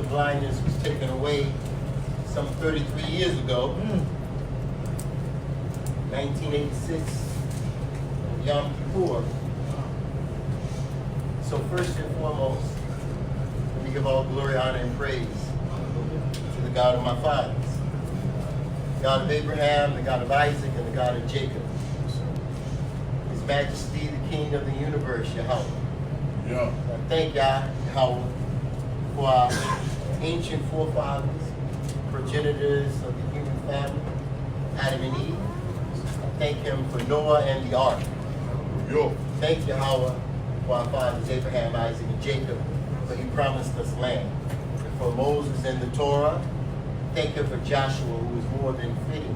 Blindness was taken away some 33 years ago, 1986, Yom Kippur. So first and foremost, let me give all glory, honor, and praise to the God of my fathers, the God of Abraham, the God of Isaac, and the God of Jacob. His Majesty, the King of the universe, Yahweh. Yeah. I thank Yahweh for our ancient forefathers, progenitors of the human family, Adam and Eve. I thank him for Noah and the ark. Yo. Thank Yahweh for our fathers, Abraham, Isaac, and Jacob, for he promised us land. And for Moses and the Torah, thank him for Joshua, who was more than fitting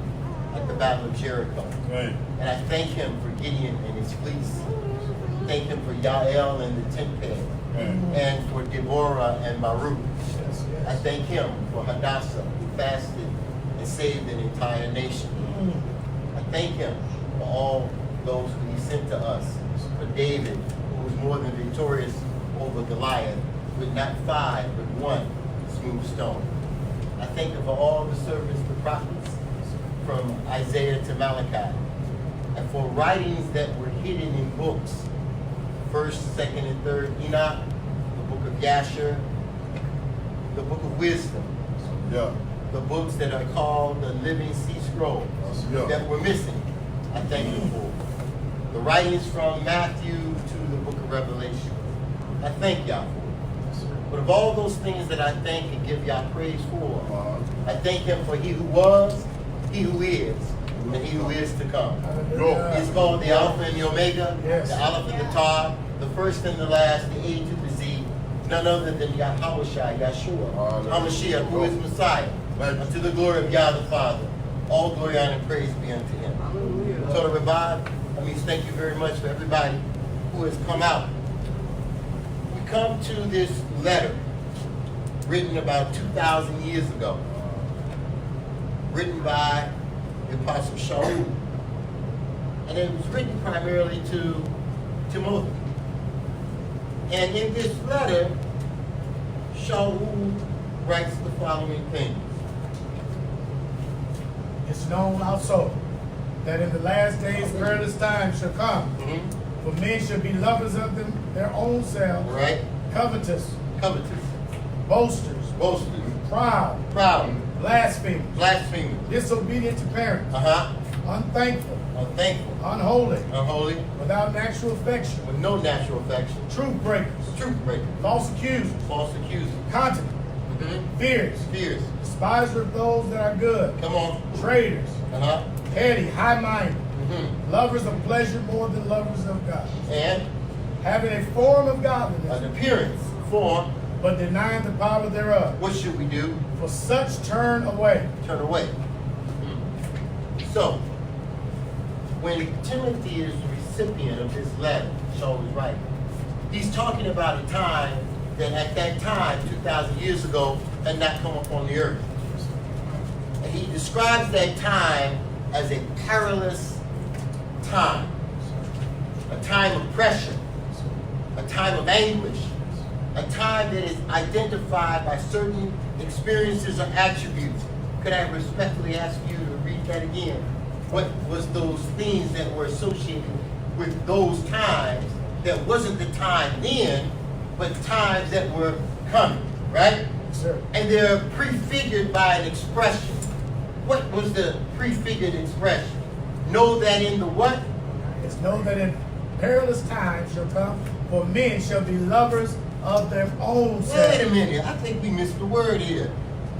at the Battle of Jericho. Right. And I thank him for Gideon and his fleece. Thank him for Yael and the tent peg. And for Deborah and Baruch. I thank him for Hadassah, who fasted and saved an entire nation. I thank him for all those who he sent to us. For David, who was more than victorious over Goliath, with not 5, but 1 smooth stone. I thank him for all the servants, the prophets, from Isaiah to Malachi, and for writings that were hidden in books, 1st, 2nd, and 3rd Enoch, the book of Yasher, the book of wisdom, the books that are called the living sea scrolls that were missing. I thank you for the writings from Matthew to the book of Revelation. I thank y'all for it. But of all those things that I thank and give y'all praise for, I thank him for he who was, he who is, and he who is to come. It's called the Alpha and the Omega, the Aleph and the Tav, the first and the last, the A to the Z, none other than YHWH, Yeshua, HaMashiach, who is Messiah, unto the glory of God the Father. All glory, honor, and praise be unto him. Torah Revive, that means thank you very much for everybody who has come out. We come to this letter written about 2,000 years ago, written by the Apostle Shaul. And it was written primarily to Timothy. And in this letter, Shaul writes the following things. It's known also that in the last days perilous times shall come. For men shall be lovers of their own selves, covetous, boasters, proud, blasphemers, disobedient to parents, unthankful, unholy, without natural affection, with no natural affection, truth breakers, false accusers, continent, fierce, despiser of those that are good, traitors, petty, high-minded, lovers of pleasure more than lovers of God, and having a form of godliness, an appearance, form, but denying the power thereof. What should we do? For such turn away. So, when Timothy is the recipient of this letter, Shaul is writing, he's talking about a time that at that time, 2,000 years ago, had not come upon the earth. And he describes that time as a perilous time, a time of pressure, a time of anguish, a time that is identified by certain experiences or attributes. Could I respectfully ask you to read that again? What was those things that were associated with those times that wasn't the time then, but times that were coming, right? Sir. And they're prefigured by an expression. What was the prefigured expression? Know that in the what? It's know that in perilous times shall come, for men shall be lovers of their own selves. Wait a minute, I think we missed the word here.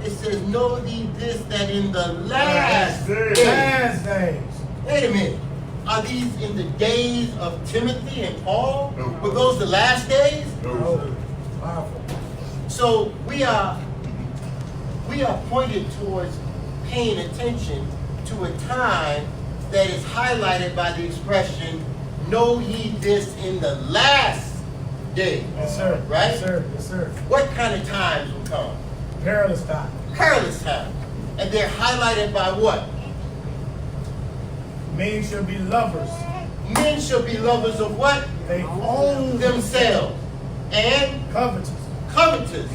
It says, know thee this, that in the last days. Wait a minute. Are these in the days of Timothy and Paul? Were those the last days? So we are pointed towards paying attention to a time that is highlighted by the expression, know ye this in the last day. Yes, sir. Right? Yes, sir. Yes, sir. What kind of times will come? Perilous time. Perilous times. And they're highlighted by what? Men shall be lovers. Men shall be lovers of what? They own Themselves. And covetous. covetous.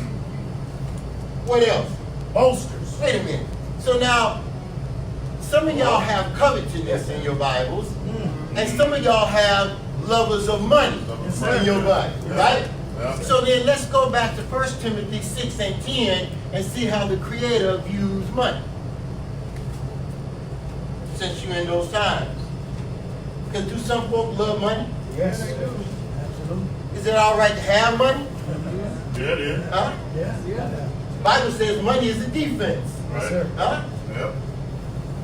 What else? Boasters. Wait a minute. So now, some of y'all have covetousness in your Bibles, and some of y'all have lovers of money in your Bible, right? Yeah. So then let's go back to 1 Timothy 6 and 10 and see how the Creator views money. Since you're in those times. Because do some folk love money? Yes, absolutely. Is it all right to have money? Yeah, it is. Huh? Yeah. The Bible says money is a defense. Yes, sir. Huh? Yep.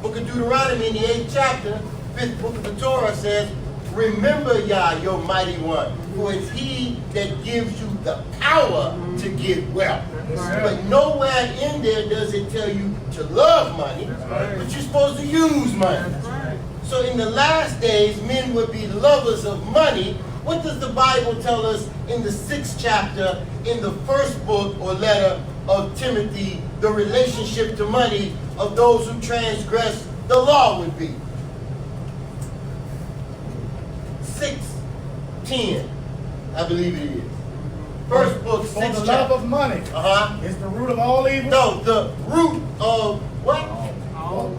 Book of Deuteronomy in the 8th chapter, 5th book of the Torah says, remember Yah, your mighty one, for it's he that gives you the power to get wealth. Yes, sir. But nowhere in there does it tell you to love money, right. but you're supposed to use money. So in the last days, men would be lovers of money. What does the Bible tell us in the 6th chapter, in the first book or letter of Timothy, the relationship to money of those who transgress the law would be? 6:10, I believe it is. First book, For 6th the love chapter. of money is the root of all evil. No, the root of what?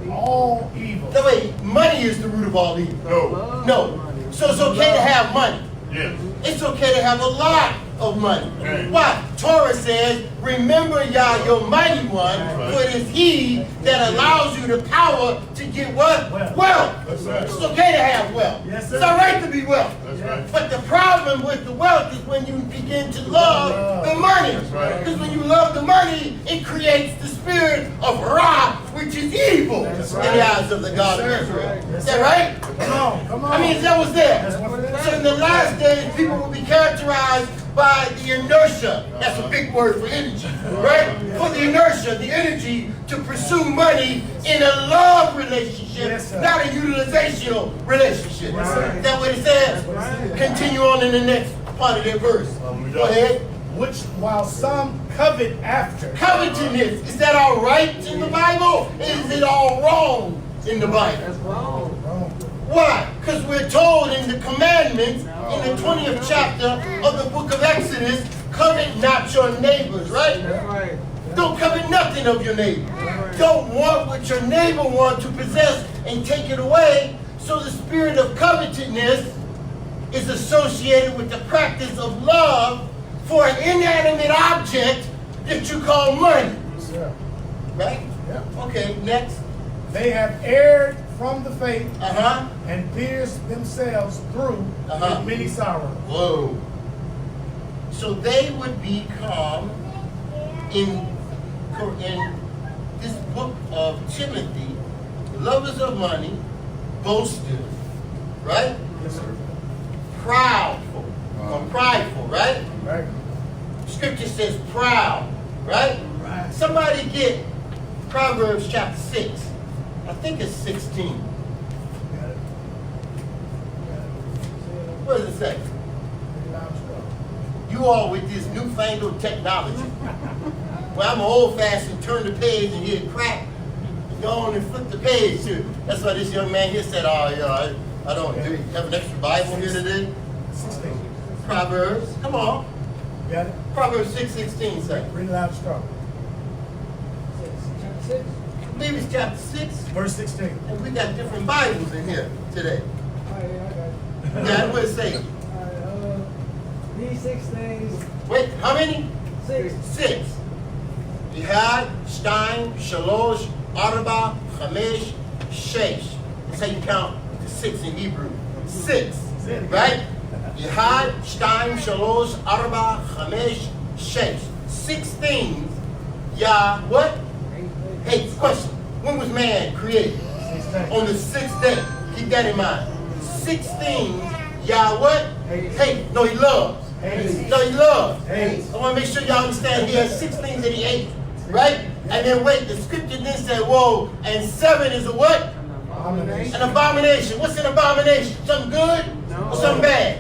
All evil. No, wait, money is the root of all evil. No. No. So it's okay to have money. Yes. It's okay to have a lot of money. Okay. Why? Torah says, remember Yah, your mighty one, Right. for it is he that allows you the power to get what? Wealth. Wealth. That's right. It's okay to have wealth. Yes, sir. It's all right to be wealthy. That's right. But the problem with the wealth is when you begin to love the money. That's right. Because when you love the money, it creates the spirit of Ra, which is evil That's in right. the eyes of the God of Yes, sir. Israel. Yes, Is that sir. right? Come on. I mean, that was there. That's what it is. So in the last days, people will be characterized by the inertia. That's a big word for energy, right? For the inertia, the energy to pursue money in a love relationship, Yes, sir. not a utilizational relationship. Yes, sir. Is that what it says? Continue on in the next part of that verse. Go ahead. Which while some covet after. Covetousness, is that all right in the Bible? Is it all wrong in the Bible? Wrong. Why? Because we're told in the commandments, in the 20th chapter of the book of Exodus, covet not your neighbors, right? Don't covet nothing of your neighbor. Don't want what your neighbor wants to possess and take it away. So the spirit of covetousness is associated with the practice of love for an inanimate object that you call money. Yeah. Right? Yeah. Okay, next. They have erred from the faith Uh-huh. and pierced themselves through with many sorrows. Whoa. So they would become, in this book of Timothy, lovers of money, boasters, right? Yes, sir. Proudful, or prideful, right? Right. Scripture says proud, right? Right. Somebody get Proverbs chapter 6. I think it's 16. Got it. What does it say? Pretty loud stuff. You all with this newfangled technology. Well, I'm an old-fashioned turn the page and hear it crack. Go on and flip the page too. That's why this young man here said, oh, yeah, I don't do you have an extra Bible here today? 16. Proverbs, come on. Got it? Proverbs 6:16 say. Pretty loud stuff. I believe it's chapter 6. Verse 16. And we got different Bibles in here today. Yeah, what it say? These 6 things. Wait, how many? 6. 6. Yihad, Shtaim, Shalosh, Arba, Chamesh, Shesh. That's how you count to 6 in Hebrew. 6. Right? Yihad, Shtaim, Shalosh, Arba, Chamesh, Shesh. 6 things. Yah, what? Hey, question. When was man created? 16. On the 6th day. Keep that in mind. 6 things. Yah, what? Hey, no, he loves. Hates. So he loves. Hates. I want to make sure y'all understand he has 6 things that he hates. Right? And then wait, the scripture then said, whoa, and 7 is a what? Abomination. An abomination. What's an abomination? Something good or something bad?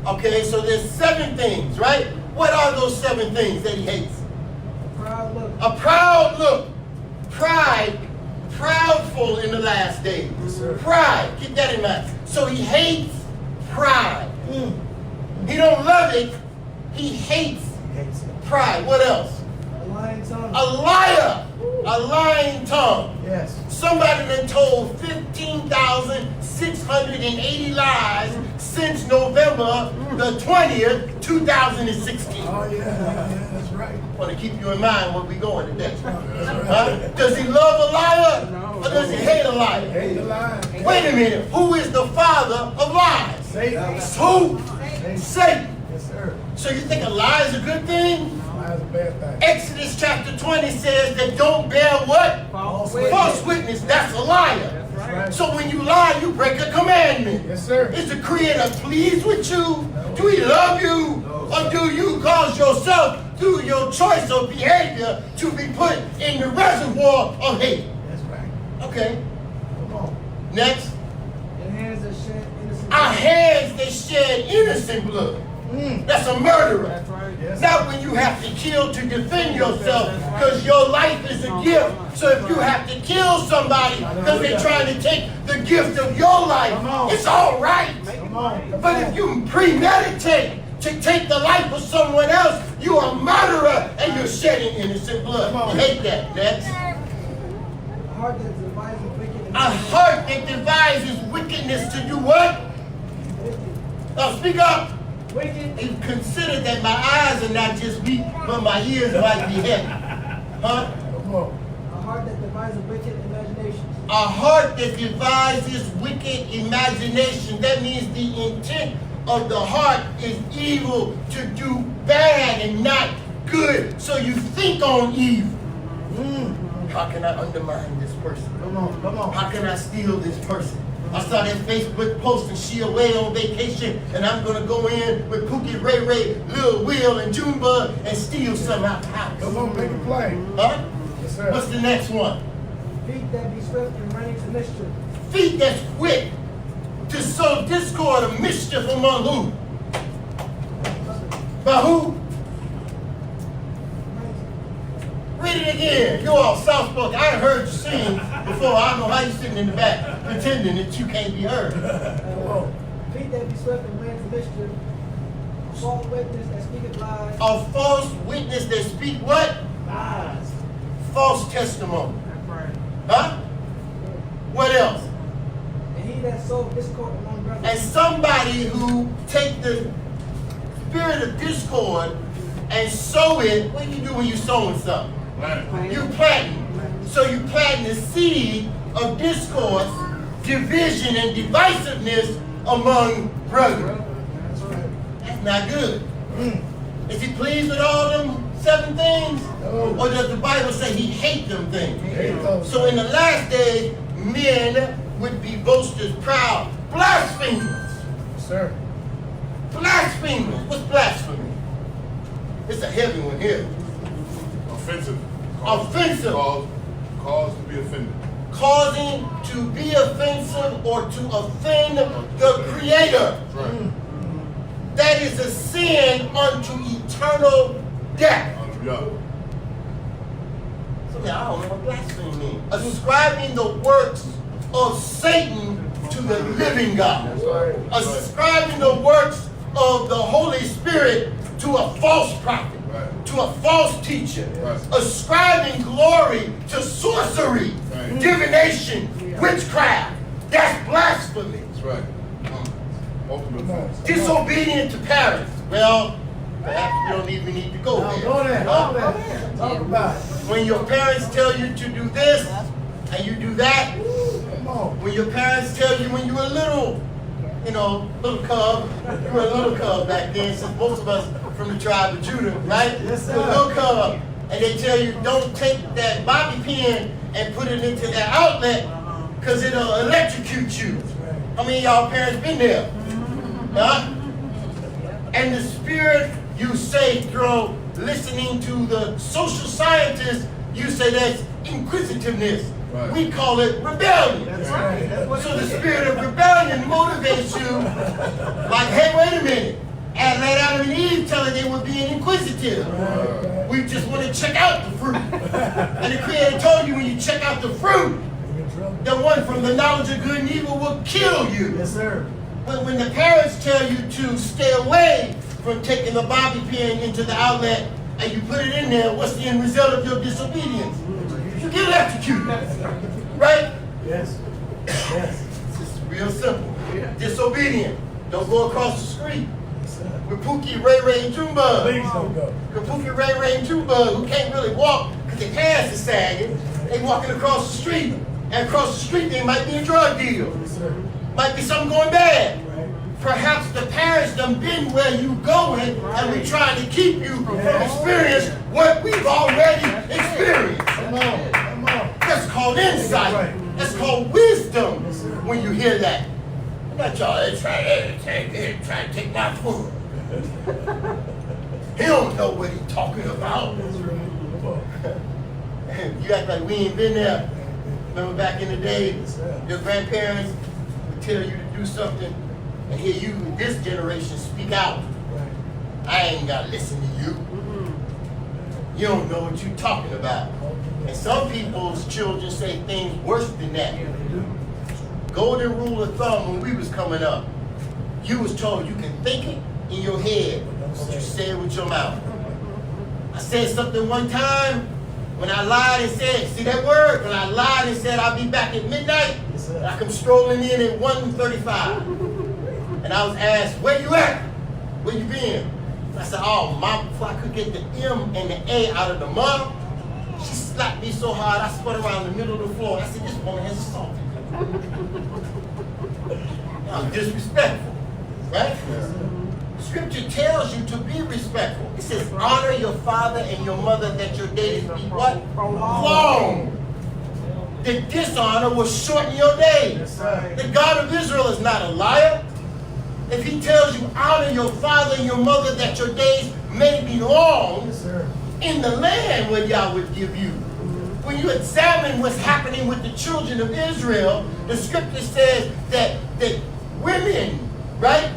Okay, so there's 7 things, right? What are those 7 things that he hates? Proud look. A proud look. Pride. Proudful in the last days. Pride. Keep that in mind. So he hates pride. He don't love it. He hates pride. What else? A lying tongue. A liar. A lying tongue. Yes. Somebody done told 15,680 lies since November the 20th, 2016. Oh, yeah, that's right. I want to keep you in mind where we going today. That's Huh? Does he love a liar or does he hate a liar? Hate the lie. Wait a minute. Who is the father of lies? Satan. Who? Satan. Yes, sir. So you think a lie is a good thing? Lie is a bad thing. Exodus chapter 20 says that don't bear what? False False witness. That's a liar. That's right. So when you lie, you break a commandment. Yes, sir. Is the Creator pleased with you? Do he love you? Or do you cause yourself, through your choice of behavior, to be put in the reservoir of hate? That's right. Okay. Come on. Next. Your hands that shed innocent Our blood. hands that shed innocent blood. That's a murderer. That's right. Yes. Not when you have to kill to defend yourself, because your life is a gift. So if you have to kill somebody because they're trying to take the gift of your life, it's all right. Come on. But if you premeditate to take the life of someone else, you are a murderer and you're shedding innocent blood. You hate that. Next. A heart that devises wicked. A heart that devises wickedness to do what? Now speak up. Wicked. You consider that my eyes are not just weak, but my ears might be heavy. Huh? Come on. A heart that devises wicked imaginations. A heart that devises wicked imagination. That means the intent of the heart is evil, to do bad and not good. So you think on evil. How can I undermine this person? Come on. Come on. How can I steal this person? I saw that Facebook post and she away on vacation and I'm going to go in with Pookie, Ray Ray, Lil Will, and Junebug and steal some out the house. Come on, make it play. Huh? Yes, sir. What's the next one? Feet that be swift and running to mischief. Feet that's quick to sow discord or mischief among who? By who? Read it again. You all soft-spoken. I ain't heard you sing before. I don't know how you sitting in the back pretending that you can't be heard. Come on. Feet that be swift and running to mischief. A false witness that speaketh lies. A false witness that speak what? Lies. False testimony. That's right. Huh? What else? And he that sowed discord among brothers. And somebody who take the spirit of discord and sow it. What do you do when you sowing something? You planting. So you planting the seed of discourse, division, and divisiveness among brethren. That's right. That's not good. Is he pleased with all them 7 things? No. Or does the Bible say he hates them things? Hate those. So in the last days, men would be boasters, proud, blasphemers. Yes, sir. Blasphemers. What's blasphemy? It's a heavy one here. Offensive. Offensive. Cause to be offended. Causing to be offensive or to offend the Creator. That's right. That is a sin unto eternal death. Hallelujah. So now I don't know what blasphemy means. Ascribing the works of Satan to the living God. That's right. Ascribing the works of the Holy Spirit to a false prophet. Right. To a false teacher. Right. Ascribing glory to sorcery, Right. divination, witchcraft. That's blasphemy. That's right. Ultimate offense. Disobedient to parents. Well, perhaps we don't even need to go Now, there. go there. Huh? Go there. Talk about it. When your parents tell you to do this and you do that, Come on. when your parents tell you when you were little, little cub, you were a little cub back then, since most of us from the tribe of Judah, right? Yes, sir. You were a little cub, and they tell you don't take that bobby pin and put it into that outlet because it'll electrocute you. How many of y'all parents been there? Huh? And the spirit, you say, through listening to the social scientists, you say that's inquisitiveness. Right. We call it rebellion. That's right. That's what So it the is. spirit of rebellion motivates you like, hey, wait a minute. And let Adam and Eve tell it they were being inquisitive. We just want to check out the fruit. And the Creator told you when you check out the fruit, the one from the knowledge of good and evil will kill you. Yes, sir. But when the parents tell you to stay away from taking the bobby pin into the outlet and you put it in there, what's the end result of your disobedience? You get electrocuted. Right? Yes. Yes. It's just real simple. Yeah. Disobedient. Don't go across the street. Yes, sir. With Pookie, Ray Ray, and Junebug. Please don't go. With Pookie, Ray Ray, and Junebug, who can't really walk because their pants are sagging, they walking across the street. And across the street, there might be a drug deal. Yes, sir. Might be something going bad. Right. Perhaps the parents done been where you going, and we trying to keep you from experience what we've already experienced. Come on. Come on. That's called insight. That's called wisdom when you hear that. Not y'all, they try to take my food. He don't know what he's talking about. You act like we ain't been there. Remember back in the day, your grandparents would tell you to do something, and hear you in this generation speak out. I ain't got to listen to you. You don't know what you're talking about. And some people's children say things worse than that. Golden rule of thumb when we was coming up, you was told you can think it in your head, but you say it with your mouth. I said something one time when I lied and said, see that word? When I lied and said I'll be back at midnight, and I come strolling in at 1:35. And I was asked, where you at? Where you been? I said, oh, Mom, before I could get the M and the A out of the mom, she slapped me so hard I spun around the middle of the floor. I said, this woman has assaulted me. I'm disrespectful, right? Scripture tells you to be respectful. It says, honor your father and your mother that your days be what? Long. The dishonor will shorten your days. The God of Israel is not a liar. If he tells you, honor your father and your mother that your days may be long in the land where Yah would give you. When you examine what's happening with the children of Israel, the scripture says that women, right?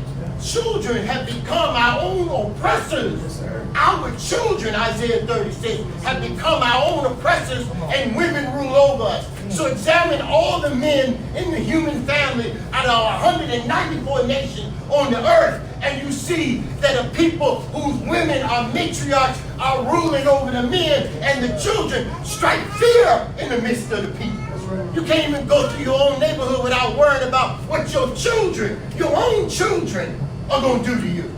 Children have become our own oppressors. Our children, Isaiah 36, have become our own oppressors, and women rule over us. So examine all the men in the human family out of 194 nations on the earth, and you see that a people whose women are matriarchs are ruling over the men, and the children strike fear in the midst of the people. You can't even go through your own neighborhood without worrying about what your children, your own children, are going to do to you.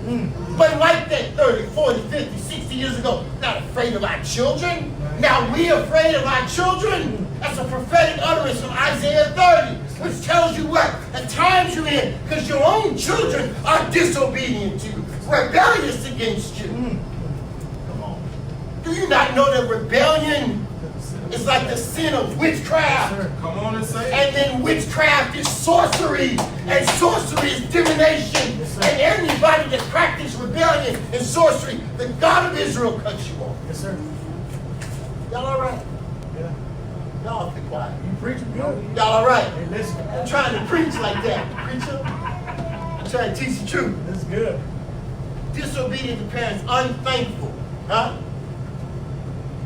But like that 30, 40, 50, 60 years ago, not afraid of our children. Now we afraid of our children. That's a prophetic utterance from Isaiah 30, which tells you what the times you're in, because your own children are disobedient to you, rebellious against you. Come on. Do you not know that rebellion is like the sin of witchcraft? Come on and say it. And then witchcraft is sorcery, and sorcery is divination. And anybody that practices rebellion and sorcery, the God of Israel cuts you off. Yes, sir. Y'all all right? Yeah. Y'all be quiet. You preaching good. Y'all all right? Hey, listen. I'm trying to preach like that, preacher. I'm trying to teach the truth. That's good. Disobedient to parents, unthankful, huh?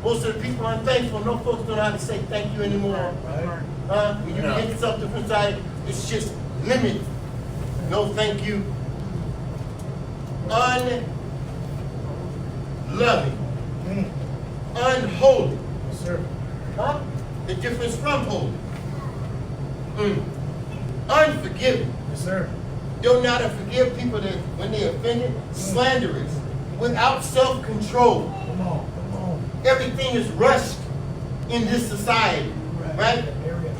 Most of the people are unthankful. No folks don't know how to say thank you anymore. Right. When you get something from inside, it's just limited. No thank you. Unloving. Unholy. Yes, sir. Huh? The difference from holy. Unforgiving. Yes, sir. Don't know how to forgive people that when they offended. Slanderous. Without self-control. Come on. Come on. Everything is rushed in this society. Right? Area.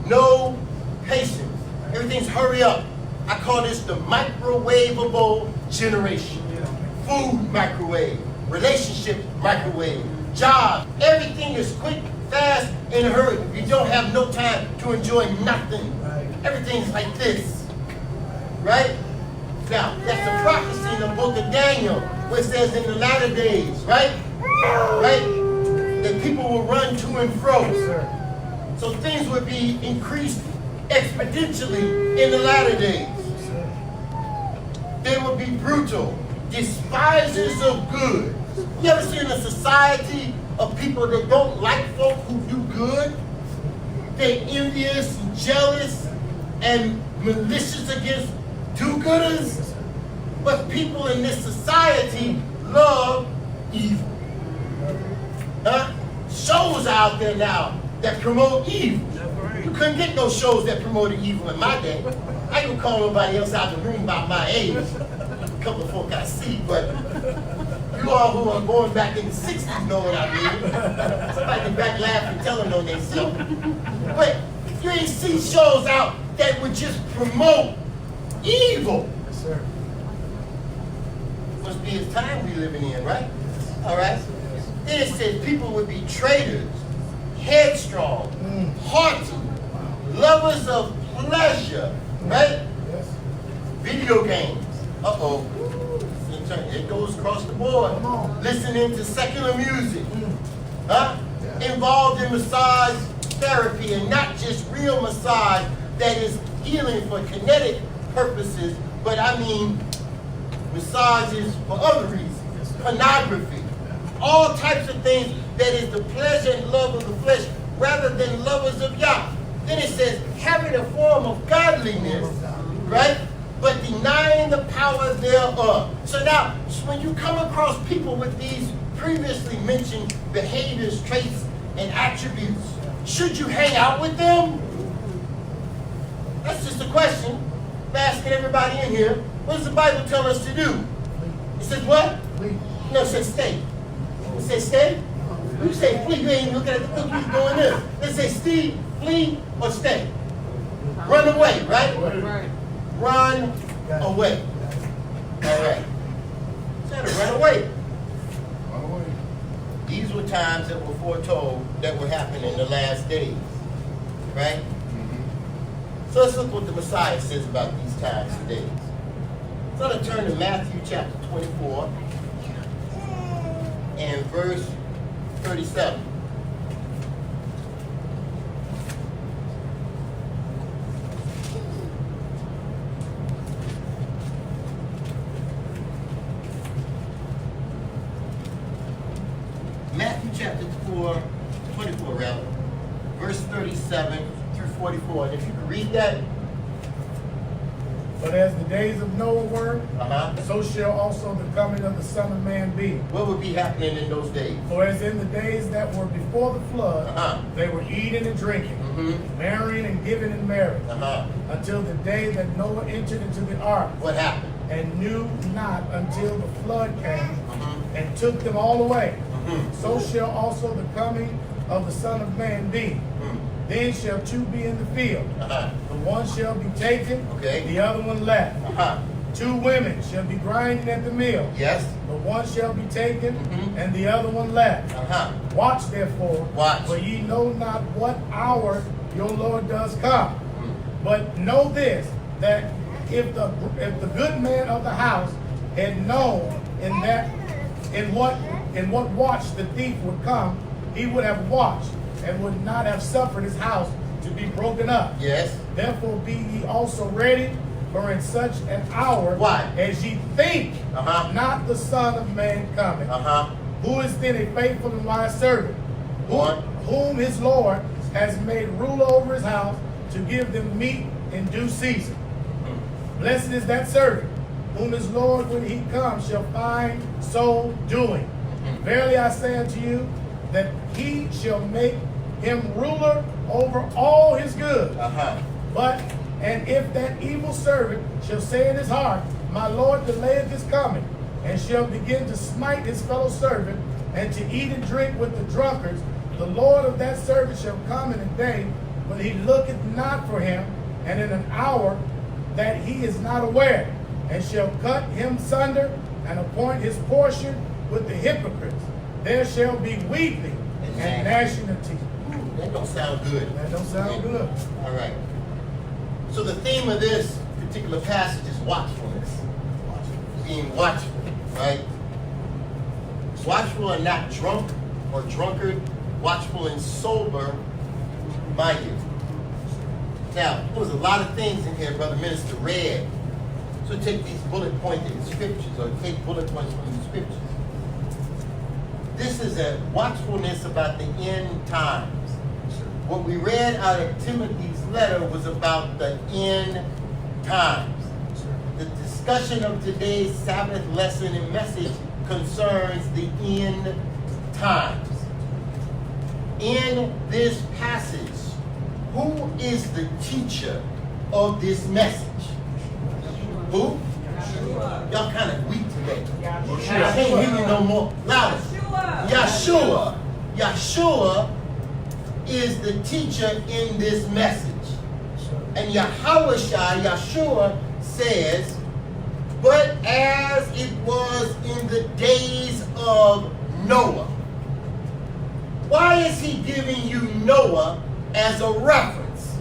No patience. Everything's hurry up. I call this the microwavable generation. Food microwave. Relationship microwave. Job. Everything is quick, fast, in a hurry. You don't have no time to enjoy nothing. Right. Everything's like this. Right? Now, that's a prophecy in the book of Daniel, where it says in the latter days, right? Right? That people will run to and fro. So things would be increased exponentially in the latter days. They would be brutal, despisers of good. You ever seen a society of people that don't like folk who do good? They're envious, and jealous, and malicious against do-gooders. But people in this society love evil. Huh? Shows out there now that promote evil. You couldn't get no shows that promoted evil in my day. I don't call nobody else out of the room about my age. A couple of folk I see, but you all who are born back in the 60s know what I mean. Somebody can back laugh and tell them on themselves. But you ain't see shows out that would just promote evil. Yes, sir. Must be his time we living in, right? All right. Then it says people would be traitors, headstrong, haughty, lovers of pleasure, right? Yes. Video games. Uh-oh. It goes across the board. Listening to secular music. Huh? Involved in massage therapy, and not just real massage that is healing for kinetic purposes, but I mean massages for other reasons. Pornography. All types of things that is the pleasure and love of the flesh rather than lovers of Yah. Then it says, having a form of godliness, right? But denying the power thereof. So now, when you come across people with these previously mentioned behaviors, traits, and attributes, should you hang out with them? That's just a question. I'm asking everybody in here, what does the Bible tell us to do? It says what? No, it says stay. It says stay? You say flee, you ain't looking at the cookies going in. It says stay, flee, or stay. Run away, right? Run away. All right. Said to run away. Run away. These were times that were foretold that would happen in the last days. Right? So let's look what the Messiah says about these times and days. So let's turn to Matthew chapter 24 and verse 37. Matthew chapter 24 rather, verse 37 through 44. And if you can read that. But as the days of Noah were, so shall also the coming of the Son of Man be. What would be happening in those days? For as in the days that were before the flood, they were eating and drinking, marrying and giving in marriage, until the day that Noah entered into the ark. What happened? And knew not until the flood came and took them all away. So shall also the coming of the Son of Man be. Then shall two be in the field. The one shall be taken, the other one left. Two women shall be grinding at the mill. Yes. The one shall be taken, and the other one left. Watch therefore, for ye know not what hour your Lord does come. But know this, that if the good man of the house had known in what watch the thief would come, he would have watched and would not have suffered his house to be broken up. Yes. Therefore be ye also ready, for in such an hour as ye think not the Son of Man cometh. Who is then a faithful and wise servant, whom his Lord has made ruler over his house to give them meat in due season? Blessed is that servant, whom his Lord, when he comes, shall find so doing. Verily I say unto you, that he shall make him ruler over all his goods. And if that evil servant shall say in his heart, my Lord delayeth his coming, and shall begin to smite his fellow servant, and to eat and drink with the drunkards, the Lord of that servant shall come in a day when he looketh not for him, and in an hour that he is not aware, and shall cut him sunder, and appoint his portion with the hypocrites. There shall be weeping and gnashing of teeth. That don't sound good. That don't sound good. All right. So the theme of this particular passage is watchfulness. being watchful, right? Watchful and not drunk or drunkard, watchful and sober minded. Now, there was a lot of things in here Brother Minister read. So take these bullet pointed scriptures, or take bullet points from the scriptures. This is a watchfulness about the end times. What we read out of Timothy's letter was about the end times. The discussion of today's Sabbath lesson and message concerns the end times. In this passage, who is the teacher of this message? Who? Y'all kind of weak today. I can't hear you no more. Louder. Yeshua. Yeshua is the teacher in this message. And Yeshua says, but as it was in the days of Noah. Why is he giving you Noah as a reference?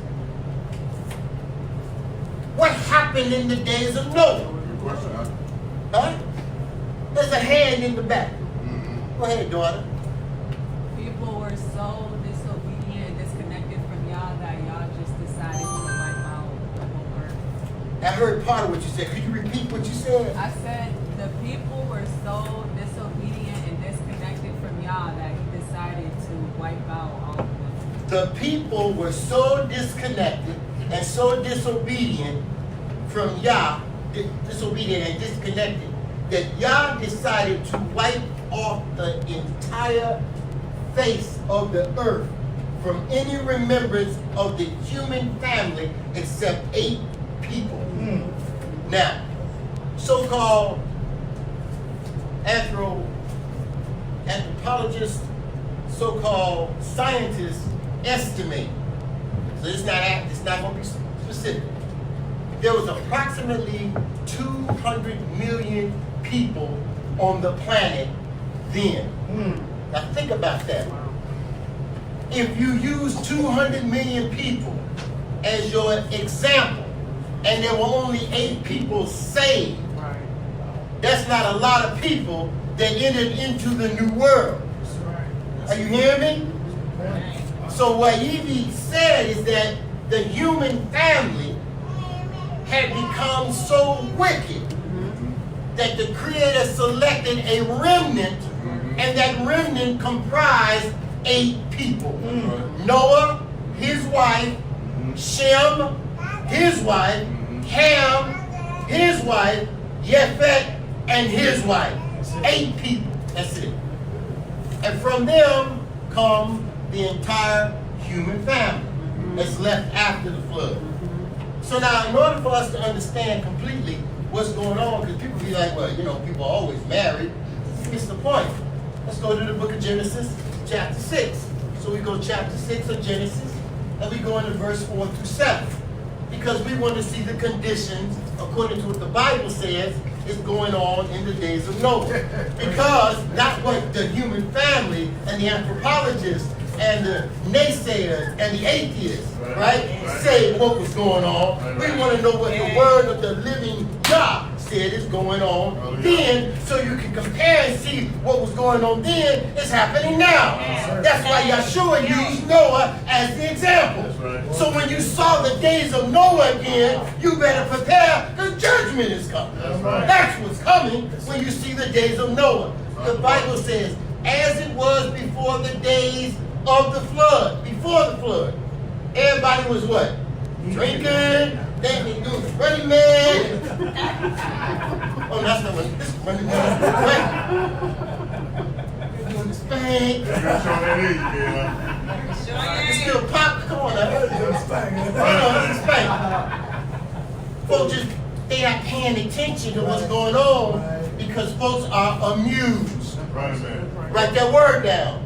What happened in the days of Noah? Good question, huh? Huh? There's a hand in the back. Go ahead, daughter. People were so disobedient and disconnected from y'all that y'all just decided to wipe out the whole earth. I heard part of what you said. Could you repeat what you said? I said the people were so disobedient and disconnected from y'all that he decided to wipe out all of them. The people were so disconnected and so disobedient from Yah, disobedient and disconnected, that Yah decided to wipe off the entire face of the earth from any remembrance of the human family except 8 people. Now, so-called anthropologists, so-called scientists estimate, so it's not going to be specific, there was approximately 200 million people on the planet then. Now think about that. If you use 200 million people as your example, and there were only 8 people saved, that's not a lot of people that entered into the new world. Are you hearing me? So what Evie said is that the human family had become so wicked that the Creator selected a remnant, and that remnant comprised 8 people. Noah, his wife, Shem, his wife, Ham, his wife, Japheth, and his wife. 8 people. That's it. And from them come the entire human family that's left after the flood. So now, in order for us to understand completely what's going on, because people be like, well, you know, people are always married. It's the point. Let's go to the book of Genesis, chapter 6. So we go chapter 6 of Genesis, and we go into verse 4 through 7. Because we want to see the conditions, according to what the Bible says, is going on in the days of Noah. Because not what the human family and the anthropologists and the naysayers and the atheists, right, say what was going on. We want to know what the word of the living God said is going on then, so you can compare and see what was going on then is happening now. That's why Yeshua used Noah as the example. So when you saw the days of Noah again, you better prepare, because judgment is coming. That's what's coming when you see the days of Noah. The Bible says, as it was before the days of the flood, before the flood, everybody was what? Drinking, then they doing the Running Man. Oh, that's not what this is Running Man. Right. Doing the spank. It's still pop. Come on now. Spank. Folks just, they not paying attention to what's going on because folks are amused. Write that word down.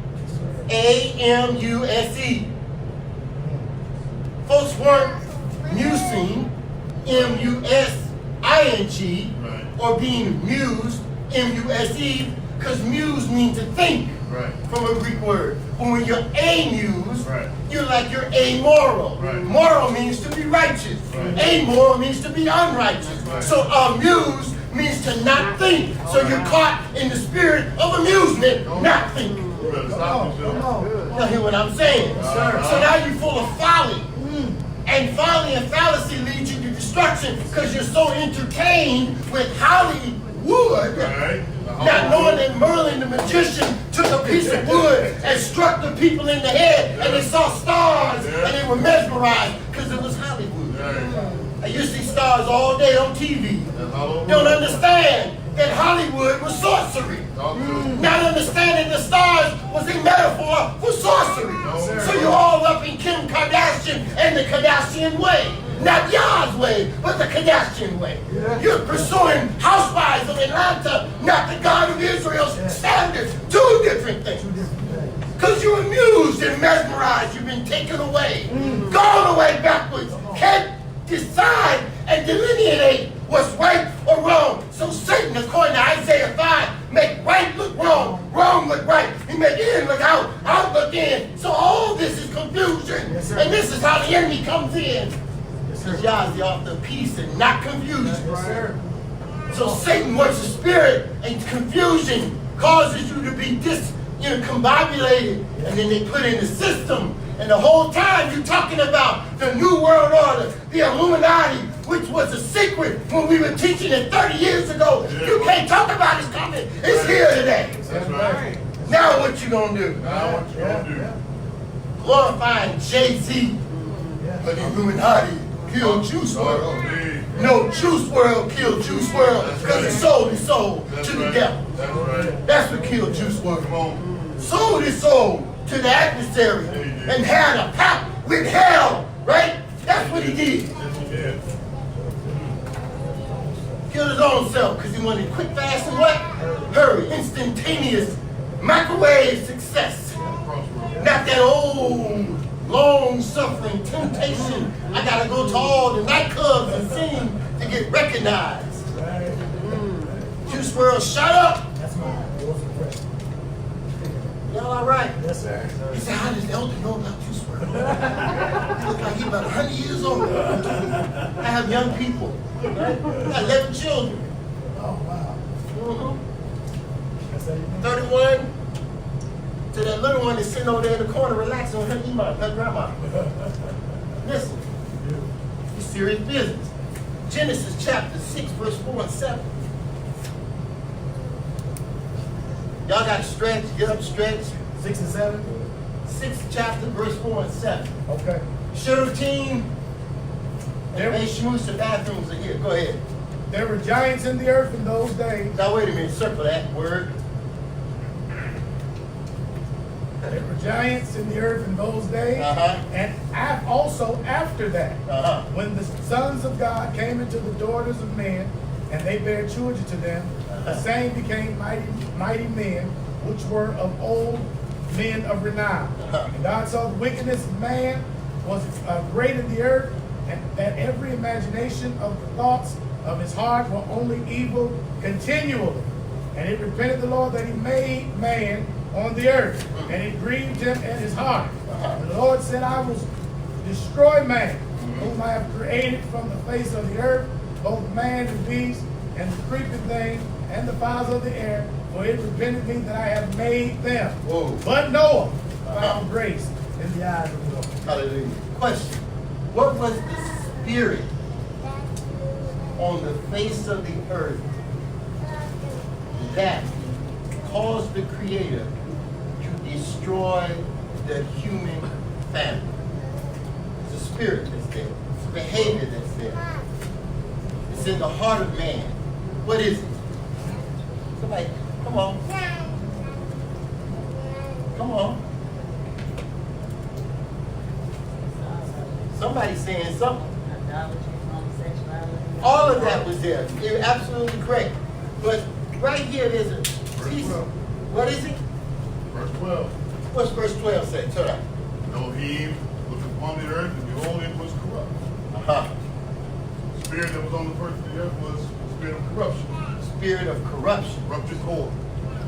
A-M-U-S-E. Folks weren't musing, M-U-S-I-N-G, or being mused, M-U-S-E, because muse means to think from a Greek word. But when you're amused, you're like you're amoral. Moral means to be righteous. Amoral means to be unrighteous. So amused means to not think. So you're caught in the spirit of amusement, not thinking. You better stop yourself. Now hear what I'm saying? So now you're full of folly. And folly and fallacy leads you to destruction because you're so entertained with Hollywood, not knowing that Merlin the magician took a piece of wood and struck the people in the head and they saw stars and they were mesmerized because it was Hollywood. And you see stars all day on TV. Don't understand that Hollywood was sorcery. Not understanding the stars was a metaphor for sorcery. So you're all up in Kim Kardashian and the Kardashian way. Not Yah's way, but the Kardashian way. You're pursuing housewives of Atlanta, not the God of Israel's standards. Two different things. Because you're amused and mesmerized. You've been taken away. Gone away backwards. Can't decide and delineate what's right or wrong. So Satan, according to Isaiah 5, make right look wrong, wrong look right. He make in look out, out look in. So all this is confusion. And this is how the enemy comes in. Because Yah is the author of peace and not confusion. So Satan works the spirit and confusion causes you to be discombobulated. And then they put in the system. And the whole time you're talking about the New World Order, the Illuminati, which was a secret when we were teaching it 30 years ago. You can't talk about it's coming. It's here today. That's right. Now what you gonna do? Now what you gonna do? Glorifying Jay-Z, but the Illuminati killed Juice WRLD. No, Juice WRLD killed Juice WRLD because he sold his soul to the devil. That's right. That's what killed Juice Come WRLD. on. Sold his soul to the adversary and had a pact with hell, right? That's what he did. Yes, he did. Killed his own self because he wanted quick, fast, and what? Hurry, instantaneous, microwave success. Not that old, long-suffering temptation. I gotta go to all the nightclubs and sing to get recognized. Juice WRLD, shut up! Y'all all right? Yes, sir. He said, how does the elder know about Juice WRLD? He look like he's about 100 years old. I have young people. Right? I got 11 children. Oh, wow. 31 to that little one that's sitting over there in the corner relaxing with her imam, her grandma. Listen, it's serious business. Genesis chapter 6, verse 4 and 7. Y'all got to stretch, get up, stretch. 6 and 7? 6th chapter, verse 4 and 7. Okay. Shuttle team and Shmush, the bathrooms are here. Go ahead. There were giants in the earth in those days. Now wait a minute, circle that word. There were giants in the earth in those days. And also after that, when the sons of God came into the daughters of men, and they bare children to them, the same became mighty men, which were of old, men of renown. And God saw the wickedness of man was great in the earth, and that every imagination of the thoughts of his heart were only evil continually. And it repented the Lord that he made man on the earth, and it grieved him at his heart. And the Lord said, I will destroy man, whom I have created from the face of the earth, both man and beast, and the creeping thing, and the fowls of the air, for it repented me that I have made them. Whoa. But Noah found grace in the eyes of the Lord. Hallelujah. Question. What was the spirit on the face of the earth that caused the Creator to destroy the human family? It's a spirit that's there. It's a behavior that's there. It's in the heart of man. What is it? Somebody, come on. Come on. Somebody's saying something. All of that was there. You're absolutely correct. But right here there's a piece. What is it? Verse 12. What's verse 12 say? Torah. Elohim looked upon the earth, and behold, it was corrupt. The spirit that was on the face of the earth was the spirit of corruption. Spirit of corruption. Corrupted core.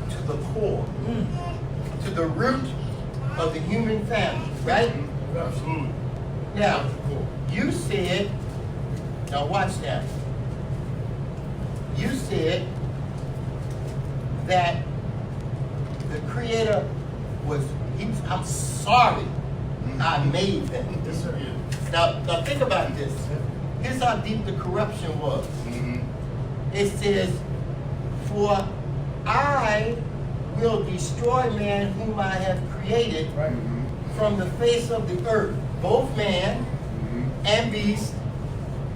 To the core. To the root of the human family. Right? Absolutely. Now, you said, now watch that. you said that the Creator I'm sorry I made them. Yes, sir. Now think about this. Here's how deep the corruption was. It says, for I will destroy man whom I have created Right. from the face of the earth, both man and beast,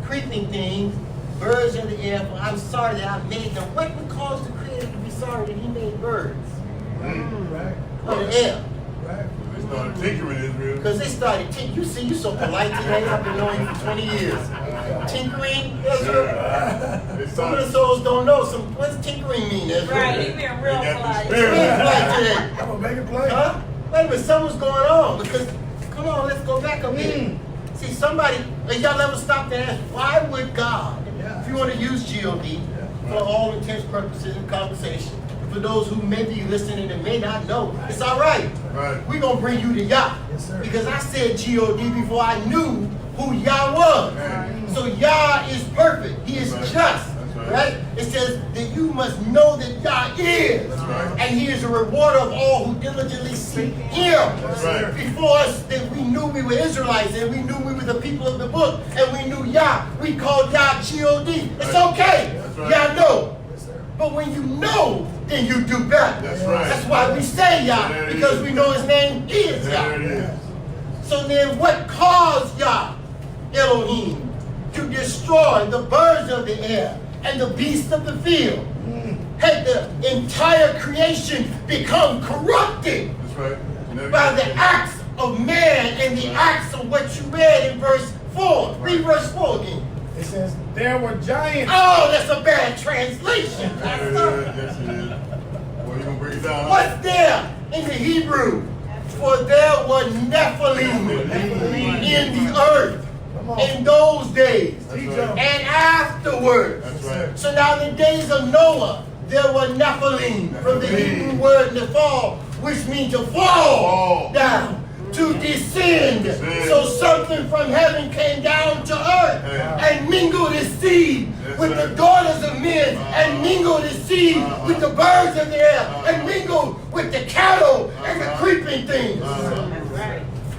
creeping things, birds of the air, for I'm sorry that I made them. What would cause the Creator to be sorry that he made birds Right. of the air? Right. They started tinkering Israel. Because they started tinkering. You see, you so polite today. I've been knowing you for 20 years. Tinkering, Ezra? They Some of the started, souls don't know. What's tinkering mean, Ezra? Right, he been real They got the polite. spirit. Being polite today. I'm gonna make it play. Huh? Wait a minute, something's going on. Because, come on, let's go back a bit. See, somebody, y'all ever stopped and asked, why would God, if you want to use GOD for all intents, purposes, and conversation, for those who may be listening and may not know, it's all right. Right. We're going to bring you to Yah. Yes, sir. Because I said GOD before I knew who Yah was. Right. So Yah is perfect. He is That's right. just. That's right. Right? It says that you must know that Yah is. That's right. And he is a rewarder of all who diligently seek him. That's right. Before us, that we knew we were Israelites and we knew we were the people of the book and we knew Yah. We called Yah G-O-D. It's Right. okay. That's right. Yah know. Yes, sir. But when you know, then you do better. That's right. That's why we say Yah, There it because is. we know his name is There it Yah. is. So then what caused Yah, Elohim, to destroy the birds of the air and the beasts of the field? Had the entire creation become corrupted That's right. Never by the get- acts of man and the acts of what you read in verse 4. Read verse 4 again. It says, there were giants. Oh, that's a bad translation. There it is. Yes, it is. Well, you gonna break it down? What's there in the Hebrew? For there were Nephilim in the earth Come on. in those days That's Teach right. them. and afterwards. That's right. So now in the days of Noah, there were Nephilim from the Hebrew word Nephal, which means to fall down, to descend. Descend. So something from heaven came down to earth Yeah. and mingled its seed Yes, with sir. the daughters of men and mingled its seed with the birds of the air and mingled with the cattle and the creeping things.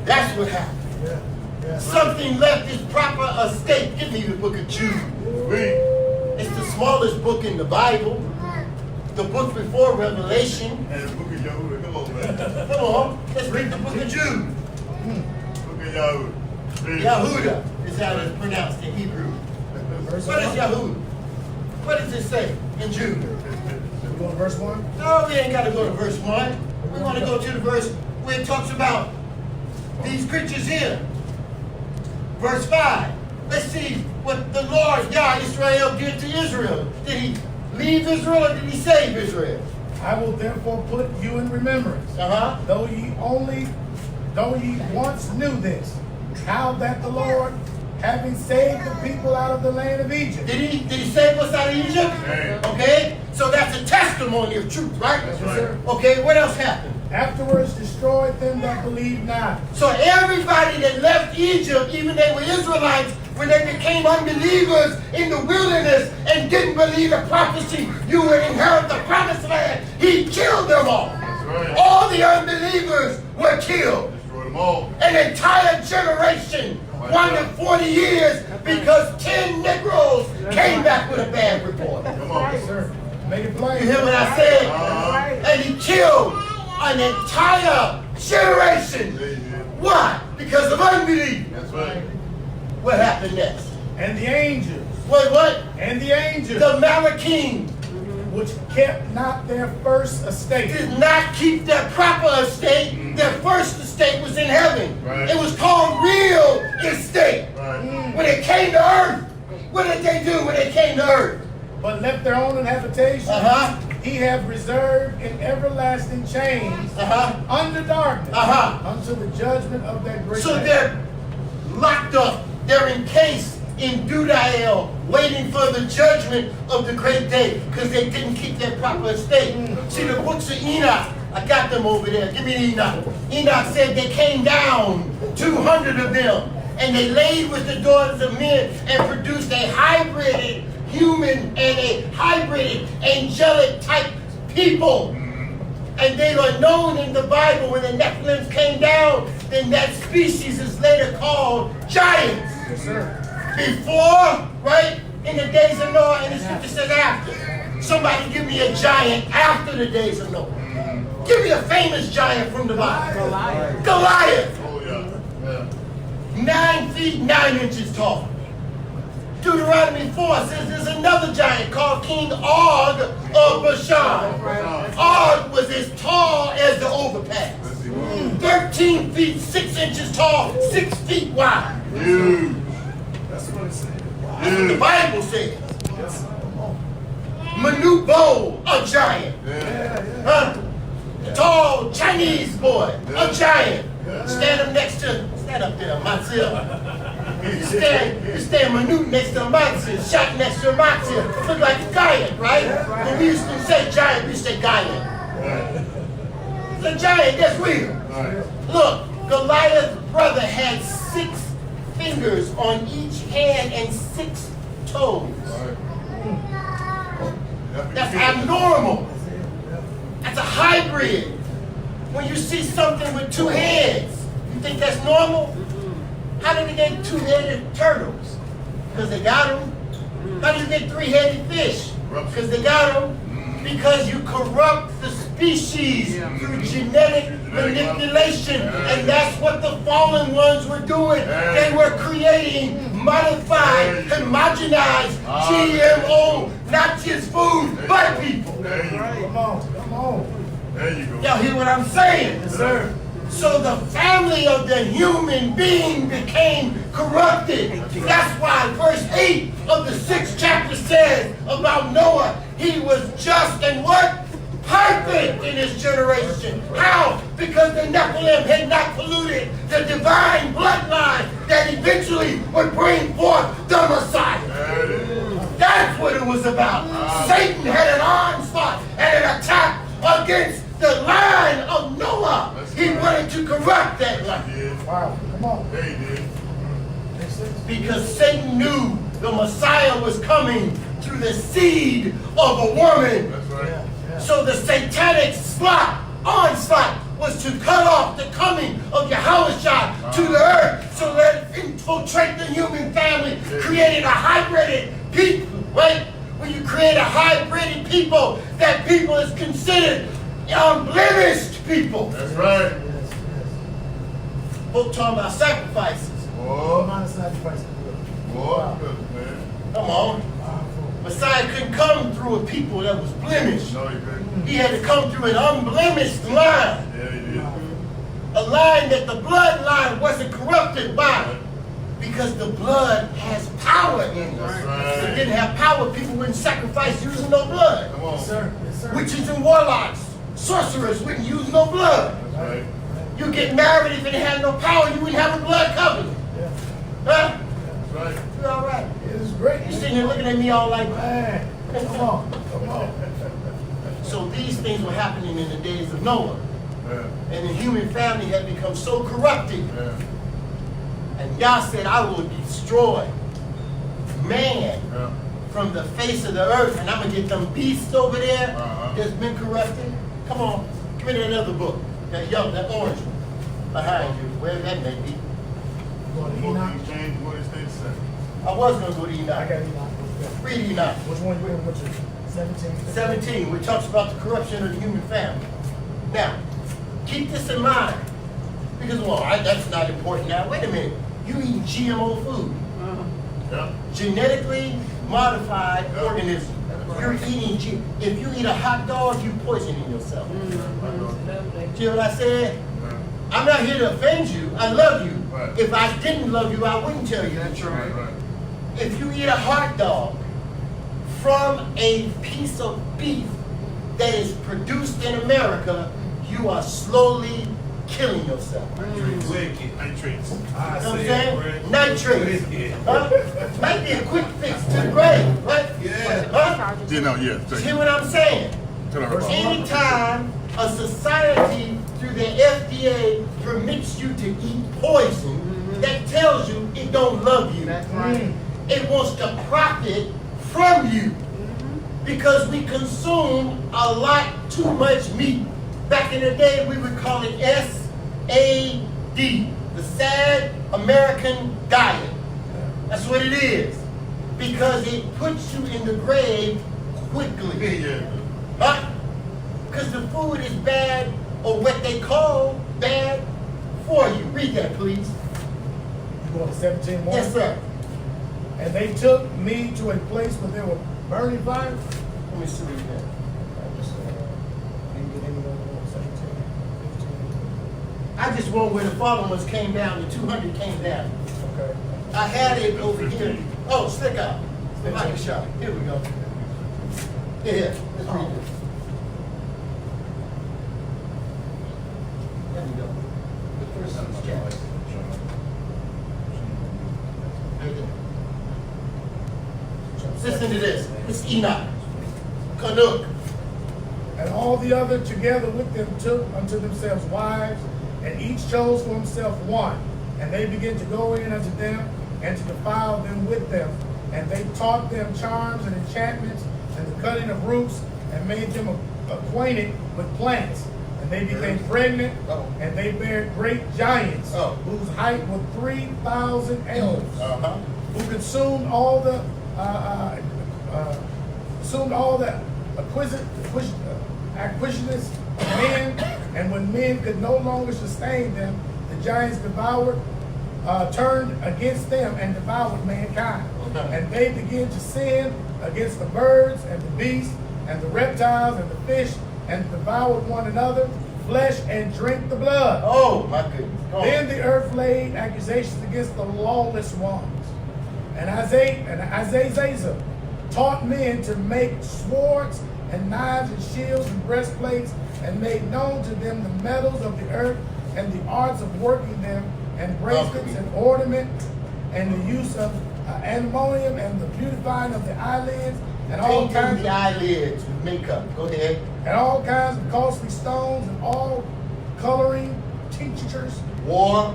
That's what happened. Yeah. Yeah. Something left its proper estate. Give me the book of Jude. Read. It's the smallest book in the Bible. The book before Revelation. And the book of Yahuwah. Come on, man. Come on, let's read the book of Jude. Book of Yahuwah. Read. Yahudah is how it's pronounced in Hebrew. Verse What is 1. Yahudah? What does it say in Jude? We go to verse 1. No, we ain't got to go to verse 1. We want to go to the verse where it talks about these creatures here. Verse 5. Let's see what the Lord, Yah, Yisra'el, did to Israel. Did he leave Israel or did he save Israel? I will therefore put you in remembrance, Uh-huh. though ye once knew this, how that the Lord, having saved the people out of the land of Egypt. Did he save us out of Egypt? Hey. Okay, so that's a testimony of truth, right? That's right. Okay, what else happened? Afterwards destroyed them that believed not. So everybody that left Egypt, even they were Israelites, when they became unbelievers in the wilderness and didn't believe the prophecy, you would inherit the promised land, he killed them all. That's right. All the unbelievers were killed. Destroy them all. An entire generation wandered 40 years because 10 Negroes came back with a bad report. Come on. Yes, sir. Make it plain. You hear what I said? Uh-huh. And he killed an entire generation. Yeah, yeah. Why? Because of unbelief. That's right. What happened next? And the angels, What? and the angels, The Malachim which kept not their first estate. did not keep their proper estate. Their first estate was in heaven. Right. It was called real estate. Right. When it came to earth, what did they do when they came to earth? But left their own habitation, Uh-huh. he have reserved in everlasting chains Uh-huh. under darkness Uh-huh. unto the judgment of that great So day. they're locked up. They're encased in Dudael, waiting for the judgment of the great day because they didn't keep their proper estate. See, the books of Enoch, I got them over there. Give me Enoch. Enoch said they came down, 200 of them, and they laid with the daughters of men and produced a hybrid human and a hybrid angelic type people. And they were known in the Bible when the Nephilim came down, then that species is later called giants. Yes, sir. Before, right, in the days of Noah, and the scripture says after. Somebody give me a giant after the days of Noah. Give me a famous giant from the Bible. Goliath. Oh, yeah. 9 feet 9 inches tall. Deuteronomy 4 says there's another giant called King Og of Bashan. Og was as tall as the overpass. 13 feet 6 inches tall, 6 feet wide. Huge. That's what it said. That's what the Bible says. Manubo, a giant. Huh? Tall Chinese boy, a giant. Stand up there, Matzil. You stand Manu next to Matzil, shot next to Matzil. Look like a giant, right? When we used to say giant, we used to say giant. It's a giant, that's real. Look, Goliath's brother had 6 fingers on each hand and 6 toes. That's abnormal. That's a hybrid. When you see something with 2 heads, you think that's normal? How did they get 2-headed turtles? Because they got them. How did you get 3-headed fish? Because they got them. Because you corrupt the species through genetic manipulation. And that's what the fallen ones were doing. They were creating modified, homogenized, GMO, not just food, but people. Come on. There you go. Y'all hear what I'm saying? Yes, sir. So the family of the human being became corrupted. That's why verse 8 of the 6th chapter says about Noah, he was just and what? Perfect in his generation. How? Because the Nephilim had not polluted the divine bloodline that eventually would bring forth the Messiah. That's what it was about. Satan had an onslaught and an attack against the line of Noah. He wanted to corrupt that line. Wow, come on. There he did. Because Satan knew the Messiah was coming through the seed of a woman. That's right. So the satanic onslaught was to cut off the coming of YHWH to the earth, so that it infiltrate the human family, creating a hybrided people, right? When you create a hybrided people, that people is considered unblemished people. That's right. Book talking about sacrifices. Oh, Not a sacrifice. boy, good, man. Come on. Messiah couldn't come through a people that was blemished. No, he couldn't. He had to come through an unblemished line. Yeah, he did. A line that the bloodline wasn't corrupted by. Because the blood has power in it. That's right. If it didn't have power, people wouldn't sacrifice using no blood. Come on. Yes, sir. Yes, sir. Witches and warlocks, sorcerers wouldn't use no blood. That's right. You get married, if it had no power, you wouldn't have a blood covenant. Yeah. Huh? That's right. You all right? It is great. You sitting here looking at me all like, Man, come on. so these things were happening in the days of Noah. Yeah. And the human family had become so corrupted. Yeah. And Yah said, I will destroy man Yeah. from the face of the earth. And I'm going to get them beasts over there Uh-huh. that's been corrupted. Come on, give me that other book. That yellow, that orange one. Behind you, wherever that may be. Going to Book Enoch. things change what it stays the same. I was going to go to I Enoch. got Enoch. Read Enoch. Which one you in? Which is 17? 17, which talks about the corruption of the human family. Now, keep this in mind. Because, well, that's not important now. Wait a minute. You eating GMO food. Yeah. Genetically modified organism. You're eating, if you eat a hot dog, you're poisoning yourself. I know. See what I said? Yeah. I'm not here to offend you. I love you. Right. If I didn't love you, I wouldn't tell you the truth. Right. If you eat a hot dog from a piece of beef that is produced in America, you are slowly killing yourself. Wicked. Nitrates. You know what I'm saying? Nitrates. Huh? Might be a quick fix to the grave, right? Yeah. Huh? Yeah, no, yeah. Thank See you. what I'm saying? Tell her about it. Anytime a society through the FDA permits you to eat poison, that tells you it don't love you. That's right. It wants to profit from you because we consume a lot too much meat. Back in the day, we would call it SAD, the sad American diet. That's what it is. Because it puts you in the grave quickly. Huh? Because the food is bad, or what they call bad for you. Read that, please. You going to 17 more? Yes, sir. And they took me to a place where there were burning fires. Let me see what you got. I just want where the fallen ones came down, the 200 came down. Okay. I had it over here. Oh, stick out. Like a shot. Here we go. Yeah, let's read this. There we go. The first one is chapter. Listen to this. It's Enoch. Canuck. And all the other together with them took unto themselves wives, and each chose for himself one. And they began to go in unto them, and to defile them with them. And they taught them charms and enchantments, and the cutting of roots, and made them acquainted with plants. And they became pregnant, and they bare great giants, whose height was 3,000 ells, who consumed all the acquisitionists of men, and when men could no longer sustain them, the giants turned against them and devoured mankind. And they began to sin against the birds and the beasts and the reptiles and the fish, and devoured one another, flesh, and drank the blood. Oh my goodness. Then the earth laid accusations against the lawless ones. And Azazel taught men to make swords and knives and shields and breastplates, and made known to them the metals of the earth and the arts of working them, and bracelets and ornaments, and the use of antimonium, and the beautifying of the eyelids, and all kinds of eyelids with makeup. Go ahead. And all kinds of costly stones, and all coloring tinctures. War.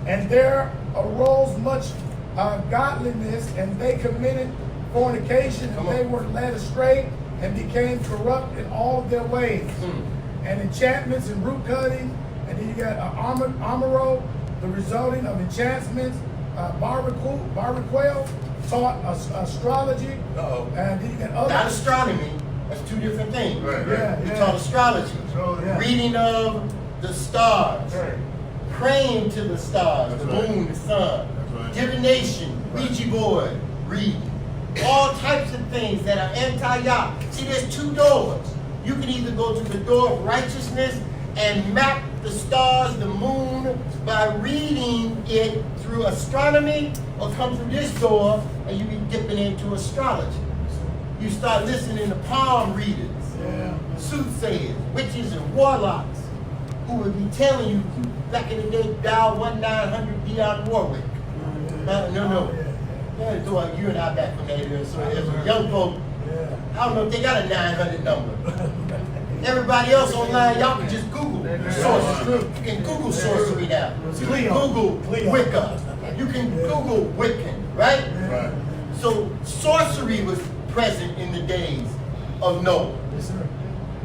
And there arose much godliness, and they committed fornication, and they were led astray, and became corrupt in all their ways. And enchantments and root cutting, and then you got Amaro, the resulting of enchantments, Baraquel taught astrology. And then you got other. Not astronomy. That's two different things. He taught astrology. Reading of the stars. Praying to the stars, the moon, the sun. Divination, Ouija board, reading. All types of things that are anti-Yah. See, there's two doors. You can either go to the door of righteousness and map the stars, the moon, by reading it through astronomy, or come through this door and you be dipping into astrology. You start listening to palm readers, soothsayers, witches and warlocks, who would be telling you, back in the day, dial 1-900 Dionne Warwick. No. You and I back from that era, so as a young folk, I don't know if they got a 900 number. Everybody else online, y'all can just Google sorcery. You can Google sorcery now. You can Google Wicca. You can Google Wiccan, right? So sorcery was present in the days of Noah.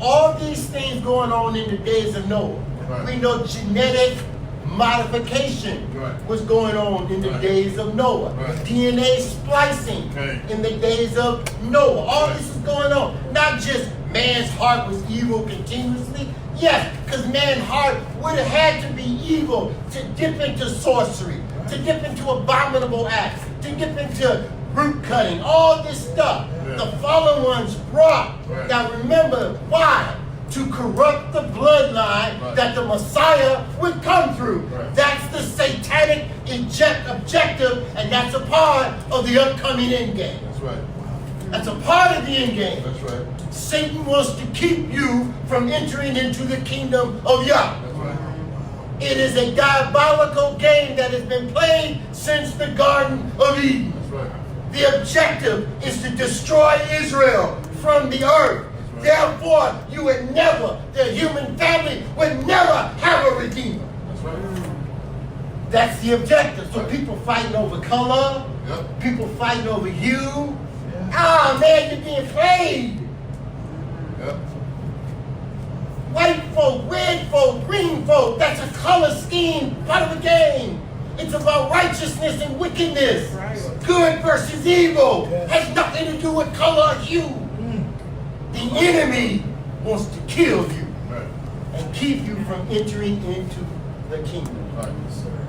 All these things going on in the days of Noah. We know genetic modification was going on in the days of Noah. DNA splicing in the days of Noah. All this is going on. Not just man's heart was evil continuously. Yes, because man's heart would have had to be evil to dip into sorcery, to dip into abominable acts, to dip into root cutting, all this stuff. The fallen ones brought. Now remember, why? To corrupt the bloodline that the Messiah would come through. That's the satanic objective, and that's a part of the upcoming end game. That's a part of the end game. Satan wants to keep you from entering into the kingdom of Yah. It is a diabolical game that has been played since the Garden of Eden. The objective is to destroy Israel from the earth. Therefore, you would never, the human family would never have a redeemer. That's the objective. So people fighting over color, people fighting over hue, Ah, man, you're being played. Yep. White folk, red folk, green folk, that's a color scheme, part of the game. It's about righteousness and wickedness. Right. Good versus evil. Yes. Has nothing to do with color or hue. The enemy wants to kill you Right. and keep you from entering into the kingdom. Right.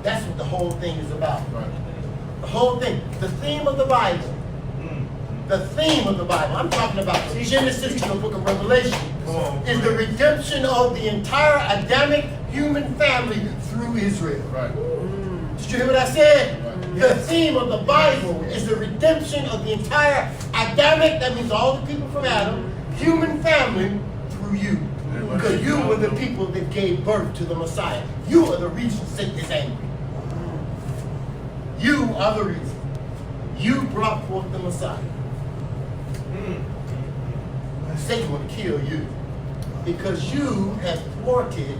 That's what the whole thing is about. Right. The whole thing. The theme of the Bible. The theme of the Bible. I'm talking about from Genesis to the book of Revelation. Is the redemption of the entire Adamic human family through Israel. Right. Did you hear what I said? Right. The theme of the Bible is the redemption of the entire Adamic, that means all the people from Adam, human family through you. Because you were the people that gave birth to the Messiah. You are the reason Satan is angry. You are the reason. You brought forth the Messiah. Satan will kill you because you have thwarted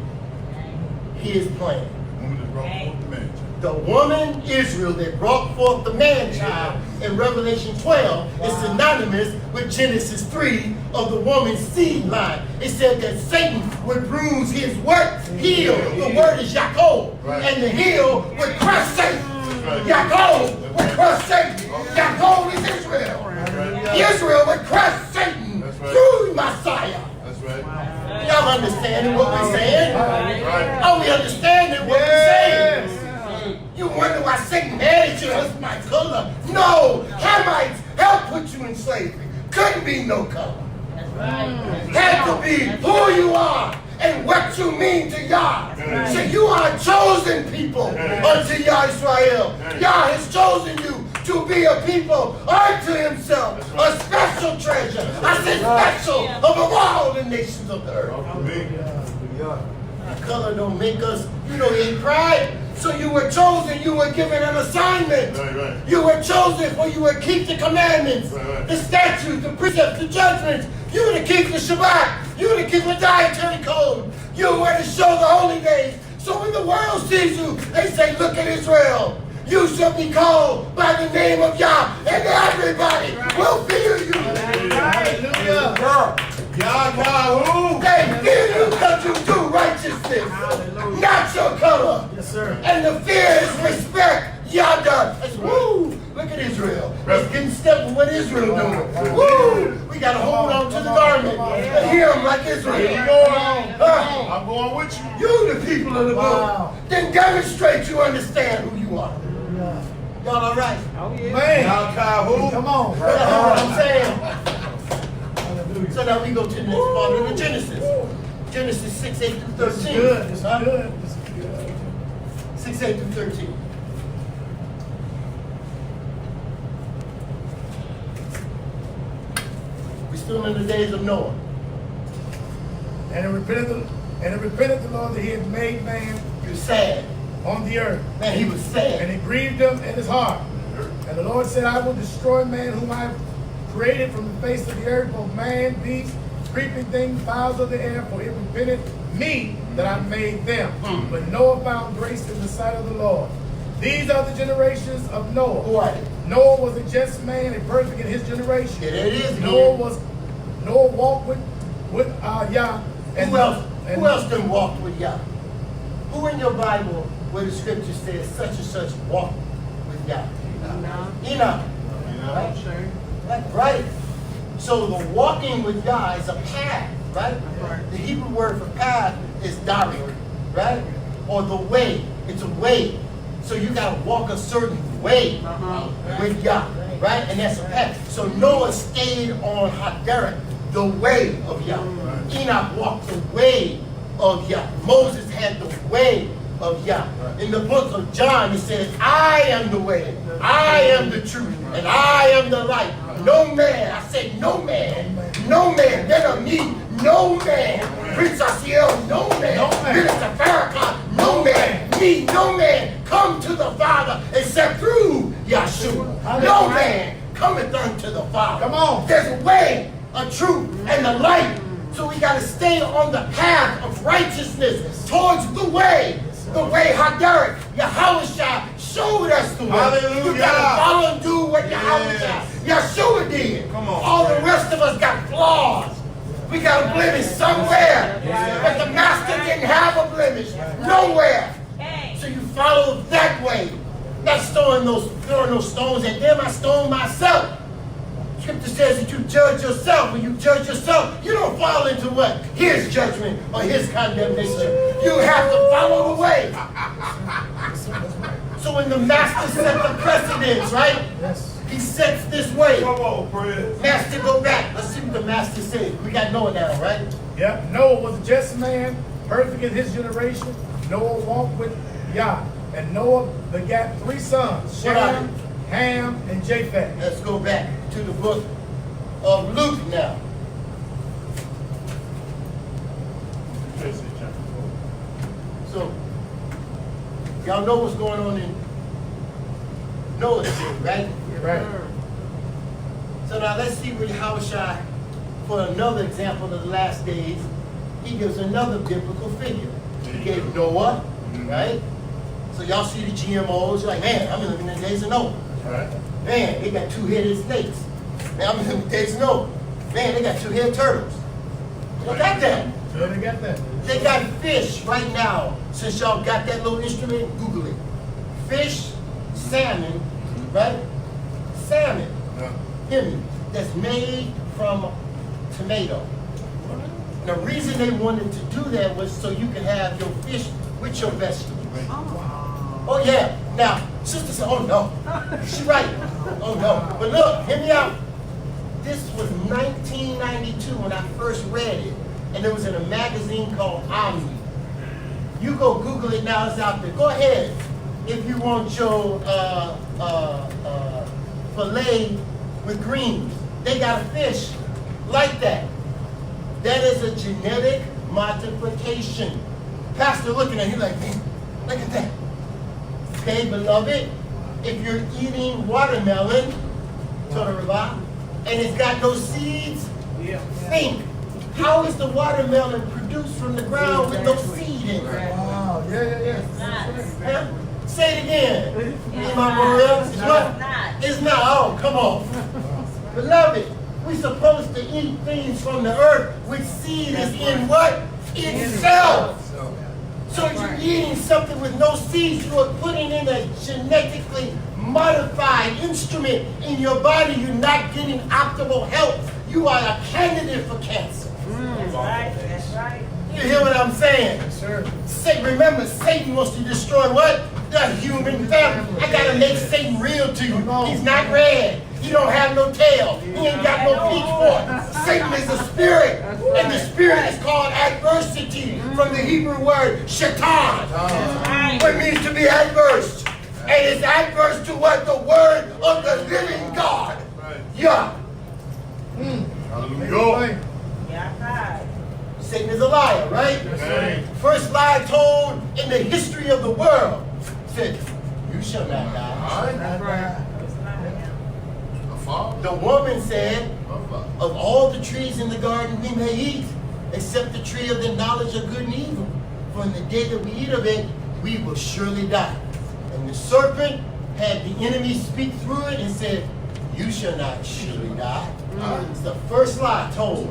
his plan. Woman that brought forth the man. The woman Israel that brought forth the man-child in Revelation 12 is synonymous with Genesis 3 of the woman's seed line. It said that Satan would bruise his what? Heel. The word is Yaakov. Right. And the heel would crush Satan. Right. Yaakov would crush Satan. Yaakov is Israel. That's right. Israel would crush Satan That's right. through Messiah. That's right. Y'all understanding what we're saying? Right. Are we understanding what we're saying? You wonder why Satan hated you as my color. No, Hamites helped put you in slavery. Couldn't be no color. Had to be who you are and what you mean to Yah. So you are a chosen people unto Yah Yisra'el. Yah has chosen you to be a people unto himself, a special treasure. I said special above all the nations of the earth. The color don't make us, you know, in pride. So you were chosen, you were given an assignment. Right. You were chosen for you would keep the commandments, Right. the statutes, the precepts, the judgments. You were to keep the Shabbat. You were to keep the dietary code. You were to show the holy days. So when the world sees you, they say, look at Israel. You shall be called by the name of Yah, and everybody will fear you. Hallelujah. Yahweh. They fear you because you do righteousness, not your color. Yes, sir. And the fear is respect. Yah does. Woo! Look at Israel. Let's get in step with what Israel doing. Woo! We got to hold on to the garment and hear them like Israel. I'm going with you. You, the people of the book, Wow. then demonstrate you understand who you are. Y'all all right? Man. Come on. That's what I'm saying. Hallelujah. So now we go to the next part of the Genesis. Genesis 6, 8 through 13. This is good. This is good. This is good. 6, 8 through 13. We're still in the days of Noah. And it repented the Lord that he had made man He was sad. on the earth. Man, he was sad. And it grieved him in his heart. And the Lord said, I will destroy man whom I have created from the face of the earth, both man, beast, creeping things, fowls of the air, for it repented me that I made them. But Noah found grace in the sight of the Lord. These are the generations of Noah. Who are they? Noah was a just man and perfect in his generation. Yeah, there it is again. Noah walked with Yah. And Who else done walked with Yah? Who in your Bible where the scripture says such and such walked with Yah? Enoch. Right? That's right. So the walking with Yah is a path, right? The Hebrew word for path is darik, right? Or the way. It's a way. So you got to walk a certain way with Yah, right? And that's a path. So Noah stayed on Haderach, the way of Yah. Enoch walked the way of Yah. Moses had the way of Yah. In the book of John, it says, I am the way, I am the truth, and I am the light. No man, I said no man, better me, no man, Prince Asiel, no man, Minister Farrakhan, no man, me, no man, come to the Father except through Yahshua. No man cometh unto the Father. Come on. There's a way, a truth, and the light. So we got to stay on the path of righteousness towards the way Haderach, YHWH, showed us the way. Hallelujah. You gotta follow and do what Yeshua did. Come on. All the rest of us got flaws. We got a blemish somewhere. But the master didn't have a blemish. Nowhere. So you follow that way. Not throwing those stones at them. I stone myself. Scripture says that you judge yourself. When you judge yourself, you don't fall into what? His judgment or his condemnation. You have to follow the way. So when the master set the precedence, right? He sets this way. Come on, praise. Master, go back. Let's see what the master said. We got Noah now, right? Yep. Noah was a just man, perfect in his generation. Noah walked with Yah. And Noah begat 3 sons, What are Shem, Ham, and Japheth. Let's go back to the book of Luke now. Genesis chapter 4. So, y'all know what's going on in Noah's day, right? Right. So now let's see what YHWH, for another example of the last days, he gives another biblical figure. He gave Noah, right? So y'all see the GMOs, you're like, man, I'm living in the days of Noah. Right. Man, they got 2-headed snakes. Man, I'm living in the days of Noah. Man, they got 2-headed turtles. They got that. Yeah, they got that. They got fish right now. Since y'all got that little instrument, Google it. Fish, salmon, right? Salmon, that's made from tomato. The reason they wanted to do that was so you can have your fish with your vegetables. Oh yeah. Now, sister said, oh no. She right. Oh no. But look, hear me out. This was 1992 when I first read it. And it was in a magazine called Omni. You go Google it now, it's out there. Go ahead. If you want your filet with greens. They got a fish like that. That is a genetic modification. Pastor looking at you like, hey, look at that. Okay, beloved, if you're eating watermelon, and it's got no seeds, think, how is the watermelon produced from the ground with no seed in it? Wow. Yeah. Huh? Say it again. It's what? It's not. Oh, come on. Beloved, we're supposed to eat things from the earth which seed is in what? Itself. So if you're eating something with no seeds, you are putting in a genetically modified instrument in your body. You're not getting optimal health. You are a candidate for cancer. That's right. That's right. You hear what I'm saying? Yes, sir. Remember, Satan wants to destroy what? The human family. I gotta make Satan real to you. He's not red. He don't have no tail. He ain't got no pitchfork. Satan is a spirit. And the spirit is called adversity from the Hebrew word shaitan. What it means to be adverse. And it's adverse to what? The word of the living God. Yeah. Hallelujah. Yeah, Satan is a liar, right? Yes, First lie told in the history of the world said, you shall not die. The woman said, of all the trees in the garden we may eat, except the tree of the knowledge of good and evil. For in the day that we eat of it, we will surely die. And the serpent had the enemy speak through it and said, you shall not surely die. It's the first lie told.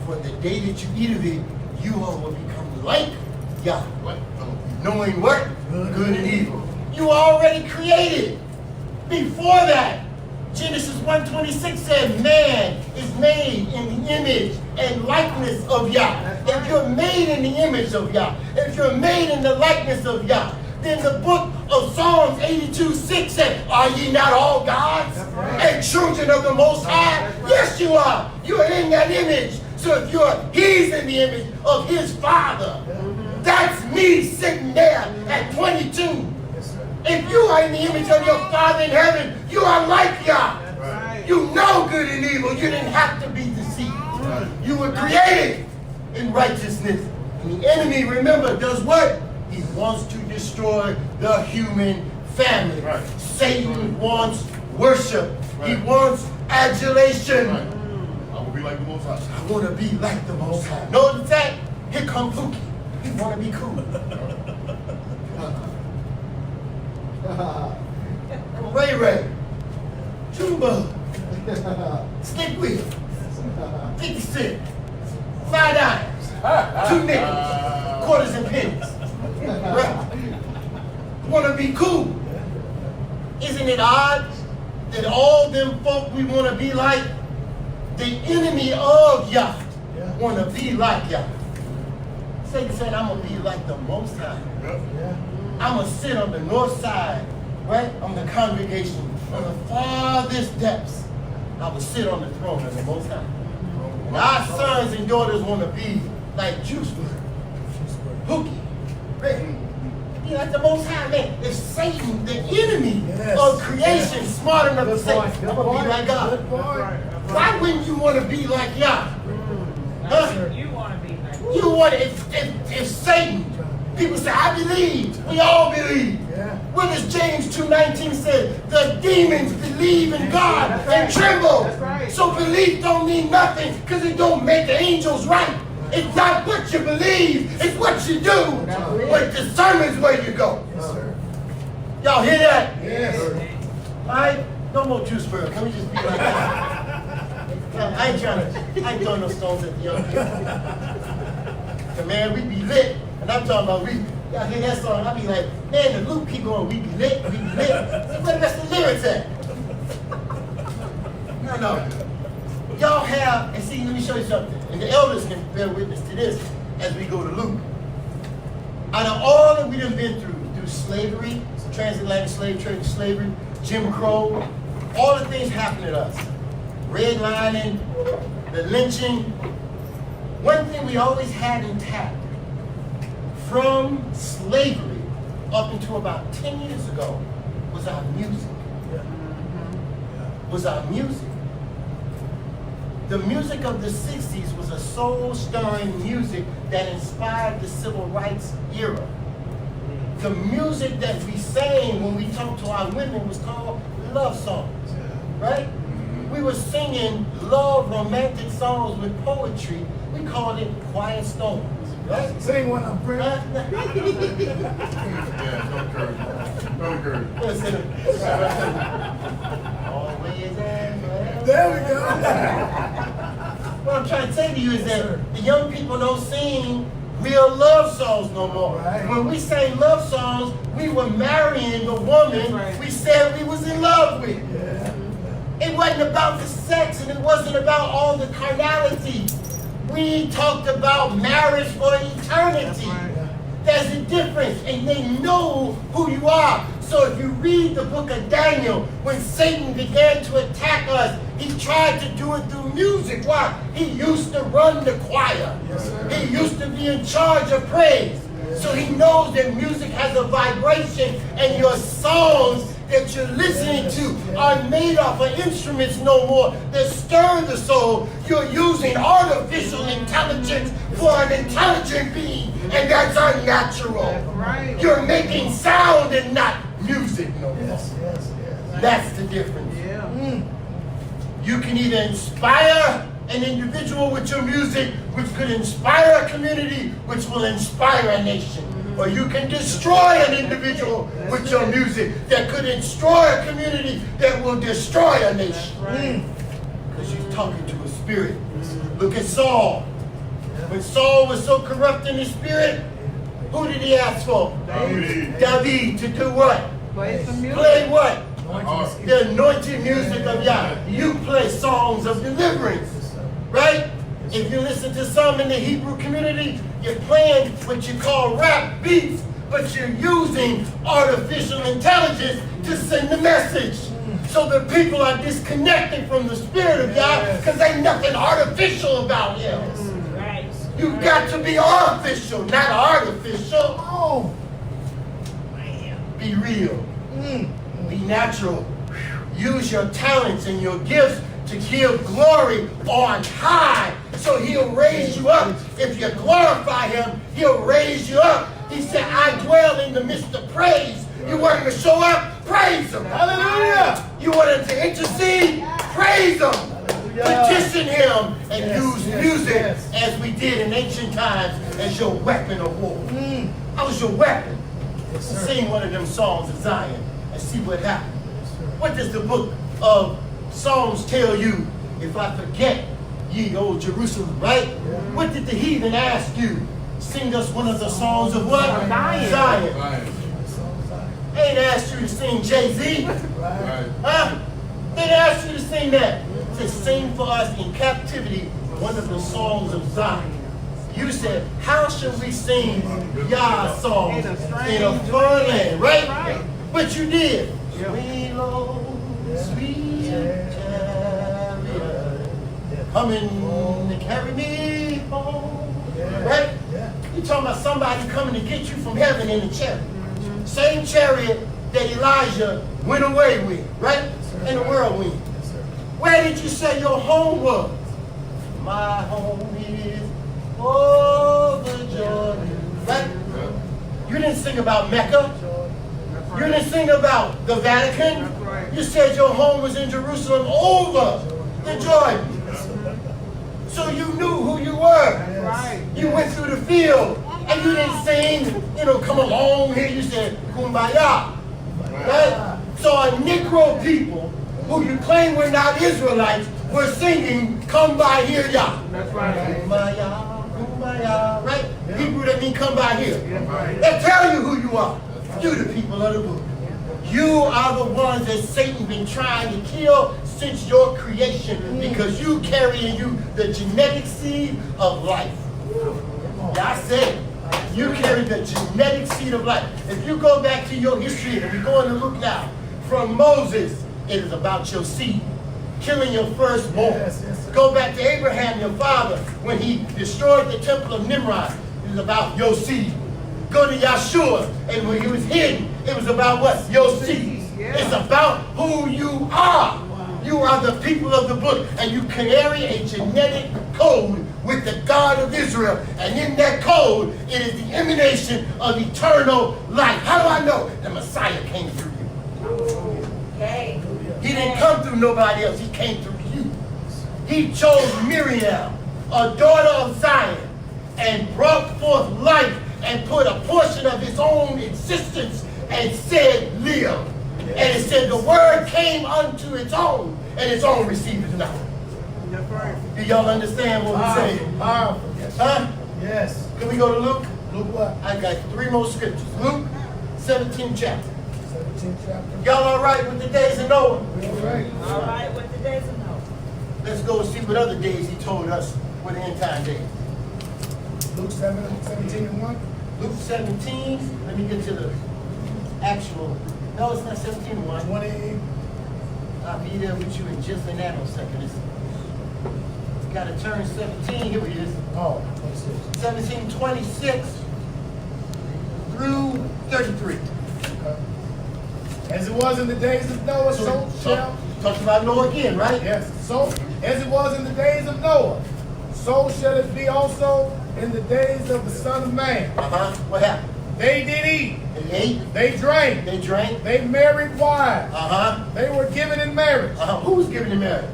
For the day that you eat of it, you all will become like Yah, knowing what? Good and evil. You are already created. Before that, Genesis 1:26 said, man is made in the image and likeness of Yah. If you're made in the image of Yah, if you're made in the likeness of Yah, then the book of Psalms 82:6 said, are ye not all gods and children of the Most High? Yes, you are. You are in that image. So if he's in the image of his Father, that's me sitting there at 22. If you are in the image of your Father in heaven, you are like Yah. Right. You know good and evil. You didn't have to be deceived. Right. You were created in righteousness. And the enemy, remember, does what? He wants to destroy the human family. Right. Satan wants worship. Right. He wants adulation. Right. I will be like the Most High. I want to be like the Most High. Notice that? Here come Pookie. He want to be cool. Ray Ray, Jumbo, Stick Wheel, 50 cents, $5, 2 nickels, quarters and pennies. Right? Want to be cool. Isn't it odd that all them folk we want to be like, the enemy of Yah want to be like Yah? Satan said, I'm going to be like the Most High. I'm going to sit on the north side, right, on the congregation, on the farthest depths. I will sit on the throne of the Most High. And our sons and daughters want to be like Juice WRLD, Hookie, right? Be like the Most High, man. If Satan, the enemy of creation, smart enough to say, I'm going to be like God. Why wouldn't you want to be like Yah? Huh? You want to be like You want if Satan, people say, I believe. We all believe. What does James 2:19 say? The demons believe in God and tremble. So belief don't mean nothing because it don't make the angels right. It's not what you believe, it's what you do. What determines where you go. Y'all hear that? Yes. All right? No more Juice WRLD. Can we just be like that? I ain't throwing no stones at the young people. But man, we be lit. And I'm talking about y'all hear that song, I be like, man, the loop keep going, we be lit, we be lit. So where the rest of the lyrics at? No. Y'all have, and see, let me show you something. And the elders can bear witness to this as we go to Luke. Out of all that we done been through slavery, transatlantic slave trade, slavery, Jim Crow, all the things happened to us. Redlining, the lynching. One thing we always had intact from slavery up until about 10 years ago was our music. Was our music. The music of the 60s was a soul-stirring music that inspired the civil rights era. The music that we sang when we talked to our women was called love songs, right? We were singing love romantic songs with poetry. We called it Quiet Storms, right? Sing one of them, Yeah, don't encourage. Always and forever. There we go. What I'm trying to say to you is that the young people don't sing real love songs no more. Right. When we sang love songs, we were marrying the woman we said we was in love with. It wasn't about the sex and it wasn't about all the carnality. We talked about marriage for eternity. There's a difference, and they know who you are. So if you read the book of Daniel, when Satan began to attack us, he tried to do it through music. Why? He used to run the choir. He used to be in charge of praise. So he knows that music has a vibration, and your songs that you're listening to are made off of instruments no more that stir the soul. You're using artificial intelligence for an intelligent being, and that's unnatural. You're making sound and not music no more. That's the difference. You can either inspire an individual with your music, which could inspire a community, which will inspire a nation. Or you can destroy an individual with your music that could destroy a community that will destroy a nation. Because you're talking to a spirit. Look at Saul. When Saul was so corrupt in his spirit, who did he ask for? David to do what? Play some music. Play what? The anointed music of Yah. You play songs of deliverance, right? If you listen to some in the Hebrew community, you're playing what you call rap beats, but you're using artificial intelligence to send the message. So the people are disconnected from the spirit of Yah because ain't nothing artificial about him. You've got to be artificial, not artificial. Oh, be real. Be natural. Use your talents and your gifts to give glory on high. So he'll raise you up. If you glorify him, he'll raise you up. He said, I dwell in the midst of praise. You want him to show up? Praise him. Hallelujah. You want him to intercede? Praise him. Petition him and use music as we did in ancient times as your weapon of war. How was your weapon? Sing one of them songs of Zion and and see what happened. What does the book of Psalms tell you? If I forget ye old Jerusalem, right? What did the heathen ask you? Sing us one of the songs of what? Zion. They ain't asked you to sing Jay-Z. Huh? They didn't ask you to sing that. To sing for us in captivity one of the songs of Zion. You said, how should we sing Yah's songs in a foreign land, right? But you did. Sweet Lord, sweet chariot, coming to carry me home. Right? You're talking about somebody coming to get you from heaven in a chariot. Same chariot that Elijah went away with, right? In the whirlwind. Where did you say your home was? My home is over Jordan. Right? You didn't sing about Mecca. You didn't sing about the Vatican. You said your home was in Jerusalem over the Jordan. So you knew who you were. You went through the field and you didn't sing, come along here. You said, Kumbaya. Right? So a Negro people who you claim were not Israelites were singing, come by here, Yah. That's right. Kumbaya, Kumbaya. Right? Hebrew that mean come by here. They tell you who you are. You the people of the book. You are the ones that Satan been trying to kill since your creation because you carry in you the genetic seed of life. Yeah, I said it. You carry the genetic seed of life. If you go back to your history, and we're going to look now, from Moses, it is about your seed, killing your firstborn. Go back to Abraham, your father, when he destroyed the temple of Nimrod, it was about your seed. Go to Yeshua, and when he was hidden, it was about what? Your seed. It's about who you are. You are the people of the book, and you carry a genetic code with the God of Israel. And in that code, it is the emanation of eternal life. How do I know? The Messiah came through you. Okay. He didn't come through nobody else. He came through you. He chose Miriam, a daughter of Zion, and brought forth life and put a portion of his own existence and said, live. And it said the word came unto its own, and its own received it not. Do y'all understand what we're saying? Powerful. Huh? Yes. Can we go to Luke? Luke what? I got 3 more scriptures. Luke, 17th chapter. 17th chapter. Y'all all right with the days of Noah? All right. All right, with the days of Noah. Let's go and see what other days he told us were the end time days. Luke 17 and 1. Luke 17, let me get to the actual, no, it's not 17 and 1. 20. I'll be there with you in just a nanosecond. It's got to turn 17, here it is. Oh, 26. 17:26 through 33. Okay. As it was in the days of Noah, so shall... Talks about Noah again, right? Yes. So, as it was in the days of Noah, so shall it be also in the days of the Son of Man. What happened? They did eat. They ate. They drank. They drank. They married wives. They were given in marriage. Who was given in marriage?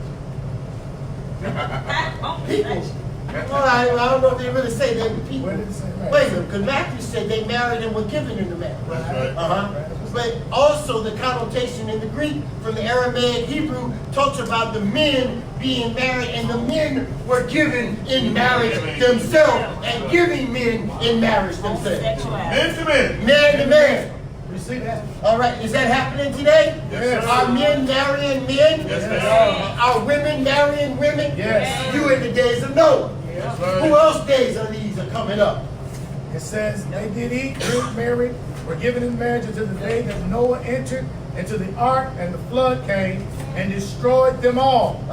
People. Well, I don't know if they really say they were people. Where did it say marriage? Wait a minute, because Matthew said they married and were given in the marriage. That's right. But also the connotation in the Greek from the Aramaic Hebrew talks about the men being married, and the men were given in marriage themselves and giving men in marriage themselves. Men to men. Man to man. You see that? All right, is that happening today? Yes, sir. Are men marrying men? Yes, they are. Are women marrying women? Yes. You in the days of Noah. That's right. Who else days of these are coming up? It says, they did eat, drink, married, were given in marriage until the day that Noah entered into the ark, and the flood came and destroyed them all.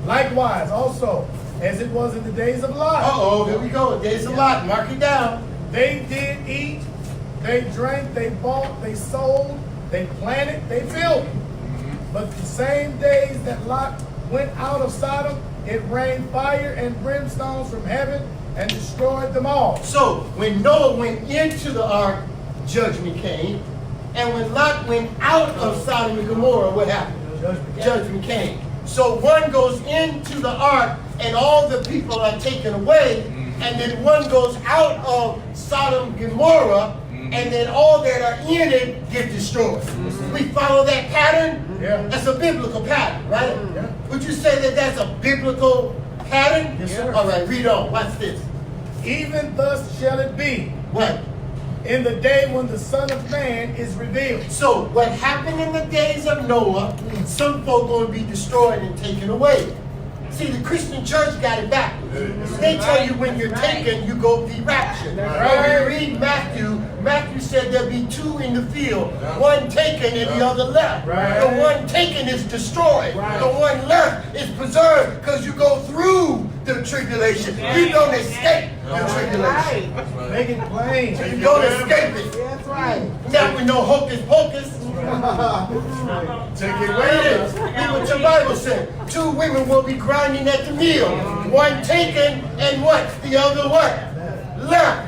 Likewise, also, as it was in the days of Lot. Uh-oh, here we go. Days of Lot. Mark it down. They did eat, they drank, they bought, they sold, they planted, they built. But the same days that Lot went out of Sodom, it rained fire and brimstones from heaven and destroyed them all. So, when Noah went into the ark, judgment came. And when Lot went out of Sodom and Gomorrah, what happened? Judgment came. So one goes into the ark and all the people are taken away. And then one goes out of Sodom and Gomorrah and then all that are in it get destroyed. We follow that pattern. That's a biblical pattern, right? Would you say that that's a biblical pattern? Yes, sir. All right, read on. Watch this. Even thus shall it be What? in the day when the Son of Man is revealed. So what happened in the days of Noah, some folk going to be destroyed and taken away. See, the Christian church got it backwards. They tell you when you're taken, you go be raptured. When we read Matthew, Matthew said there'll be two in the field, one taken and the other left. The one taken is destroyed. The one left is preserved because you go through the tribulation. You don't escape the tribulation. Make it plain. You don't escape it. That's right. Not with no hocus pocus. Take it Read it. Read what your Bible said. Two women will be grinding at the mill. One taken and what? The other what? Left.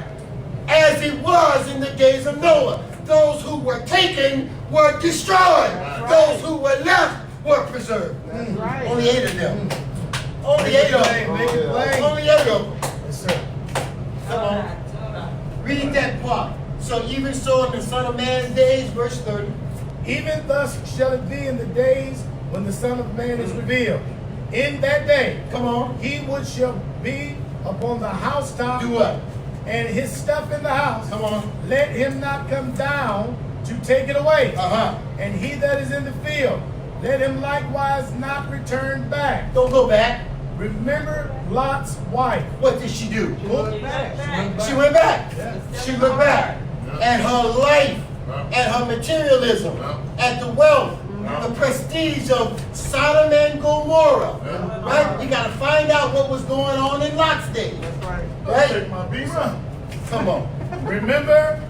As it was in the days of Noah. Those who were taken were destroyed. Those who were left were preserved. Right. Only 8 of them. Only 8 of them. Make it plain. Only 8 of them. Yes, sir. Come on. Read that part. So even so in the Son of Man's days, verse 30. Even thus shall it be in the days when the Son of Man is revealed. In that day, Come on. he which shall be upon the housetop, Do what? and his stuff in the house, Come on. let him not come down to take it away. Uh-huh. And he that is in the field, let him likewise not return back. Don't go back. Remember Lot's wife. What did she do? Look back. She went back. She looked back at her life, at her materialism, at the wealth, the prestige of Sodom and Gomorrah. Right? We got to find out what was going on in Lot's day. Right? Take my beamer. Come on. Remember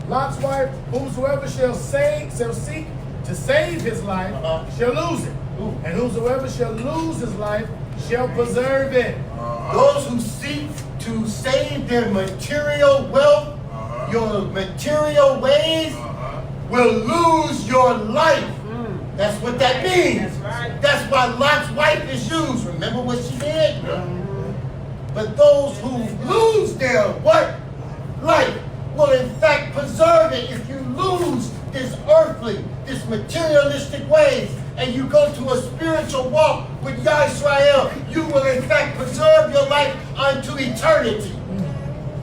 Lot's wife, whosoever shall seek to save his life shall lose it. And whosoever shall lose his life shall preserve it. Those who seek to save their material wealth, your material ways, will lose your life. That's what that means. That's why Lot's wife is used. Remember what she did? But those who lose their what? Life will in fact preserve it. If you lose this earthly, this materialistic ways, and you go to a spiritual walk with Yisra'el, you will in fact preserve your life unto eternity.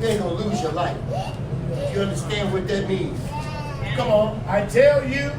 You ain't gonna lose your life. You understand what that means? Come on. I tell you,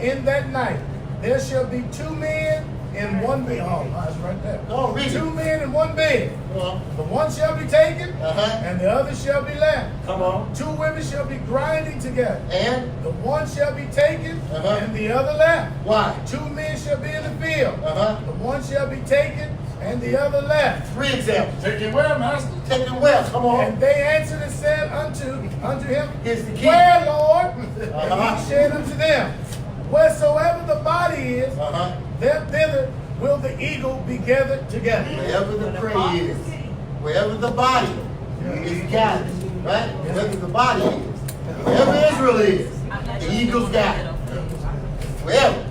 in that night, there shall be 2 men in one bed. Oh, that's right there. No, read it. 2 men in one bed. Come on. The one shall be taken, Uh-huh. and the other shall be left. Come on. 2 women shall be grinding together. And The one shall be taken, Uh-huh. and the other left. why? 2 men shall be in the field. Uh-huh. The one shall be taken, and the other left. 3 examples. Take it where, master? Take it well. Come on. And they answered and said unto him, Here's the key. Where, Lord? Uh-huh. And he said unto them, Wheresoever the body is, Uh-huh. thither will the eagle be gathered together. Wherever the prey is, wherever the body is gathered, right? Wherever the body is, wherever Israel is, the eagles gathered. Wherever.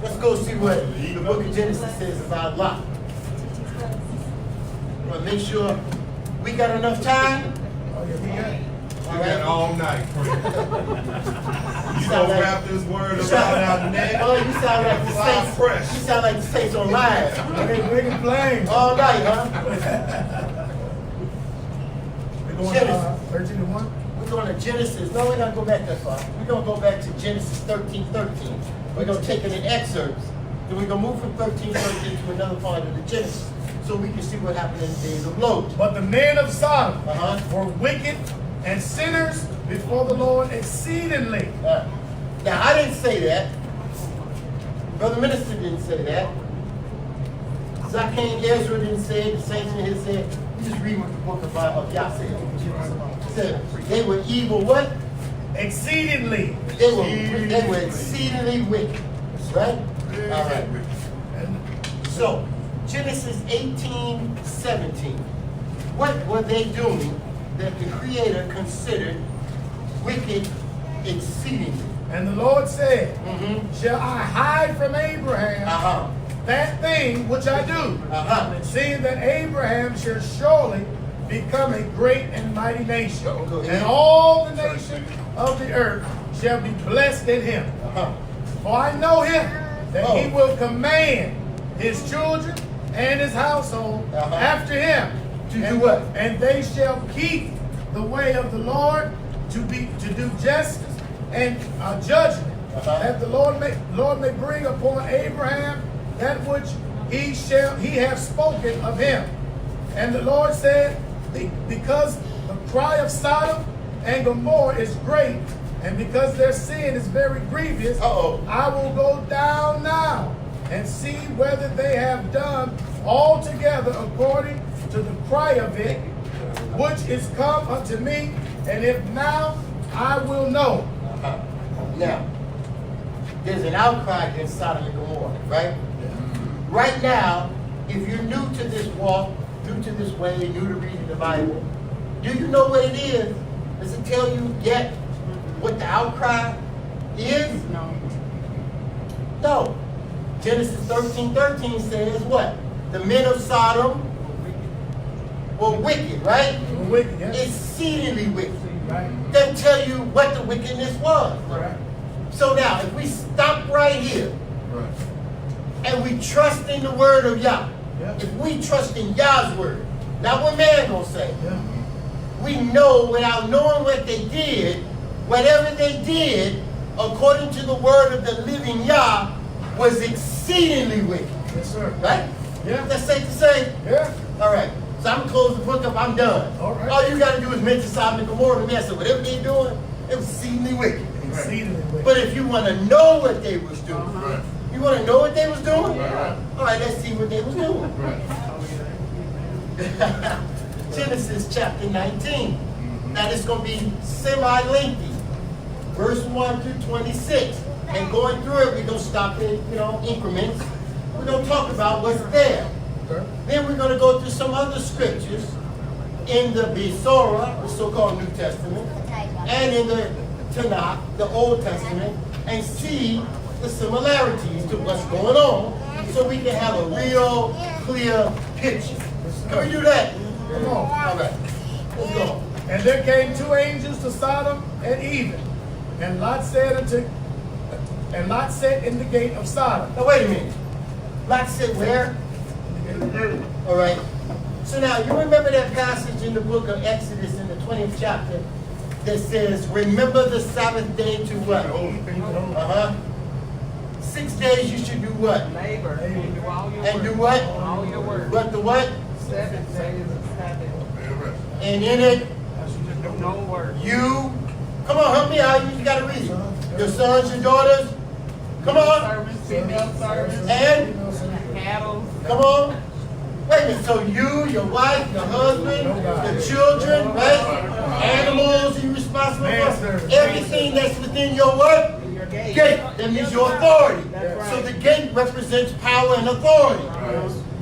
Let's go see what the book of Genesis says about Lot. Well, make sure we got enough time. Oh, yeah, we got it. We got all night. You sound gonna like- wrap this word You around our neck? oh, you sound like the Fly Saints. fresh. You sound like the Saints on live. Make it plain. All night, huh? We're going Genesis. 13 to 1. We're going to Genesis. No, we're not going to go back that far. We're going to go back to Genesis 13:13. We're going to take it in excerpts. Then we're going to move from 13:13 to another part of the Genesis so we can see what happened in the days of Lot. But the men of Sodom Uh-huh. were wicked and sinners before the Lord exceedingly. Now, I didn't say that. Brother Minister didn't say that. Zakane Ezra didn't say it. The saints in here said. You just read what the book of Yah said. It said they were evil what? Exceedingly. They were exceedingly wicked. Right? All right. So, Genesis 18:17. What were they doing that the Creator considered wicked exceedingly? And the Lord said, Mm-hmm. Shall I hide from Abraham Uh-huh. that thing which I do? Uh-huh. Seeing that Abraham shall surely become a great and mighty nation, Go ahead. and all the nations of the earth shall be blessed in him. Uh-huh. For I know him, that Oh. he will command his children and his household after him. To do what? And they shall keep the way of the Lord to do justice and judgment, that the Lord may bring upon Abraham that which he hath spoken of him. And the Lord said, because the cry of Sodom and Gomorrah is great, and because their sin is very grievous, I will go down now and see whether they have done altogether according to the cry of it, which is come unto me, and if now, I will know. Now, there's an outcry against Sodom and Gomorrah, right? Right now, if you're new to this walk, new to this way, new to reading the Bible, do you know what it is? Does it tell you yet what the outcry is? No. Genesis 13:13 says what? The men of Sodom were wicked, right? Wicked, yeah. Exceedingly wicked. Right. Doesn't tell you what the wickedness was. Right. So now, if we stop right here Right. and we trust in the word of Yah, Yeah. if we trust in Yah's word, not what man gonna say, Yeah. we know without knowing what they did, whatever they did, according to the word of the living Yah, was exceedingly wicked. Yes, sir. Right? Yeah. That's safe to say? Yeah. All right. So I'm gonna close the book up. I'm done. All right. All you gotta do is mention Sodom and Gomorrah to me. I said, whatever they doing, it was exceedingly wicked. Exceedingly wicked. But if you want to know what they was doing, Right. you want to know what they was doing? Right. All right, let's see what they was doing. Right. Genesis chapter 19. Now this is going to be semi-lengthy. Verse 1 through 26. And going through it, we're going to stop in, increments. We're going to talk about what's there. Okay. Then we're going to go through some other scriptures in the Torah, the so-called New Testament, and in the Tanakh, the Old Testament, and see the similarities to what's going on so we can have a real clear picture. Can we do that? Come on. All right. Let's go. And there came two angels to Sodom and Even, and Lot sat in the gate of Sodom. Now wait a minute. Lot said where? All right. So now you remember that passage in the book of Exodus in the 20th chapter that says, remember the Sabbath day to what? 6 days you should do what? Labor and do all your And work. do what? All your work. But the what? 7 days of Sabbath. And in it, No work. you, come on, help me out. You got to read it. Your sons, your daughters, come on. Servants, female servants, And, cattle. come on. Wait a minute, so you, your wife, your husband, your children, right? Animals you're responsible for. Everything that's within your what? Your gate. Gate. That means your authority. That's right. So the gate represents power and authority.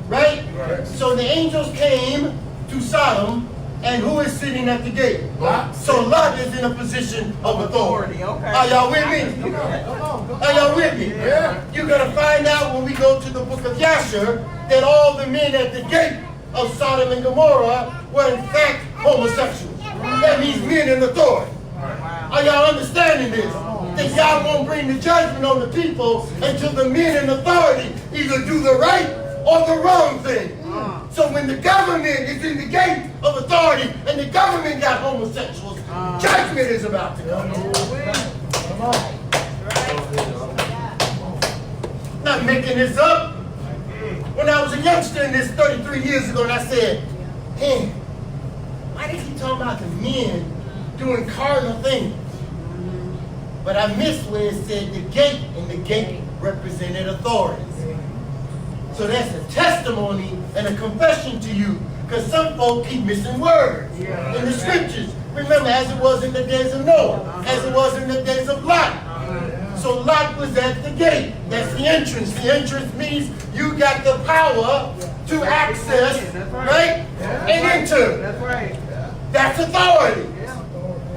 Right? So the angels came to Sodom, and who is sitting at the gate? Lot. So Lot is in a position of authority. Okay. Are y'all with me? Come on. Are y'all with me? Yeah. You're going to find out when we go to the book of Yasher that all the men at the gate of Sodom and Gomorrah were in fact homosexuals. That means men in authority. Are y'all understanding this? That God won't bring the judgment on the people until the men in authority either do the right or the wrong thing. So when the government is in the gate of authority and the government got homosexuals, judgment is about to come. Come on. Not making this up. When I was a youngster in this 33 years ago, and I said, man, why did he talk about the men doing carnal things? But I missed where it said the gate, and the gate represented authority. So that's a testimony and a confession to you, because some folk keep missing words in the scriptures. Remember, as it was in the days of Noah, as it was in the days of Lot. So Lot was at the gate. That's the entrance. The entrance means you got the power to access, right? And enter. That's right. That's authority.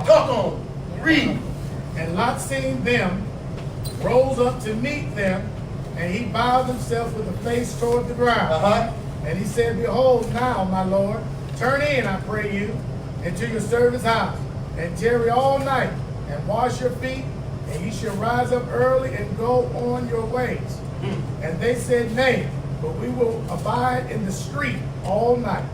Talk on. Read. And Lot seeing them, rose up to meet them, and he bowed himself with a face toward the ground. And he said, behold, now, my Lord, turn in, I pray you, into your servant's house, and tarry all night, and wash your feet, and ye shall rise up early and go on your ways. And they said, Nay, but we will abide in the street all night.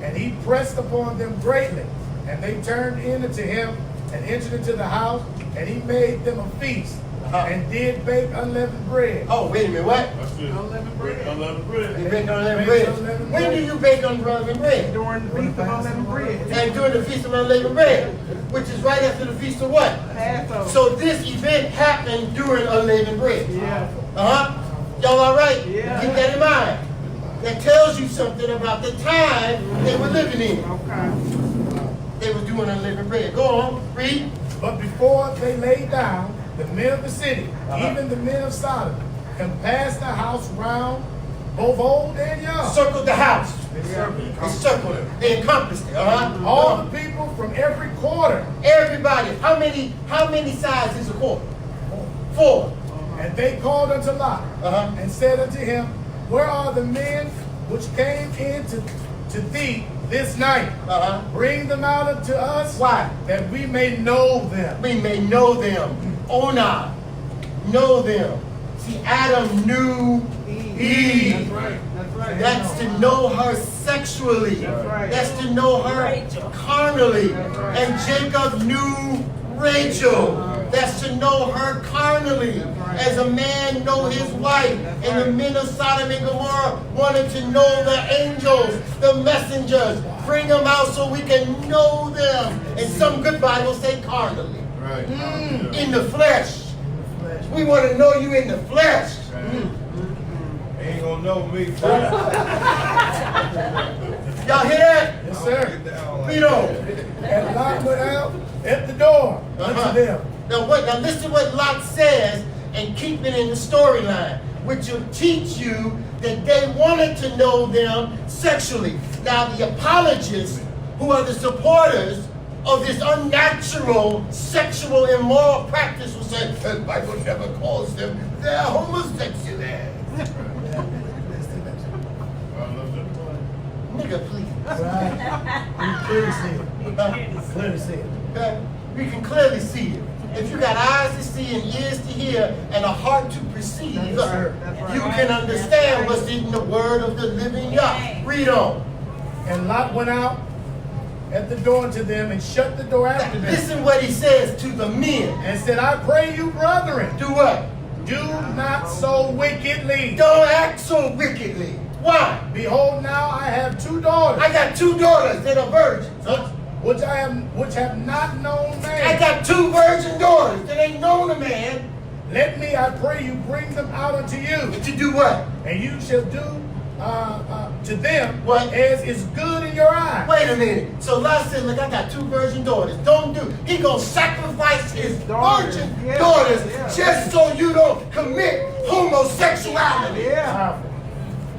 And he pressed upon them greatly, and they turned in unto him and entered into the house, and he made them a feast, and did bake unleavened bread. Oh, wait a minute, what? That's it. Unleavened bread. Unleavened bread. You bake unleavened bread. When do you bake unleavened bread? During the Feast of Unleavened Bread. And during the Feast of Unleavened Bread, which is right after the Feast of what? Passover. So this event happened during unleavened bread. Yeah. Y'all all right? Yeah. Keep that in mind. That tells you something about the time they were living in. Okay. They were doing unleavened bread. Go on, read. But before they lay down, the men of the city, even the men of Sodom, compassed the house round, both old and young. Circled the house. They circled it. They circled it. They encompassed it. All the people from every quarter. Everybody. How many sides is a quarter? 4. And they called unto Lot, and said unto him, Where are the men which came in to thee this night? Bring them out unto us. Why? That we may know them. We may know them. Onah. Know them. See, Adam knew Eve. That's right. That's right. That's to know her sexually. That's right. That's to know her carnally. And Jacob knew Rachel. That's to know her carnally. As a man know his wife. And the men of Sodom and Gomorrah wanted to know the angels, the messengers. Bring them out so we can know them. And some good Bibles say carnally. Right. In the flesh. We want to know you in the flesh. Ain't gonna know me. Y'all hear that? Yes, sir. Read on. And Lot went out at the door unto them. Now listen what Lot says and keep it in the storyline, which will teach you that they wanted to know them sexually. Now the apologists, who are the supporters of this unnatural sexual immoral practice, will say, the Bible never calls them, they're homosexual. Nigga, please. Right. We clearly see it. Clearly see it. Okay? We can clearly see it. If you got eyes to see and ears to hear and a heart to perceive, you can understand what's in the word of the living Yah. Read on. And Lot went out at the door unto them and shut the door after them. Listen what he says to the men. And said, I pray you, brethren, Do what? do not so wickedly. Don't act so wickedly. Why? Behold, now I have 2 daughters, I got 2 daughters that are virgins. which have not known man. I got 2 virgin daughters that ain't known a man. Let me, I pray you, bring them out unto you, To do what? and you shall do to them What? as is good in your eyes. Wait a minute. So Lot said, look, I got 2 virgin daughters. Don't do. He gonna sacrifice his virgin daughters just so you don't commit homosexuality. Yeah.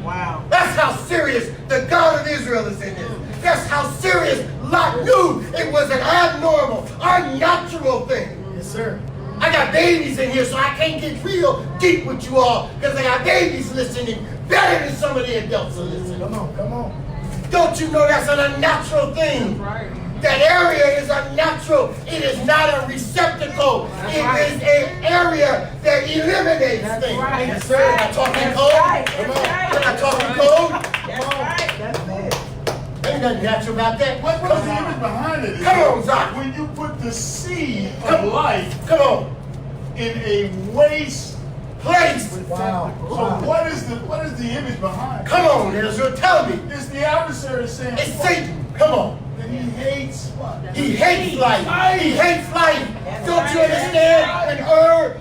Wow. That's how serious the God of Israel is in this. That's how serious Lot knew it was an abnormal, unnatural thing. Yes, sir. I got babies in here, so I can't get real deep with you all because I got babies listening better than some of the adults are listening. Come on, come on. Don't you know that's an unnatural thing? Right. That area is unnatural. It is not a receptacle. It is an area that eliminates things. right. Yes, sir. Am I talking code? Come on. Am I talking code? That's right. That's it. Ain't nothing natural about that. What was the image behind it? Come on, Zach. When you put the seed Come of life Come on. in a waste, Place. Wow. so what is the image behind it? Come on, Israel. Tell me. It's the adversary saying It's Satan. Come on. that he hates what? He hates life. He hates life. Don't you understand? When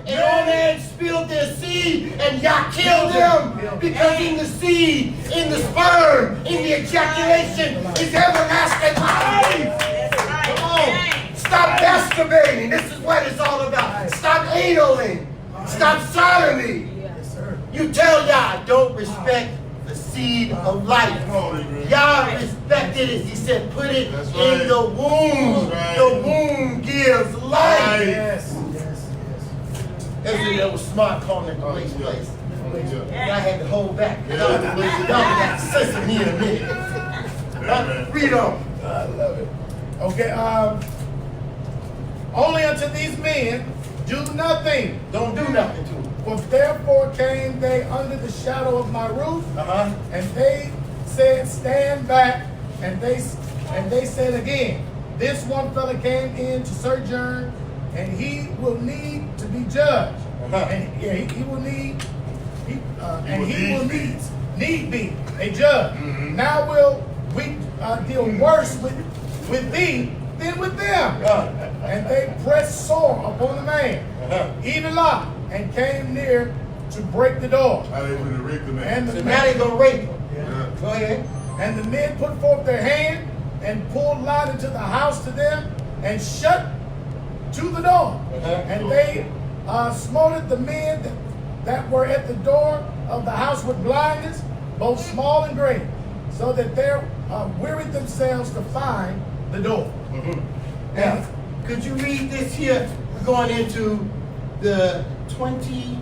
and Onan spilled their seed and Yah killed them because in the seed, in the sperm, in the ejaculation is everlasting life. That's right. Come on. Stop masturbating. This is what it's all about. Stop analing. Stop sodomy. Yes, sir. You tell Yah, don't respect the seed of life. Come on, Adrian. Yah respected it. He said, put it That's in right. the womb. That's right. The womb gives life. Right. Yes, yes, yes. Ezra, that was smart calling it the place. Yeah. I had to hold back. Yeah. Y'all got sense of me in a minute. Yeah, man. Read on. I love it. Okay, Only unto these men do nothing. Don't do nothing to them. For therefore came they under the shadow of my roof, and they said, stand back. And they said again, this one fellow came in to sojourn, and he will need to be judged. And yeah, he will need, need be a judge. Now will we deal worse with thee than with them. And they pressed sore upon the man, even Lot, and came near to break the door. How they gonna rape the man? So now they're gonna rape him. Go ahead. And the men put forth their hand and pulled Lot into the house to them and shut to the door. And they smote the men that were at the door of the house with blindness, both small and great, so that they wearied themselves to find the door. Now, could you read this here? We're going into the 29th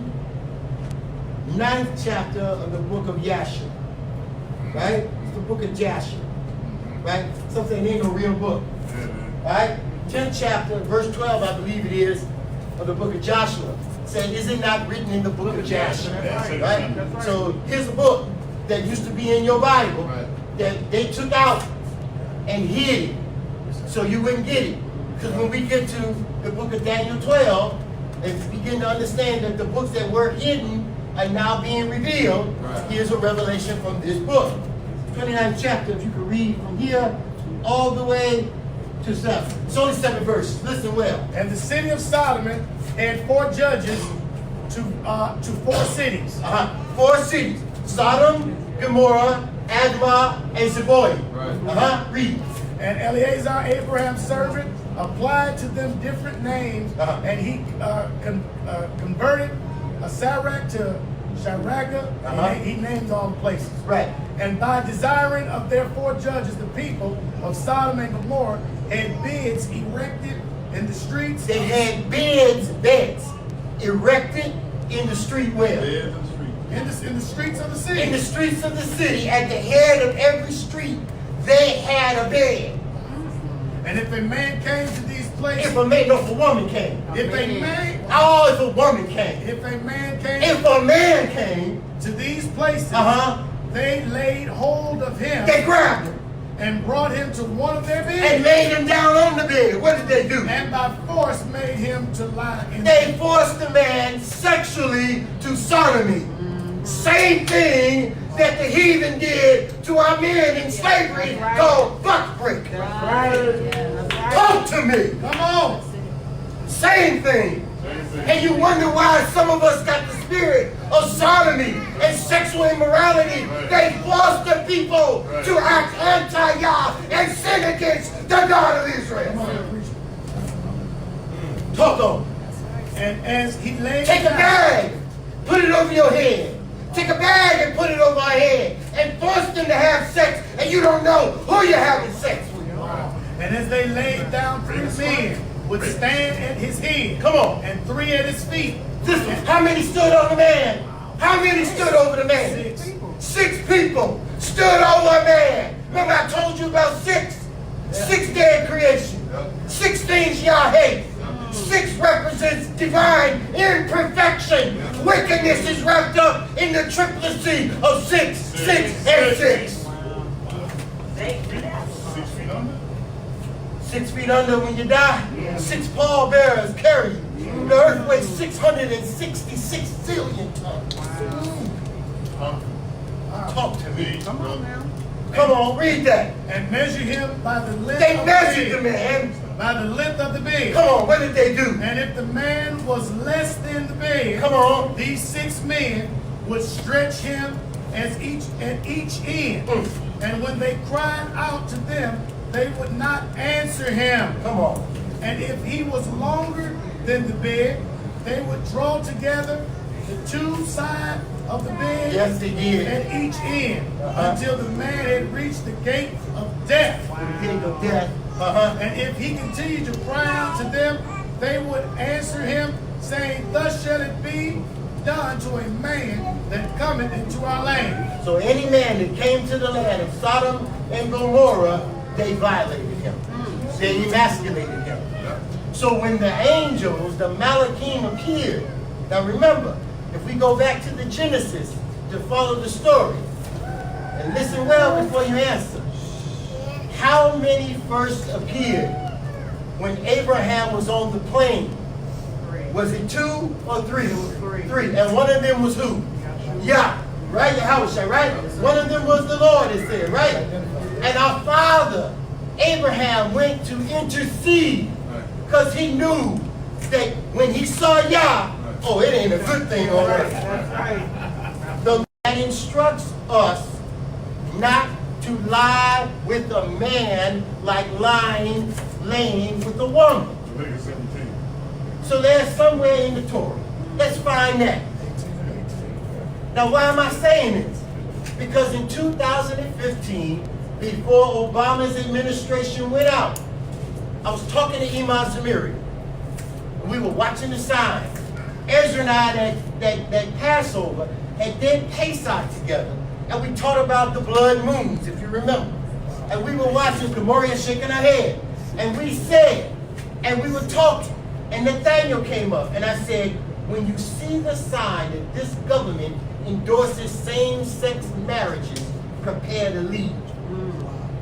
chapter of the book of Yasher. Right? It's the book of Jasher. Right? Something ain't a real book. Right? 10th chapter, verse 12, I believe it is, of the book of Joshua. Saying, is it not written in the book of Jasher? Right? So here's a book that used to be in your Bible that they took out and hid it so you wouldn't get it. Because when we get to the book of Daniel 12 and begin to understand that the books that were hidden are now being revealed, here's a revelation from this book. 29th chapter, if you could read from here all the way to 7. It's only 7 verses. Listen well. And the city of Solomon had 4 judges to 4 cities. 4 cities. Sodom, Gomorrah, Admah, and Zeboim. Read. And Eleazar, Abraham's servant, applied to them different names, and he converted Sarach to Sharaga. He named all the places. Right. And by desiring of their 4 judges, the people of Sodom and Gomorrah had beds erected in the streets. They had beds erected in the street where? In the streets of the city. In the streets of the city, at the head of every street, they had a bed. And if a man came to these places, If a woman came. if a woman came. If a man came, If a man came to these places, they laid hold of him. They grabbed him and brought him to one of their beds. and laid him down on the bed. What did they do? And by force made him to lie in They forced the man sexually to sodomy. Same thing that the heathen did to our men in slavery called buck break. Talk to me. Come on. Same thing. And you wonder why some of us got the spirit of sodomy and sexual immorality. They forced the people to act anti-Yah and sin against the God of Israel. Talk on. And as he laid Take a down, bag, put it over your head. Take a bag and put it over my head and force them to have sex, and you don't know who you're having sex with. and as they laid down 3 men would stand at his head. Come on. And 3 at his feet. How many stood on the man? How many stood over the man? 6 people stood over a man. Remember I told you about 6? 6 dead creation. 6 things y'all hate. 6 represents divine imperfection. Wickedness is wrapped up in the triplicity of 6, 6, and 6. 6 feet under when you die. 6 pallbearers carry you. The earth weighs 666 zillion tons. Talk to me. Come on now. Come on, read that. And measure him by the length They of measured the the bed. man. By the length of the bed. Come on, what did they do? And if the man was less than the bed, Come on. these 6 men would stretch him at each end. And when they cried out to them, they would not answer him. Come on. And if he was longer than the bed, they would draw together the 2 sides of the bed Yes, they did. at each end until the man had reached the gate of death. The gate of death. And if he continued to cry out to them, they would answer him, saying, thus shall it be done to a man that cometh into our land. So any man that came to the land of Sodom and Gomorrah, they violated him. They emasculated him. So when the angels, the Malachim appeared, now remember, if we go back to the Genesis to follow the story, and listen well before you answer, how many first appeared when Abraham was on the plain? Was it 2 or 3? Three. And one of them was who? Yah. Right? YHWH, right? One of them was the Lord, it said, right? And our father, Abraham, went to intercede because he knew that when he saw Yah, oh, it ain't a good thing already. That's right. So that instructs us not to lie with a man like laying with a woman. Leviticus 17. So there's somewhere in the Torah. Let's find that. Now, why am I saying this? Because in 2015, before Obama's administration went out, I was talking to Imam Zamiri. We were watching the signs. Ezra and I, that Passover, had did Pesach together. And we taught about the blood moons, if you remember. And we were watching Gamoria shaking her head. And we said, and we were talking, and Nathaniel came up, and I said, when you see the sign that this government endorses same-sex marriages, prepare to leave.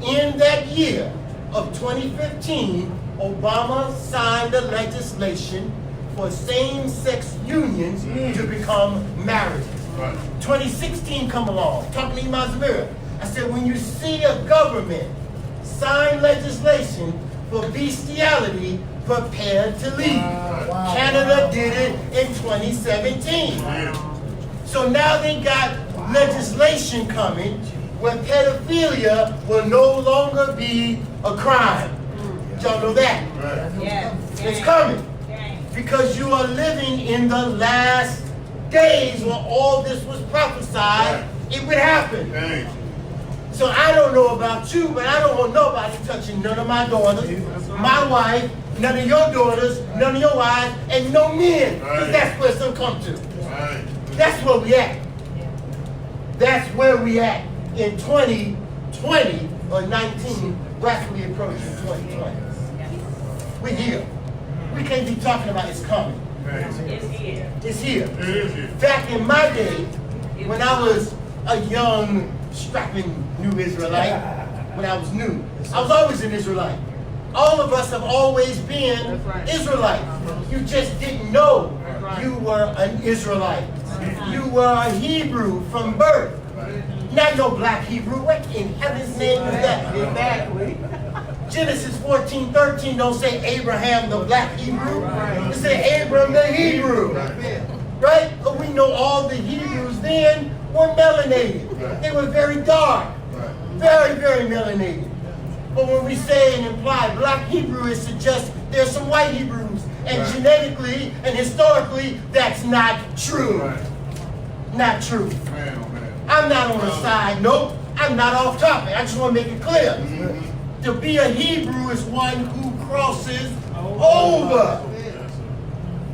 In that year of 2015, Obama signed the legislation for same-sex unions to become marriages. Right. 2016 come along, talking to Imam Zamir. I said, when you see a government sign legislation for bestiality, prepare to leave. Canada did it in 2017. So now they got legislation coming where pedophilia will no longer be a crime. Y'all know that? Right. Yes. It's coming. Because you are living in the last days where all this was prophesied, it would happen. Dang. So I don't know about you, but I don't want nobody touching none of my daughters, my wife, none of your daughters, none of your wives, and no men. Because that's where some come to. Right. That's where we at. That's where we at in 2020 or 19, rapidly approaching 2020. We're here. We can't be talking about it's coming. It's here. It's here. It is here. Back in my day, when I was a young, strapping new Israelite, when I was new, I was always an Israelite. All of us have always been Israelites. You just didn't know you were an Israelite. You were a Hebrew from birth. Not no black Hebrew. What in heaven's name is that? Exactly. Genesis 14:13 don't say Abraham the black Hebrew. It say Abram the Hebrew. Right? But we know all the Hebrews then were melanated. They were very dark. Very, very melanated. But when we say and imply black Hebrew, it suggests there's some white Hebrews. And genetically and historically, that's not true. Not true. Man, oh man. I'm not on the side. Nope. I'm not off topic. I just want to make it clear. To be a Hebrew is one who crosses over.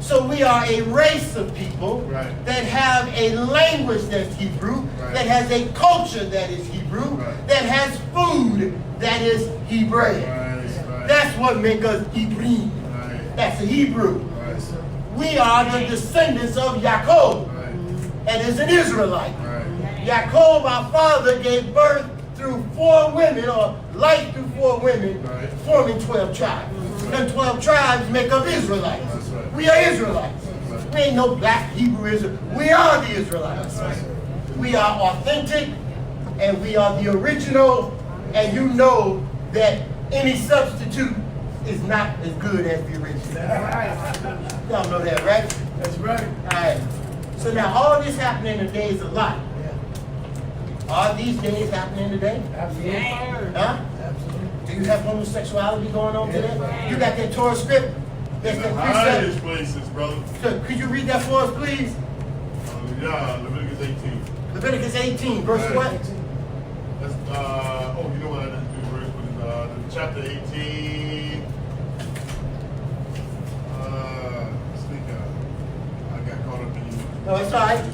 So we are a race of people that have a language that's Hebrew, that has a culture that is Hebrew, that has food that is Hebraic. That's what makes us Hebrew. That's a Hebrew. We are the descendants of Yaakov, and is an Israelite. Yaakov, our father, gave birth through 4 women, or life through 4 women, forming 12 tribes. And 12 tribes make up Israelites. We are Israelites. We ain't no black Hebrew Israel. We are the Israelites. We are authentic, and we are the original, and you know that any substitute is not as good as the original. Y'all know that, right? That's right. All right. So now all this happening today is a lot. Are these days happening today? Absolutely. Huh? Absolutely. Do you have homosexuality going on today? You got that Torah script? That's In the the precept. highest places, brother. So could you read that for us, please? Yeah, Leviticus 18. Leviticus 18, verse what? That's, oh, you know what I didn't do verse, but it's chapter 18. Sneak out. I got caught up in you. No, it's all right.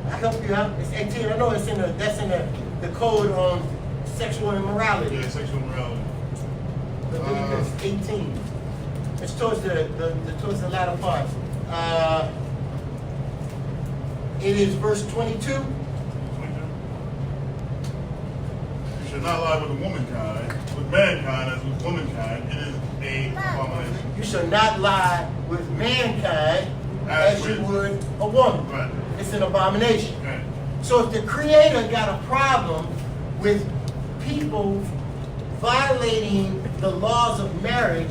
I help you out. It's 18. I know it's in that's in the code on sexual immorality. Yeah, sexual morality. Leviticus 18. It's towards towards the latter part. It is verse 22. You should not lie with the womankind, with mankind as with womankind. It is a abomination. You shall not lie with mankind as you would a woman. Right. It's an abomination. Right. So if the Creator got a problem with people violating the laws of marriage,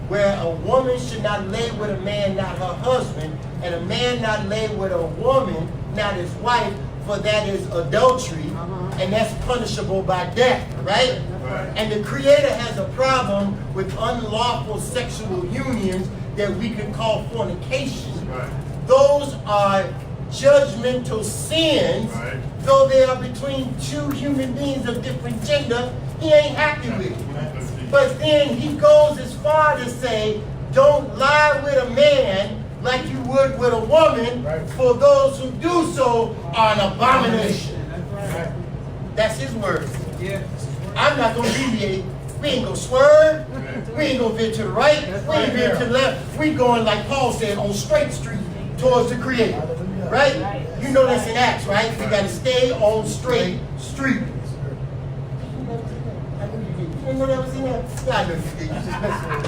where a woman should not lay with a man, not her husband, and a man not lay with a woman, not his wife, for that is adultery, and that's punishable by death, right? Right. And the Creator has a problem with unlawful sexual unions that we could call fornication. Right. Those are judgmental sins, Right. though they are between two human beings of different gender. He ain't happy with it. But then he goes as far to say, don't lie with a man like you would with a woman, for those who do so are an abomination. That's his word. Yeah. I'm not going to deviate. We ain't going to swerve. We ain't going to veer to the right. We ain't veer to the left. We going, like Paul said, on straight street towards the Creator. Right? You know that's in Acts, right? We got to stay on straight street. You know that was in there? Yeah, I know you did. You just messing with me.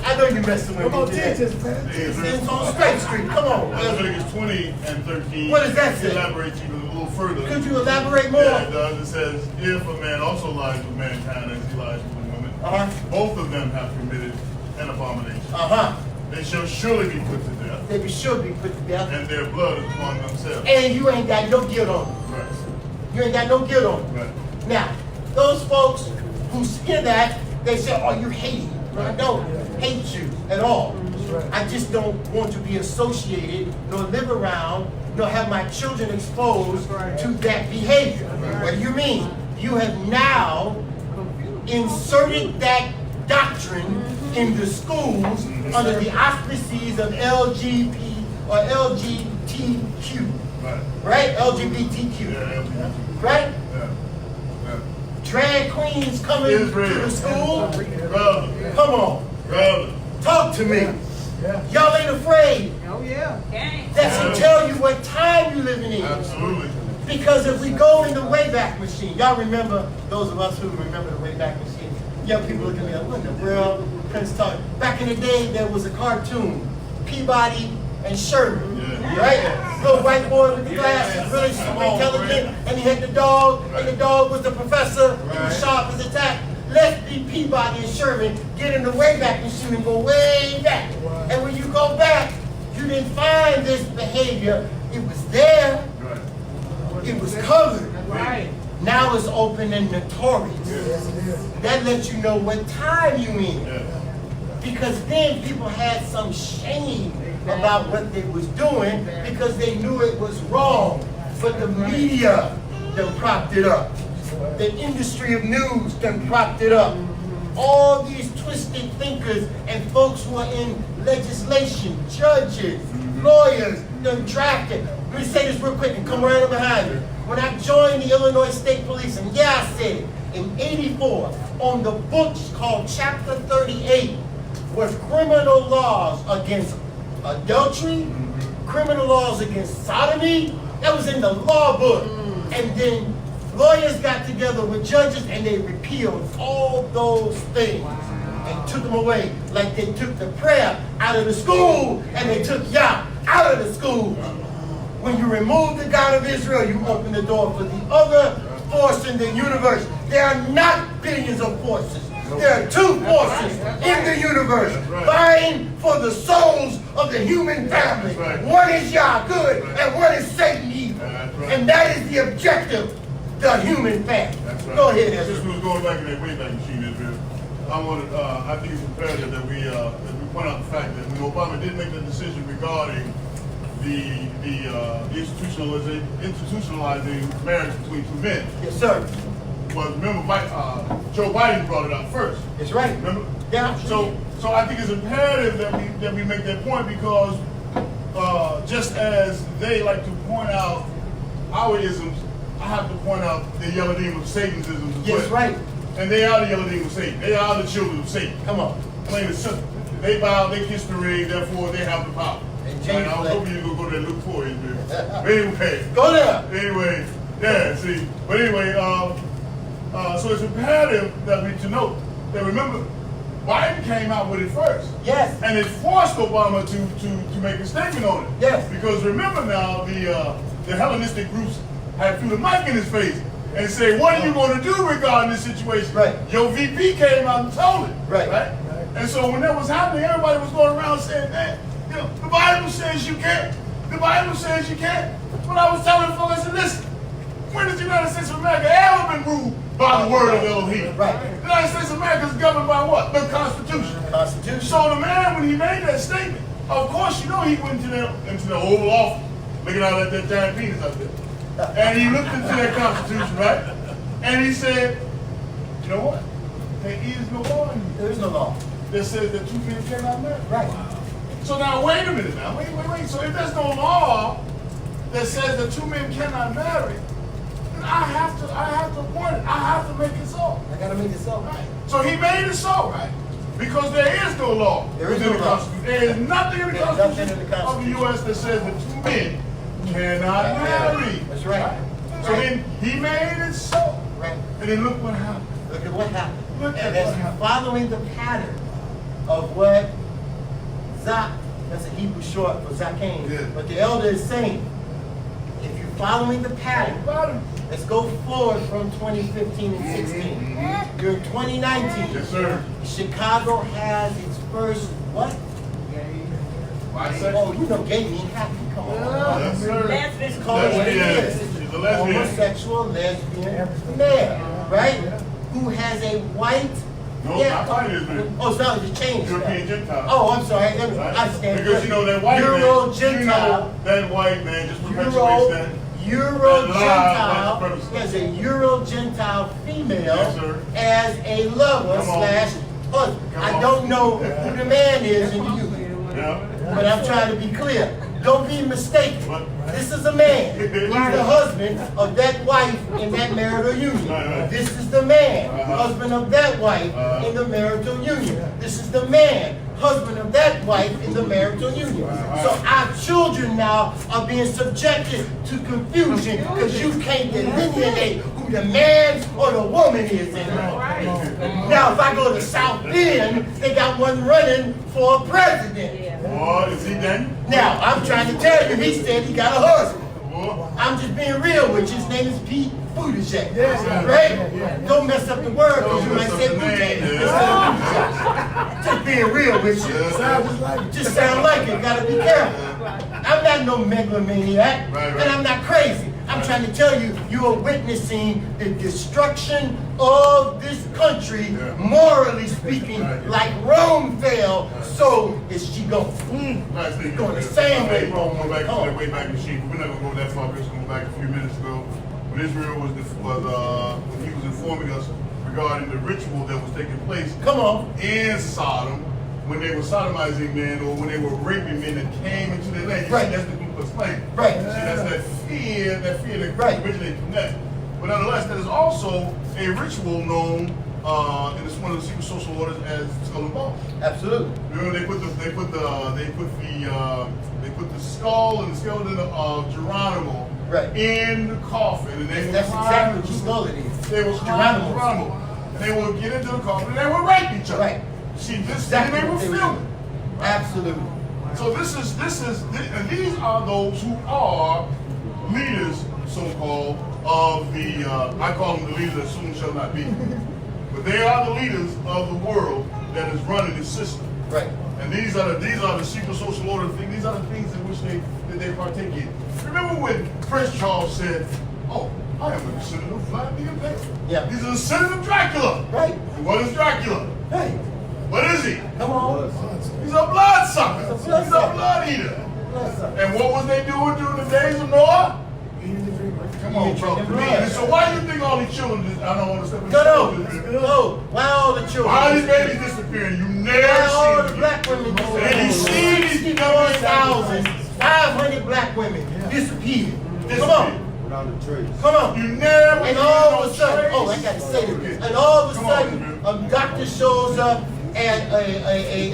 I know you messing with me. Come on, teach us, man. It's on straight street. Come on. Leviticus 20 and 13. What does that say? Elaborates even a little further. Could you elaborate more? Yeah, it does. It says, if a man also lies with mankind as he lies with a woman, both of them have committed an abomination. They shall surely be put to death. They should be put to death. And their blood is upon themselves. And you ain't got no guilt on them. Right. You ain't got no guilt on them. Right. Now, those folks who hear that, they say, oh, you hate me. But I don't hate you at all. I just don't want to be associated, nor live around, nor have my children exposed to that behavior. What do you mean? You have now inserted that doctrine in the schools under the auspices of LGBT or LGBTQ. Right? LGBTQ. Right? Drag queens coming to the school. Come on. Talk to me. Y'all ain't afraid. Oh, yeah. That should tell you what time you living in. Absolutely. Because if we go in the Wayback Machine, y'all remember, those of us who remember the Wayback Machine, young people look at me like, what in the world? Back in the day, there was a cartoon, Peabody and Sherman, right? Little white boy with the glasses, really super intelligent, and he had the dog, and the dog was the professor, he was sharp as a tack. Let's be Peabody and Sherman, get in the Wayback Machine and go way back. And when you go back, you didn't find this behavior. It was there. It was covered. Right. Now it's open and notorious. That lets you know what time you in. Because then people had some shame about what they was doing because they knew it was wrong. But the media done propped it up. The industry of news done propped it up. All these twisted thinkers and folks who are in legislation, judges, lawyers, done drafted. Let me say this real quick and come right up behind me. When I joined the Illinois State Police, and yeah, I said it, in '84, on the books called Chapter 38, was criminal laws against adultery, criminal laws against sodomy. That was in the law book. And then lawyers got together with judges and they repealed all those things and took them away. Like they took the prayer out of the school and they took Yah out of the school. When you remove the God of Israel, you open the door for the other force in the universe. There are not billions of forces. There are two forces in the universe vying for the souls of the human family. One is Yah, good, and one is Satan, evil. And that is the objective, the human family. Go ahead, Ezra. Since we was going back in that Wayback Machine, Israel, I think it's imperative that we point out the fact that when Obama did make the decision regarding the institutionalizing marriage between two men. Yes, sir. Was remember Joe Biden brought it out first. That's right. Remember? Yeah. So I think it's imperative that we make that point because just as they like to point out our isms, I have to point out the yellow demon of Satan's isms as well. Yes, right. And they are the illegal Satan. They are the children of Satan. Come on. Plain and simple. They bow, they kiss the ring, therefore they have the power. And I was hoping you were going to go there and look for it. But anyway. Go there. Anyway, yeah, see. But anyway, so it's imperative that we to note that remember, Biden came out with it first. Yes. And it forced Obama to make a statement on it. Yes. Because remember now, the Hellenistic groups had threw the mic in his face and said, what are you going to do regarding this situation? Right. Your VP came out and told it. Right. And so when that was happening, everybody was going around saying, man, you know, the Bible says you can't. The Bible says you can't. But I was telling folks, I said, listen, when has the United States of America ever been ruled by the word of Elohim? Right. The United States of America is governed by what? The Constitution. Constitution. So the man, when he made that statement, of course, you know he went into the Oval Office, looking out at that giant penis up there. And he looked into that Constitution, right? And he said, you know what? There is no law in here. There is no law. That says that two men cannot marry. Right. So now wait a minute now. Wait. So if there's no law that says that two men cannot marry, then I have to appoint it. I have to make it so. I gotta make it so. Right. So he made it so, right? Because there is no law. There is within no the law. Constitution. There is nothing in the There's nothing Constitution in the of the U.S. that says that two men cannot marry. That's right. So then he made it so. Right. And then look what happened. Look at what happened. Look at And what that's happened. following the pattern of what Zach, that's a Hebrew short for Zacchaeus. Yeah. But the elder is saying, if you're following the pattern, let's go forward from 2015 and 16. You're in 2019. Yes, sir. Chicago has its first what? Oh, you know gay mean happy. Come on. Yes, sir. It's called what it Lesbian. is. She's a lesbian. Homosexual lesbian man, right? Who has a white. No, not white lesbian. Oh, sorry, you changed European that. Gentile. Oh, I'm sorry. Right? I stand Because you know that white Euro man, Gentile. you know that white man just perpetuates that. Euro that lie Gentile about the purpose. as a Euro Gentile female Yes, sir. as a lover Come on. slash husband. Come I on. don't know who the man is in you, Yeah. but I'm trying to be clear. Don't be mistaken. What? This is a man. He's the husband of that wife in that marital union. Right. This is the man, Uh-huh. husband of that wife in the marital union. This is the man, husband of that wife in the marital union. So our children now are being subjected to confusion because you can't delineate who the man or the woman is in there. Now, if I go to South Bend, they got one running for president. Boy, is he done? Now, I'm trying to tell you, he said he got a husband. Boy. I'm just being real with you. His name is Pete Buttigieg. Yes, Right? Don't mess up the word because you Don't might mess say up the name, Buttigieg yeah. instead of Buttigieg. Just being real with you. Sounds just like it. Just sound like it. Gotta be careful. I'm not no megalomaniac, Right. and I'm not crazy. I'm trying to tell you, you are witnessing the destruction of this country, Yeah. morally speaking. Right. Like Rome fell, so is she going. Last thing Going the same way, We'll Rome. go back to Come on. that way back machine. We're not gonna go that far. We're just gonna go back a few minutes ago when Israel was when he was informing us regarding the ritual that was taking place Come on. in Sodom when they were sodomizing men or when they were raping men that came into their land. You Right. see, that's the Ku Klux Klan. Right. See, that's that fear that Right. originated from that. But nonetheless, that is also a ritual known in one of the secret social orders as skull and bones. Absolutely. Remember they put the skull and the skeleton of Geronimo Right. in the coffin, and they That's would exactly what you skull it is. They would Geronimo. Geronimo. And they would get into the coffin and they would rape each other. Right. See, this Exactly and they what would they film were it. Absolutely. So and these are those who are leaders, so-called, of the, I call them the leaders that soon shall not be. But they are the leaders of the world that is running this system. Right. And these are the secret social order things. These are the things in which they partake in. Remember when Prince Charles said, "Oh, I am a descendant of Vlad the Impaler." Yeah. He's a descendant of Dracula. Right. And what is Dracula? Hey, What is he? come on. He's a bloodsucker. He's a bloodsucker. He's a blood eater. Bless up. And what was they doing during the days of Noah? Come on, bro. Drinking blood. So why do you think all these children? I don't understand. No. Why all the children? Why are these babies disappearing? You never Why all the see them. black women And you see these 61,500 black women disappeared. Come on. on the trees. Come on. You never And get all no of a sudden, trace. oh, I gotta say this. And all of a Come on, sudden, man. a doctor shows up at a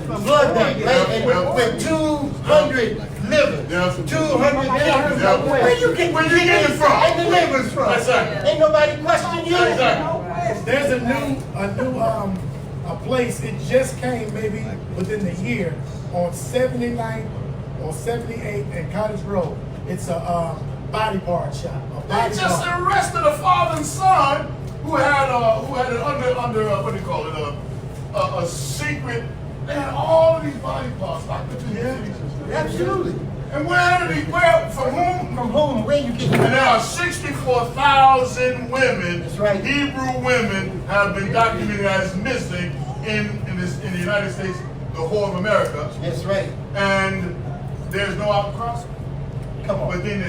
blood bank, right? And with 200 livers, Yeah. 200 livers. Yeah. Where you get it from? And the livers from? That's right. Ain't nobody question you. Exactly. There's a new a place. It just came maybe within the year on 79th or 78 and Cottage Road. It's a body part shop. A They body just part. arrested a father and son who had it under what do you call it, a secret. They had all of these body parts locked into these cities. Absolutely. And where, from whom? From whom? Where you get And there are 64,000 women, That's right. Hebrew women, have been documented as missing in the United States, the whole of America. That's right. And there's no outcross. Come on. But then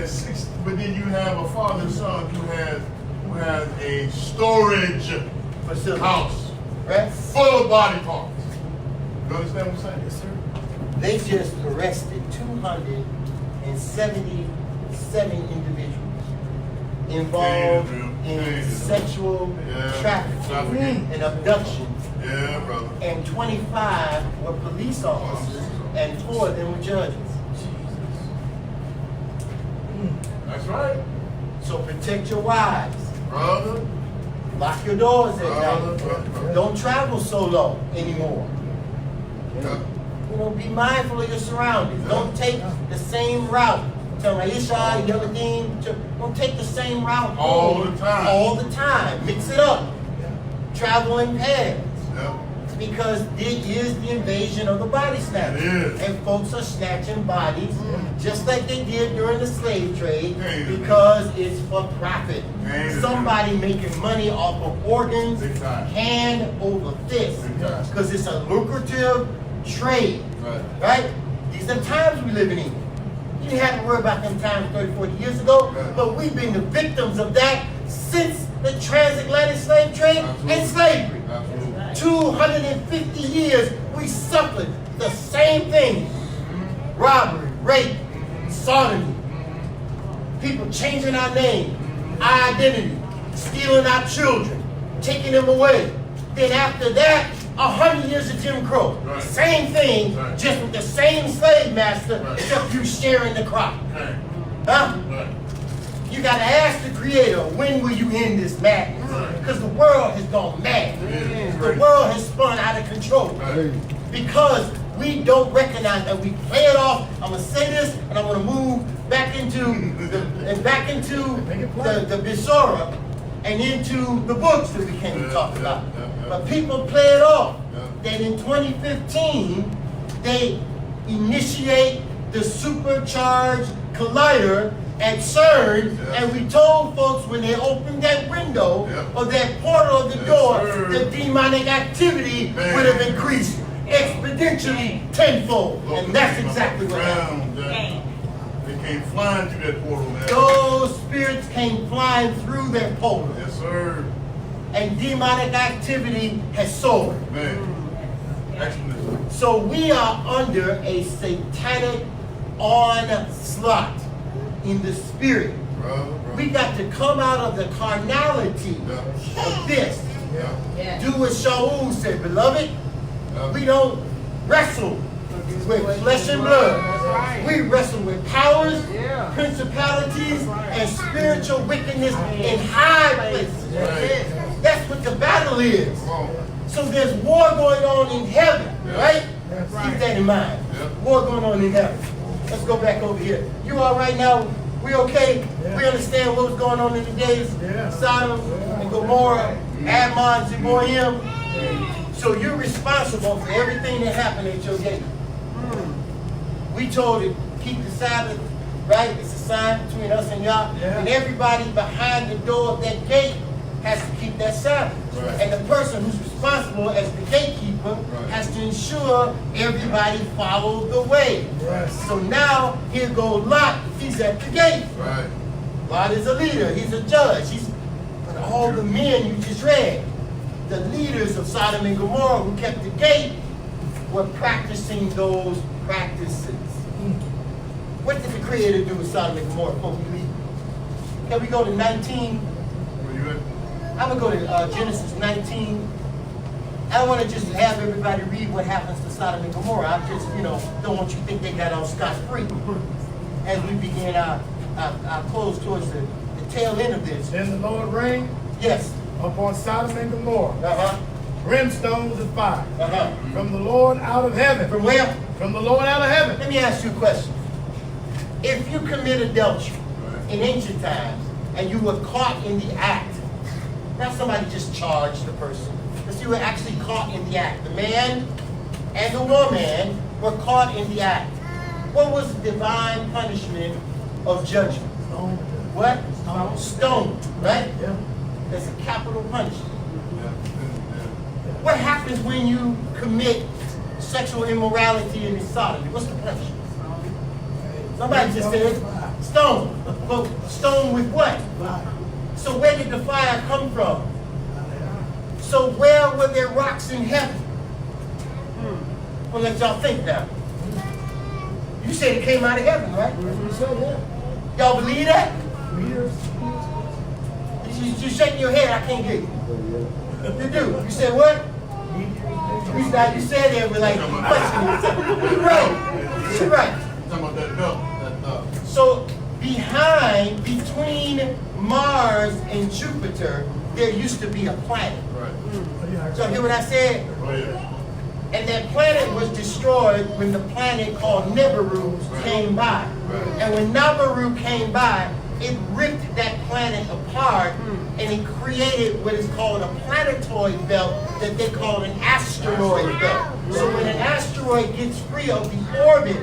you have a father and son who has a storage Facility. house Right? full of body parts. You understand what I'm saying? Yes, sir. They just arrested 277 individuals involved in sexual trafficking and abduction, Yeah, brother. and 25 were police officers, and 4 of them were judges. That's right, So protect your wives. brother. Lock your doors at Brother, night. brother. Don't travel solo anymore. Yeah. You know, be mindful of your surroundings. Don't take the same route. Tell Yisra'el, don't take the same route All home the time. All the time. Mix it up. Travel in pairs. Yeah. Because it is the invasion of the body snatchers. It is. And folks are snatching bodies just like they did during the slave trade Amen. because it's for profit. Amen. Somebody making money off of organs, Big time. hand over fist. Big time. Because it's a lucrative trade. Right. Right? These are times we're living in. You didn't have to worry about them times 30, 40 years ago, Right. but we've been the victims of that since the transatlantic slave trade Absolutely. and slavery. Absolutely. 250 years, we suffered the same thing. Robbery, rape, sodomy. People changing our name, our identity, stealing our children, taking them away. Then after that, 100 years of Jim Crow. Right. Same thing, Right. just with the same slave master, Right. except you sharing the crop. Okay. Huh? Right. You gotta ask the Creator, when will you end this madness? Right. Because the world has gone mad. Yeah. The world has spun out of control. Right. Because we don't recognize that we play it off. I'm gonna say this, and I'm gonna move back into the Bisora and into the books that we came to talk about. But people play it off. That in 2015 they initiate the supercharged collider at CERN, and we told folks when they opened that window or that portal of the door, the demonic activity would have increased exponentially tenfold. And that's exactly what happened. They came flying through that portal, man. Those spirits came flying through that portal, Yes, sir. and demonic activity has soared. Man. Excellent. So we are under a satanic onslaught in the spirit. Brother. We got to come out of the carnality of this. Yeah. Do what Shaul said, beloved. Yeah. We don't wrestle with flesh and blood. We wrestle with powers, principalities, and spiritual wickedness in high places. Right. That's what the battle is. Come on. So there's war going on in heaven, right? Keep that in mind. Yeah. War going on in heaven. Let's go back over here. You all right now? We okay? We understand what was going on in the days of Sodom and Gomorrah, Ammon, Zeboim. So you're responsible for everything that happened at your gate. We told it, keep the Sabbath, right? It's a sign between us and y'all. And everybody behind the door of that gate has to keep that Sabbath. Right. And the person who's responsible as the gatekeeper has to ensure everybody follows the way. So now, here go Lot, he's at the gate. Right. Lot is a leader, he's a judge. But all the men you just read, the leaders of Sodom and Gomorrah who kept the gate, were practicing those practices. What did the Creator do with Sodom and Gomorrah before we leave? Can we go to 19? Where you at? I'm going to go to Genesis 19. I want to just have everybody read what happens to Sodom and Gomorrah. I just, don't want you to think they got off scot-free as we begin our close towards the tail end of this. Then the Lord rained Yes. upon Sodom and Gomorrah Uh-huh. brimstones and fire Uh-huh. from the Lord out of heaven. From where? From the Lord out of heaven. Let me ask you a question. If you commit adultery in ancient times and you were caught in the act, not somebody just charged the person, but you were actually caught in the act. The man and the woman were caught in the act. What was the divine punishment of judgment? Stone. What? Stone, right? Yeah. That's a capital punishment. Yeah. What happens when you commit sexual immorality in sodomy? What's the punishment? Somebody just said stone. But stone with what? So where did the fire come from? So where were there rocks in heaven? Well, let y'all think now. You said it came out of heaven, right? Y'all believe that? You shaking your head, I can't get you. You do. You said what? You said it, we're like, you're right. You're right. Talking about that belt, that So between Mars and Jupiter, there used to be a planet. Right. So hear what I said? Oh, yeah. And that planet was destroyed when the planet called Nibiru came by. Right. And when Nibiru came by, it ripped that planet apart and it created what is called a planetoid belt that they call an asteroid belt. So when an asteroid gets free of the orbit,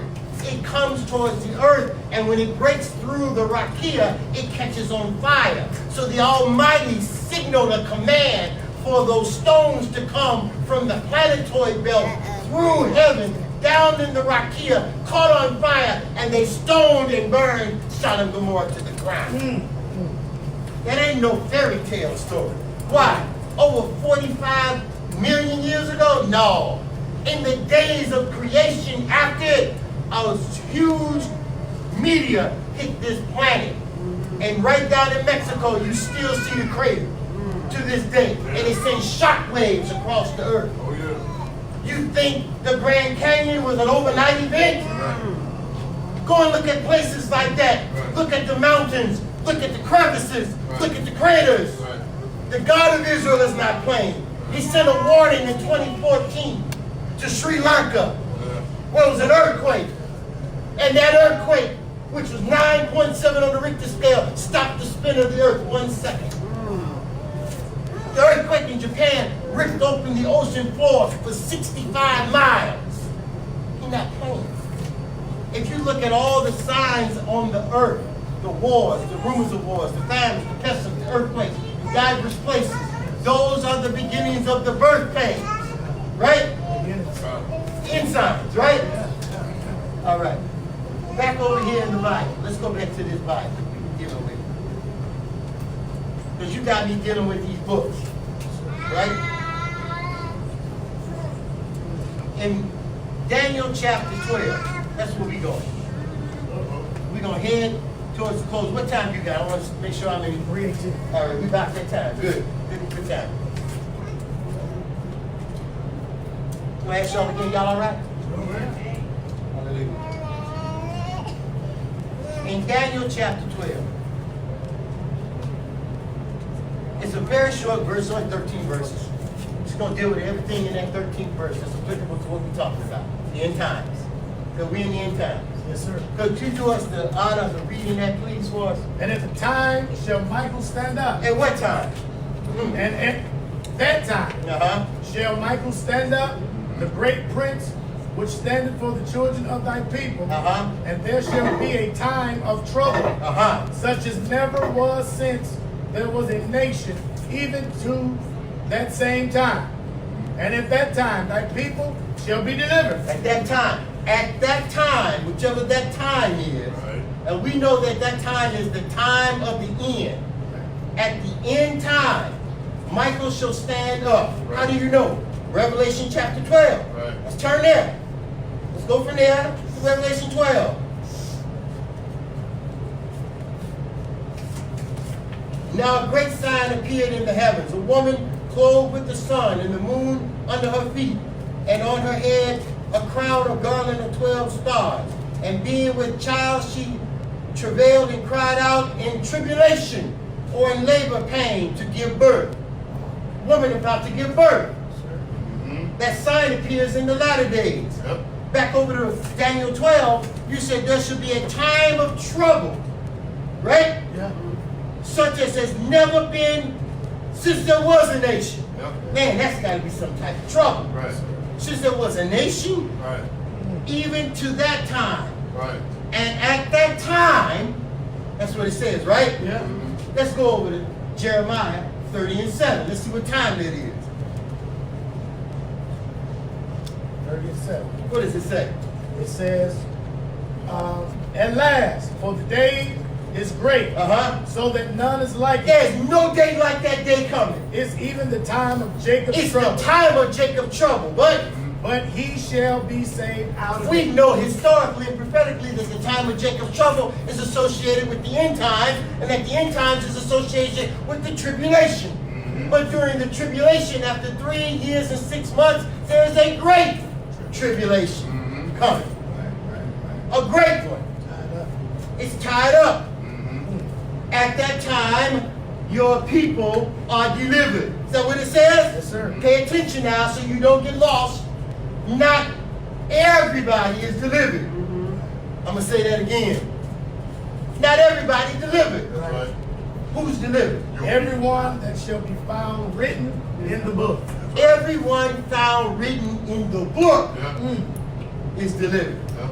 it comes towards the earth, and when it breaks through the rakia, it catches on fire. So the Almighty signaled a command for those stones to come from the planetoid belt through heaven, down in the rakia, caught on fire, and they stoned and burned Sodom and Gomorrah to the ground. That ain't no fairy tale story. Why? Over 45 million years ago? No. In the days of creation, after a huge meteor hit this planet, and right down in Mexico, you still see the crater to this day, and it sends shock waves across the earth. Oh, yeah. You think the Grand Canyon was an overnight event? Go and look at places like that. Look at the mountains. Look at the crevices. Look at the craters. The God of Israel is not playing. He sent a warning in 2014 to Sri Lanka. Where it was an earthquake. And that earthquake, which was 9.7 on the Richter scale, stopped the spin of the earth 1 second. The earthquake in Japan ripped open the ocean floor for 65 miles. He's not playing. If you look at all the signs on the earth, the wars, the rumors of wars, the famines, the pestilence, the earthquakes, the diverse places, those are the beginnings of the birth pains, right? End signs, right? All right. Back over here in the Bible. Let's go back to this Bible we're dealing with. Because you got me dealing with these books, right? In Daniel chapter 12, that's where we're going. We're going to head towards the close. What time you got? I want to make sure I'm in 3:18. All right, we about that time. Good. Good time. Can I ask y'all again? Y'all all right? Hallelujah. In Daniel chapter 12, it's a very short verse, only 13 verses. Just going to deal with everything in that 13th verse that's applicable to what we're talking about, the end times. Because we're in the end times. Yes, sir. Could you do us the honor of reading that, please, for us? And at the time shall Michael stand up. At what time? And at that time shall Michael stand up, the great prince, which standeth for the children of thy people. And there shall be a time of trouble, such as never was since there was a nation, even to that same time. And at that time thy people shall be delivered. At that time, whichever that time is, and we know that that time is the time of the end. At the end time, Michael shall stand up. How do you know? Revelation chapter 12. Let's turn there. Let's go from there to Revelation 12. Now a great sign appeared in the heavens, a woman clothed with the sun and the moon under her feet, and on her head a crown or garland of 12 stars. And being with child, she travailed and cried out in tribulation or in labor pain to give birth. Woman about to give birth. That sign appears in the latter days. Yep. Back over to Daniel 12, you said there should be a time of trouble, right? Yeah. Such as has never been since there was a nation. Yep. Man, that's got to be some type of trouble. Right. Since there was a nation, Right. even to that time. Right. And at that time, that's what it says, right? Yeah. Let's go over to Jeremiah 30 and 7. Let's see what time that is. 37. What does it say? It says, at last, for the day is great, so that none is like it. There's no day like that day coming. It's even the time of Jacob's It's trouble. the time of Jacob's trouble, But he shall be saved out of we it. know historically and prophetically that the time of Jacob's trouble is associated with the end times, and that the end times is associated with the tribulation. But during the tribulation, after 3 years and 6 months, there is a great tribulation coming. A great one. It's tied up. At that time, your people are delivered. Is that what it says? Yes, sir. Pay attention now so you don't get lost. Not everybody is delivered. I'm going to say that again. Not everybody delivered. That's right. Who's delivered? Everyone that shall be found written in the book. Everyone found written in the book Yeah. is delivered. Yeah.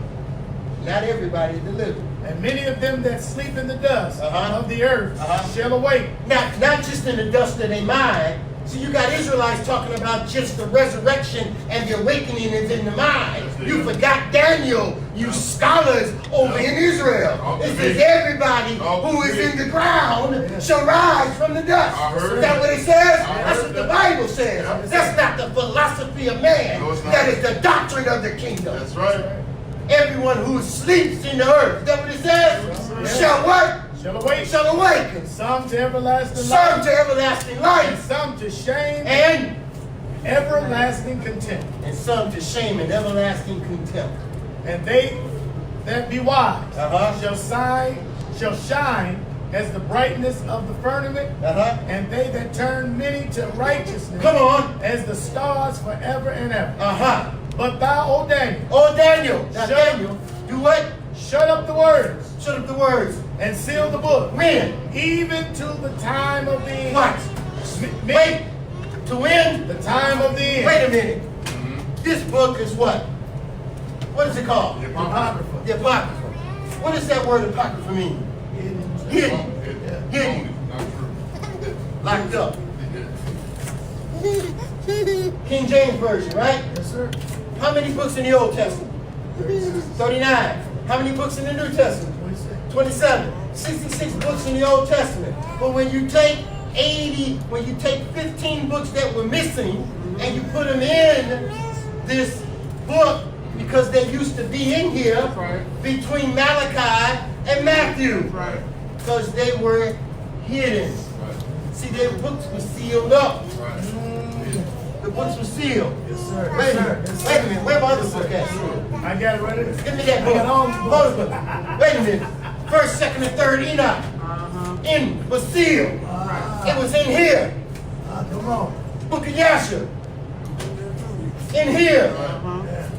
Not everybody is delivered. And many of them that sleep in the dust Uh-huh. of the earth Uh-huh. shall awake. Not just in the dust of their mind. See, you got Israelites talking about just the resurrection and the awakening is in the mind. You forgot Daniel, you scholars over in Israel. It says everybody who is in the ground shall rise from the dust. I heard Is that what it says? That's what the that. Bible says. That's not the philosophy of man. No, it's not. That is the doctrine of the kingdom. That's right. Everyone who sleeps in the earth, is that what it says? Shall what? Shall awake. Shall awaken. Some to everlasting Some life. to everlasting And life. some to shame And everlasting contempt. some to shame and everlasting contempt. And they that be wise Uh-huh. shall shine as the brightness of the firmament, Uh-huh. and they that turn many to righteousness Come on. as the stars forever and ever. Uh-huh. But thou, O Daniel, Oh, Daniel. Now, Shut Daniel, do what? shut up the words Shut up the words. and seal the book, When? even to the time of the end. What? Me- Wait. To when? The time of the end. Wait a minute. This book is what? What is it called? The Apocrypha. The Apocrypha. What does that word Apocrypha mean? Hidden. Hidden. Not true. Locked up. King James Version, right? Yes, sir. How many books in the Old Testament? 39. How many books in the New Testament? 27. 66 books in the Old Testament. But when you take 15 books that were missing and you put them in this book because they used to be in here between Malachi and Matthew. Right. Because they were hidden. Right. See, their books were sealed up. Right. The books were sealed. Yes, sir. Wait a Yes, sir. minute. Yes, sir. Wait a minute. Where my other book at? I got it right here. Give me that book. I got all the Hold books. it. Wait a minute. First, second, and third Enoch. In was sealed. It was in here. Come on. Book of Yasher. In here.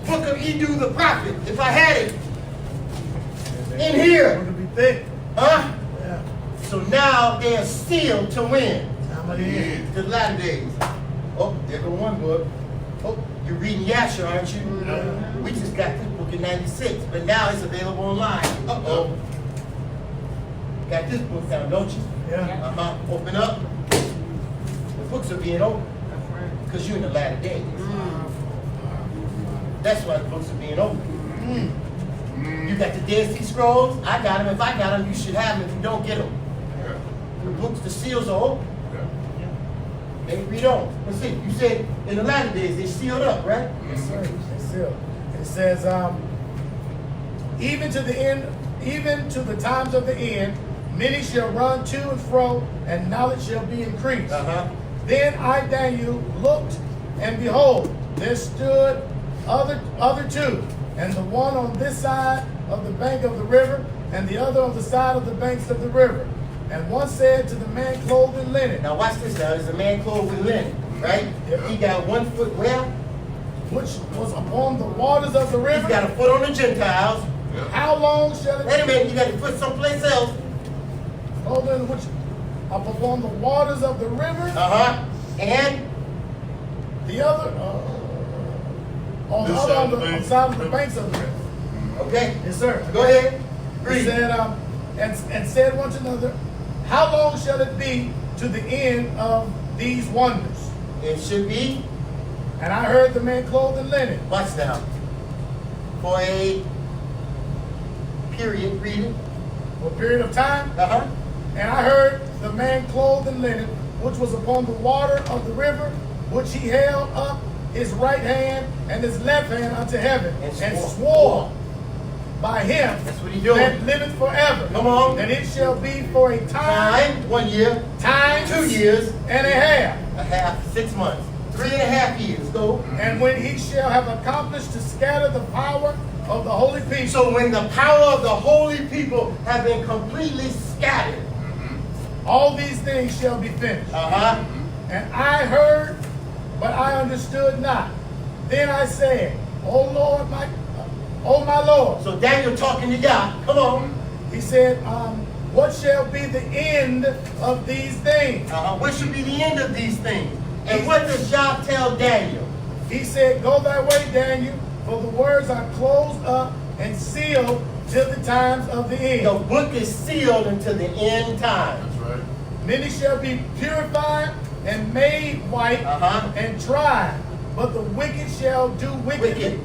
Book of Edu the prophet. If I had it. In here. It'll be thick. Huh? Yeah. So now they are sealed to win. Time of the end. The latter days. Oh, there go one book. Oh, you're reading Yasher, aren't you? We just got this book in 96, but now it's available online. Uh-oh. Got this book now, don't you? Yeah. Open up. The books are being opened. Because you're in the latter days. That's why the books are being opened. You got the Dead Sea Scrolls. I got them. If I got them, you should have them if you don't get them. The books, the seals are open. They read on. Let's see. You said in the latter days they sealed up, right? Yes, sir. It's sealed. It says, even to the end, even to the times of the end, Many shall run to and fro, and knowledge shall be increased. Then I, Daniel, looked, and behold, there stood other two, and the one on this side of the bank of the river, and the other on the side of the banks of the river. And one said to the man clothed in linen. Now watch this now. There's a man clothed in linen, right? He got 1 foot where? Which was upon the waters of the river. He's got a foot on the Gentiles. How long shall it be? Wait a minute, you got to put someplace else. Clothed in which up upon the waters of the river. And the other on the side of the banks of the river. Okay. Yes, sir. Go ahead. He said, and said one to another, how long shall it be to the end of these wonders? It should be. And I heard the man clothed in linen. Watch now. For a period, read it. For a period of time. And I heard the man clothed in linen, which was upon the water of the river, which he held up his right hand and his left hand unto heaven, and swore by him that liveth forever. Come on. That it shall be for a time. 1 year. Time. 2 years. And a half. A half, 6 months. 3.5 years. Go. And when he shall have accomplished to scatter the power of the holy people. So when the power of the holy people have been completely scattered, all these things shall be finished. And I heard, but I understood not. Then I said, O Lord, my Lord. So Daniel talking to Yah. Come on. He said, what shall be the end of these things? What should be the end of these things? And what does Yah tell Daniel? He said, go thy way, Daniel, for the words are closed up and sealed till the times of the end. The book is sealed until the end time. That's right. Many shall be purified and made white and tried, but the wicked shall do wickedly.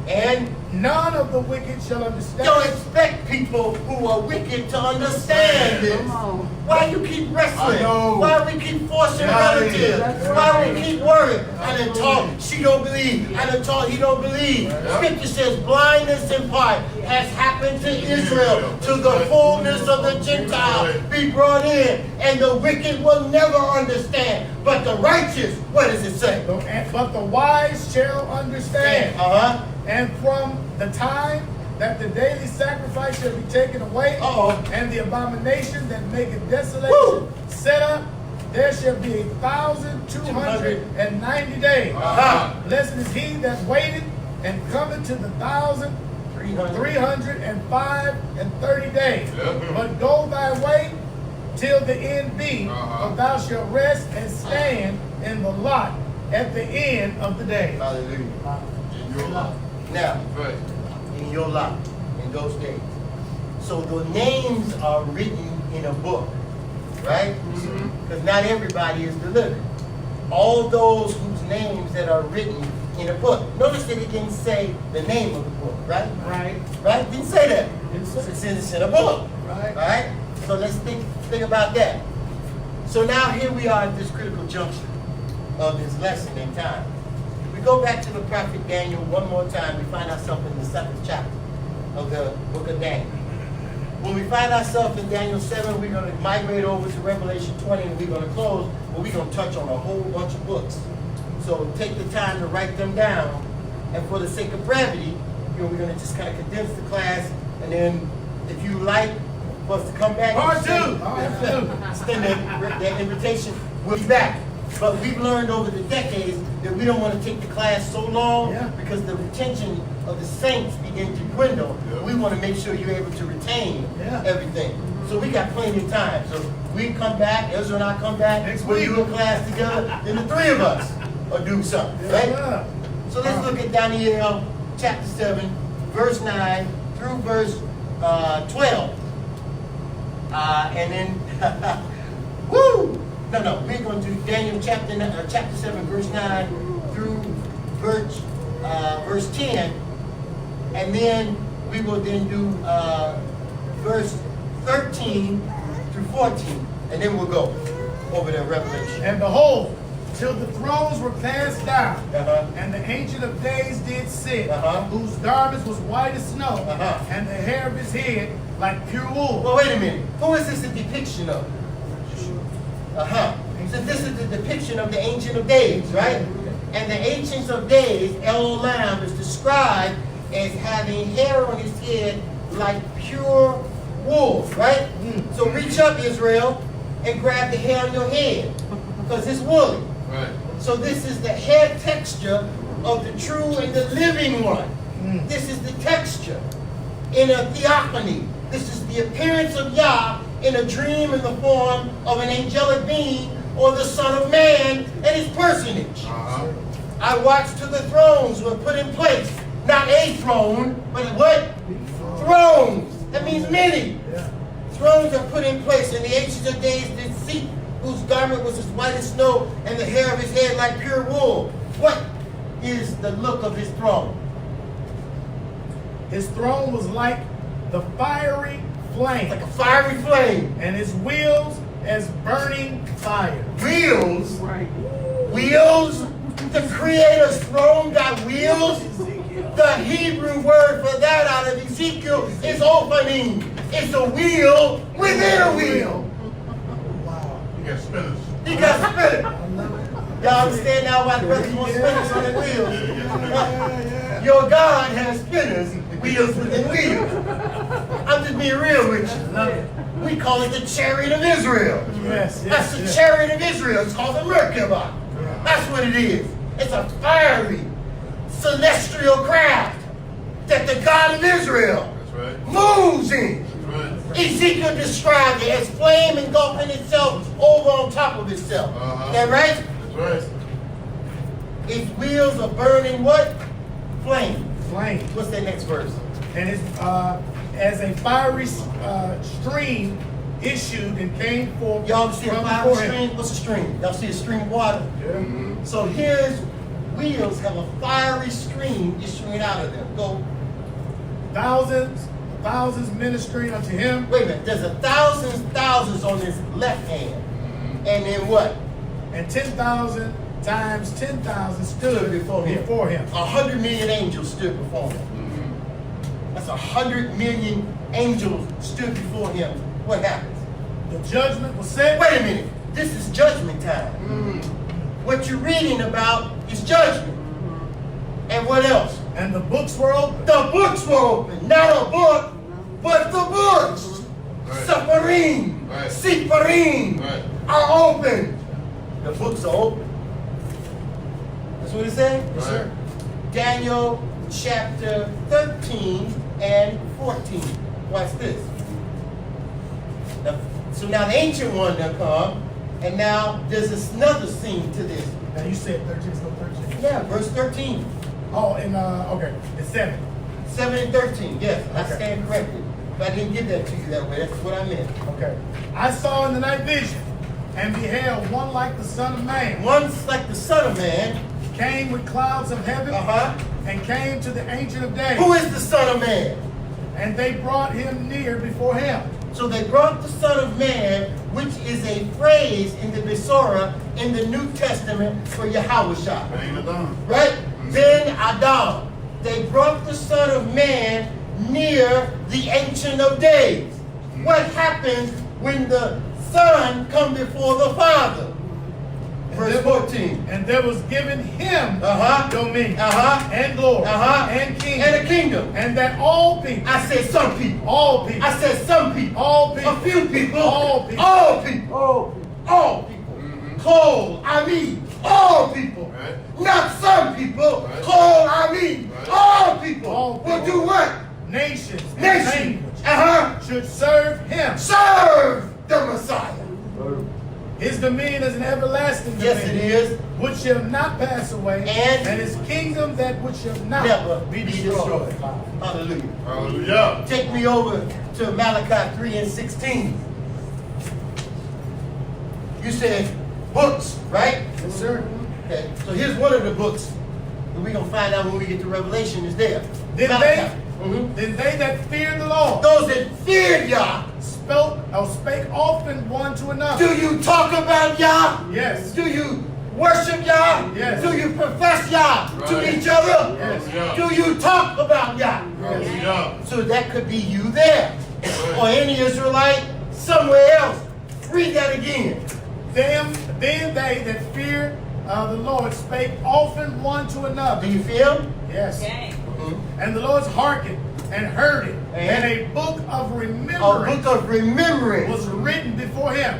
And none of the wicked shall understand. Don't expect people who are wicked to understand this. Why you keep wrestling? Why we keep forcing relatives? Why we keep worrying? I done taught she don't believe. I done taught he don't believe. Scripture says blindness in part has happened to Israel, to the fullness of the Gentiles be brought in, and the wicked will never understand. But the righteous, what does it say? But the wise shall understand. And from the time that the daily sacrifice shall be taken away, and the abomination that maketh desolation set up, there shall be 1,290 days. Blessed is he that waiteth and cometh to the 1,305 days. But go thy way till the end be, for thou shalt rest and stand in the lot at the end of the day. Hallelujah. In your life. Now, in your life, in those days. So the names are written in a book, right? Because not everybody is delivered. All those whose names that are written in a book. Notice that it didn't say the name of the book, right? Right. Right? Didn't say that. It says it's in a book. Right. All right? So let's think about that. So now here we are at this critical juncture of this lesson in time. We go back to the prophet Daniel one more time. We find ourselves in the 7th chapter of the book of Daniel. When we find ourselves in Daniel 7, we're going to migrate over to Revelation 20, and we're going to close, but we're going to touch on a whole bunch of books. So take the time to write them down. And for the sake of brevity, we're going to just kind of condense the class, and then if you like for us to come back, extend that invitation, we'll be back. But we've learned over the decades that we don't want to take the class so long because the retention of the saints begin to dwindle. We want to make sure you're able to retain everything. So we got plenty of time. So we come back, Ezra and I come back, we'll do a class together, then the 3 of us will do something, right? So let's look at Daniel chapter 7, verse 9 through verse 12. And then, woo! No, we're going to do Daniel chapter 7, verse 9 through verse 10. And then we will then do verse 13 through 14. And then we'll go over to Revelation. And behold, till the thrones were cast down, and the Ancient of Days did sit, whose garments was white as snow, and the hair of his head like pure wool. Well, wait a minute. Who is this a depiction of? So this is the depiction of the Ancient of Days, right? And the Ancient of Days, El Olam, is described as having hair on his head like pure wool, right? So reach up, Israel, and grab the hair on your head, because it's woolly. Right. So this is the hair texture of the true and the living one. This is the texture in a theophany. This is the appearance of Yah in a dream in the form of an angelic being or the Son of Man and his personage. I watched till the thrones were put in place. Not a throne, but what? Thrones. That means many. Thrones are put in place, and the Ancient of Days did seat, whose garment was as white as snow, and the hair of his head like pure wool. What is the look of his throne? His throne was like the fiery flame, Like a fiery flame. and his wheels as burning fire. Wheels? Right. Wheels? The Creator's throne got wheels? The Hebrew word for that out of Ezekiel is opening. It's a wheel within a wheel. Wow. You got spinners. He got spinning. Y'all understand now why the brothers want spinners on their wheels? Your God has spinners, wheels within wheels. I'm just being real with you. We call it the chariot of Israel. Yes, That's the chariot of Israel. It's called the Merkabah. That's what it is. It's a fiery, celestial craft that the God of Israel That's right. moves in. That's right. Ezekiel described it as flame engulfing itself over on top of itself. Is that right? That's right. Its wheels are burning what? Flame. Flame. What's that next verse? And it's as a fiery stream issued and came forth. Y'all see a from fiery before him. stream? What's a stream? Y'all see a stream of water? Yeah. So his wheels have a fiery stream issuing out of them. Go. Thousands ministering unto him. Wait a minute. There's thousands on his left hand. And then what? And 10,000 times 10,000 stood before him. 100 million angels stood before him. That's 100 million angels stood before him. What happens? The judgment was set. Wait a minute. This is judgment time. What you're reading about is judgment. And what else? And the books were opened. The books were open. Not a book, but the books. Right. Separim, Right. Siparim Right. are open. The books are open. That's what it said? Yes, sir. Daniel chapter 13 and 14. Watch this. So now the ancient one will come, and now there's another scene to this. Now you said 13, so 13. Yeah, verse 13. Oh, and okay, it's 7. 7 and 13, yes, I Okay. stand corrected. But I didn't give that to you that way, that's what I meant. Okay. I saw in the night vision, and beheld one like the Son of Man, One's like the Son of Man, came with clouds of heaven, and came to the Ancient of Days. Who is the Son of Man? And they brought him near before him. So they brought the Son of Man, which is a phrase in the Besorah in the New Testament for YHWH. Bang it down. Right? Ben Adam. They brought the Son of Man near the Ancient of Days. What happens when the Son come before the Father? Verse 14. And there was given him dominion and glory and kingdom And a kingdom. and that all people, I said some people. all people, I said some people. all people, A few people. all people, All people. Oh, All people. Call, I mean, all people. Right. Not some people. Right. Call, I mean, Right. all people. All Will people. do what? nations, and Nation. language should serve him. Serve the Messiah. His dominion is an everlasting Yes, dominion, it is. which shall not pass away, And his kingdom that which shall not Never be be destroyed. destroyed. Hallelujah. Hallelujah. Take me over to Malachi 3 and 16. You said books, right? Yes, sir. Okay, so here's one of the books that we're going to find out when we get to Revelation is there. Then Malachi. Mhm. Then they that feared the Lord Those that feared Yah. spake often one to another. Do you talk about Yah? Yes. Do you worship Yah? Yes. Do you profess Yah to Right. each other? Yes. Do you talk about Yah? Hallelujah. So that could be you there, or any Israelite somewhere else. Read that again. Then they that fear the Lord spake often one to Do another. you feel? Yes. Dang. And the Lord's hearkened and heard it. And a book of A remembrance book of remembrance. was written before him.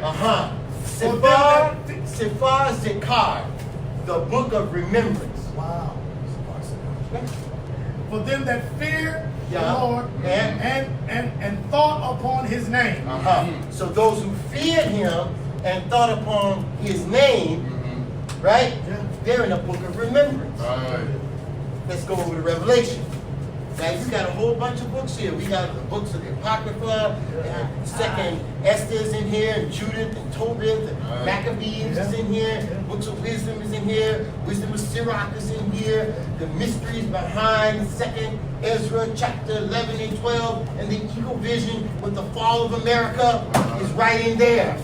Sephar, Sephar Zikar, the book of remembrance. Wow. For them that fear Yeah. the Lord and thought upon his name. So those who feared him and thought upon his name, right? Yeah. They're in a book of remembrance. Right. Let's go over to Revelation. Now you got a whole bunch of books here. We got the books of the Apocrypha, and Second Esther's in here, and Judith and Tobit, and Maccabees is in here. Books of wisdom is in here. Wisdom of Sirach is in here. The mysteries behind Second Ezra, chapter 11 and 12, and the eagle vision with the fall of America is right in there.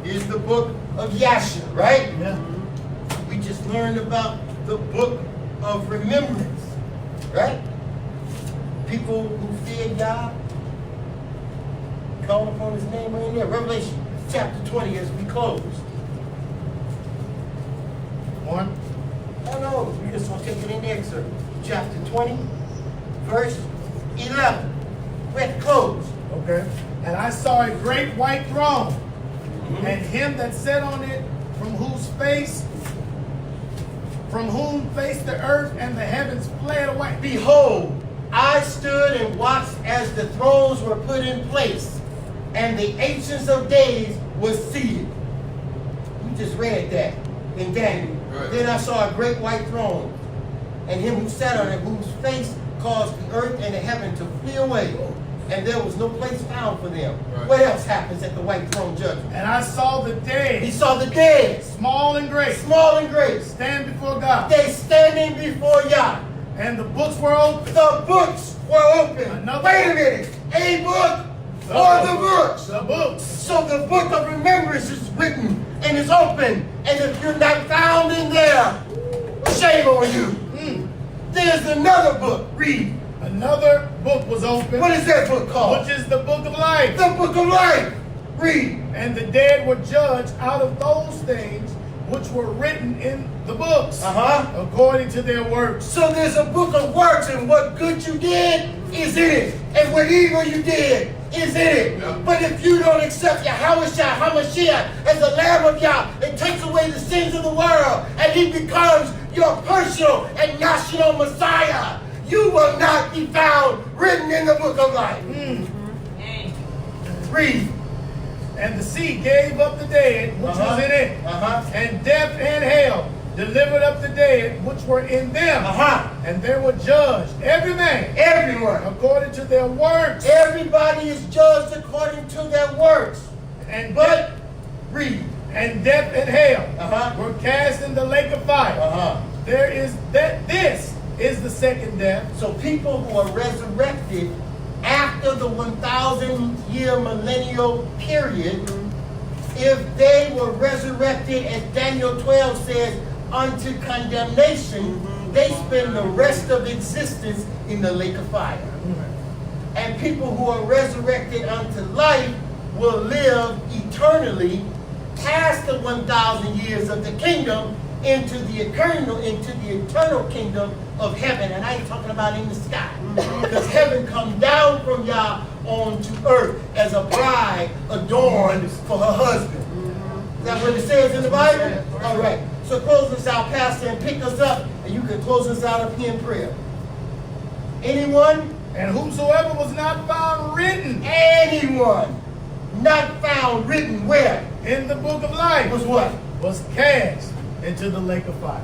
Here's the book of Yasha, right? Yeah. We just learned about the book of remembrance, right? People who fear God, call upon his name right in there. Revelation chapter 20 as we close. One. Oh no, we just want to take it in the excerpt. Chapter 20, verse 11. We're at the close. Okay. And I saw a great white throne, and him that sat on it, from whom faced the earth and the heavens fled away. Behold, I stood and watched as the thrones were put in place, and the ancients of days was seated. We just read that in Daniel. Right. Then I saw a great white throne, and him who sat on it, whose face caused the earth and the heaven to flee away, and there was no place found for them. Right. What else happens at the white throne judgment? And I saw the He dead, saw the dead, small and great, small and great, stand before God. they standing before Yah. And the books were opened. The books were open. Another Wait a book. minute. A book or the books? The books. So the book of remembrance is written and is open. And if you're not found in there, shame on you. There's another book. Read. Another book was opened, What is that book called? which is the book of life. The book of life. Read. And the dead were judged out of those things which were written in the books, according to their works. So there's a book of works, and what good you did is in it, and what evil you did is in it. Yeah. But if you don't accept YHWH HaMashiach as the Lamb of Yah, it takes away the sins of the world, and he becomes your personal and national Messiah. You will not be found written in the book of life. Dang. Read. And the sea gave up the dead which was in it, and death and hell delivered up the dead which were in them, and they were judged, every man, Everyone. according to their works. Everybody is judged according to their works. And But read. death and hell were cast in the lake of fire. This is the second death. So people who are resurrected after the 1,000-year millennial period, if they were resurrected, as Daniel 12 says, unto condemnation, they spend the rest of existence in the lake of fire. And people who are resurrected unto life will live eternally past the 1,000 years of the kingdom into the eternal kingdom of heaven. And I ain't talking about in the sky, because heaven comes down from Yah onto earth as a bride adorned for her husband. Is that what it says in the Bible? All right. So close us out, Pastor, and pick us up, and you can close us out up here in prayer. Anyone? And whosoever was not found written Anyone not found written where? in the book of life Was what? was cast into the lake of fire.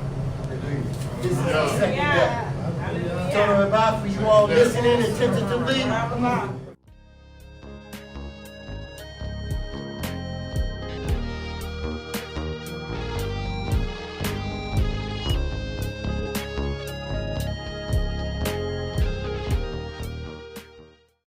This is the second Yeah. death. Torah Cd for you all listening attentively.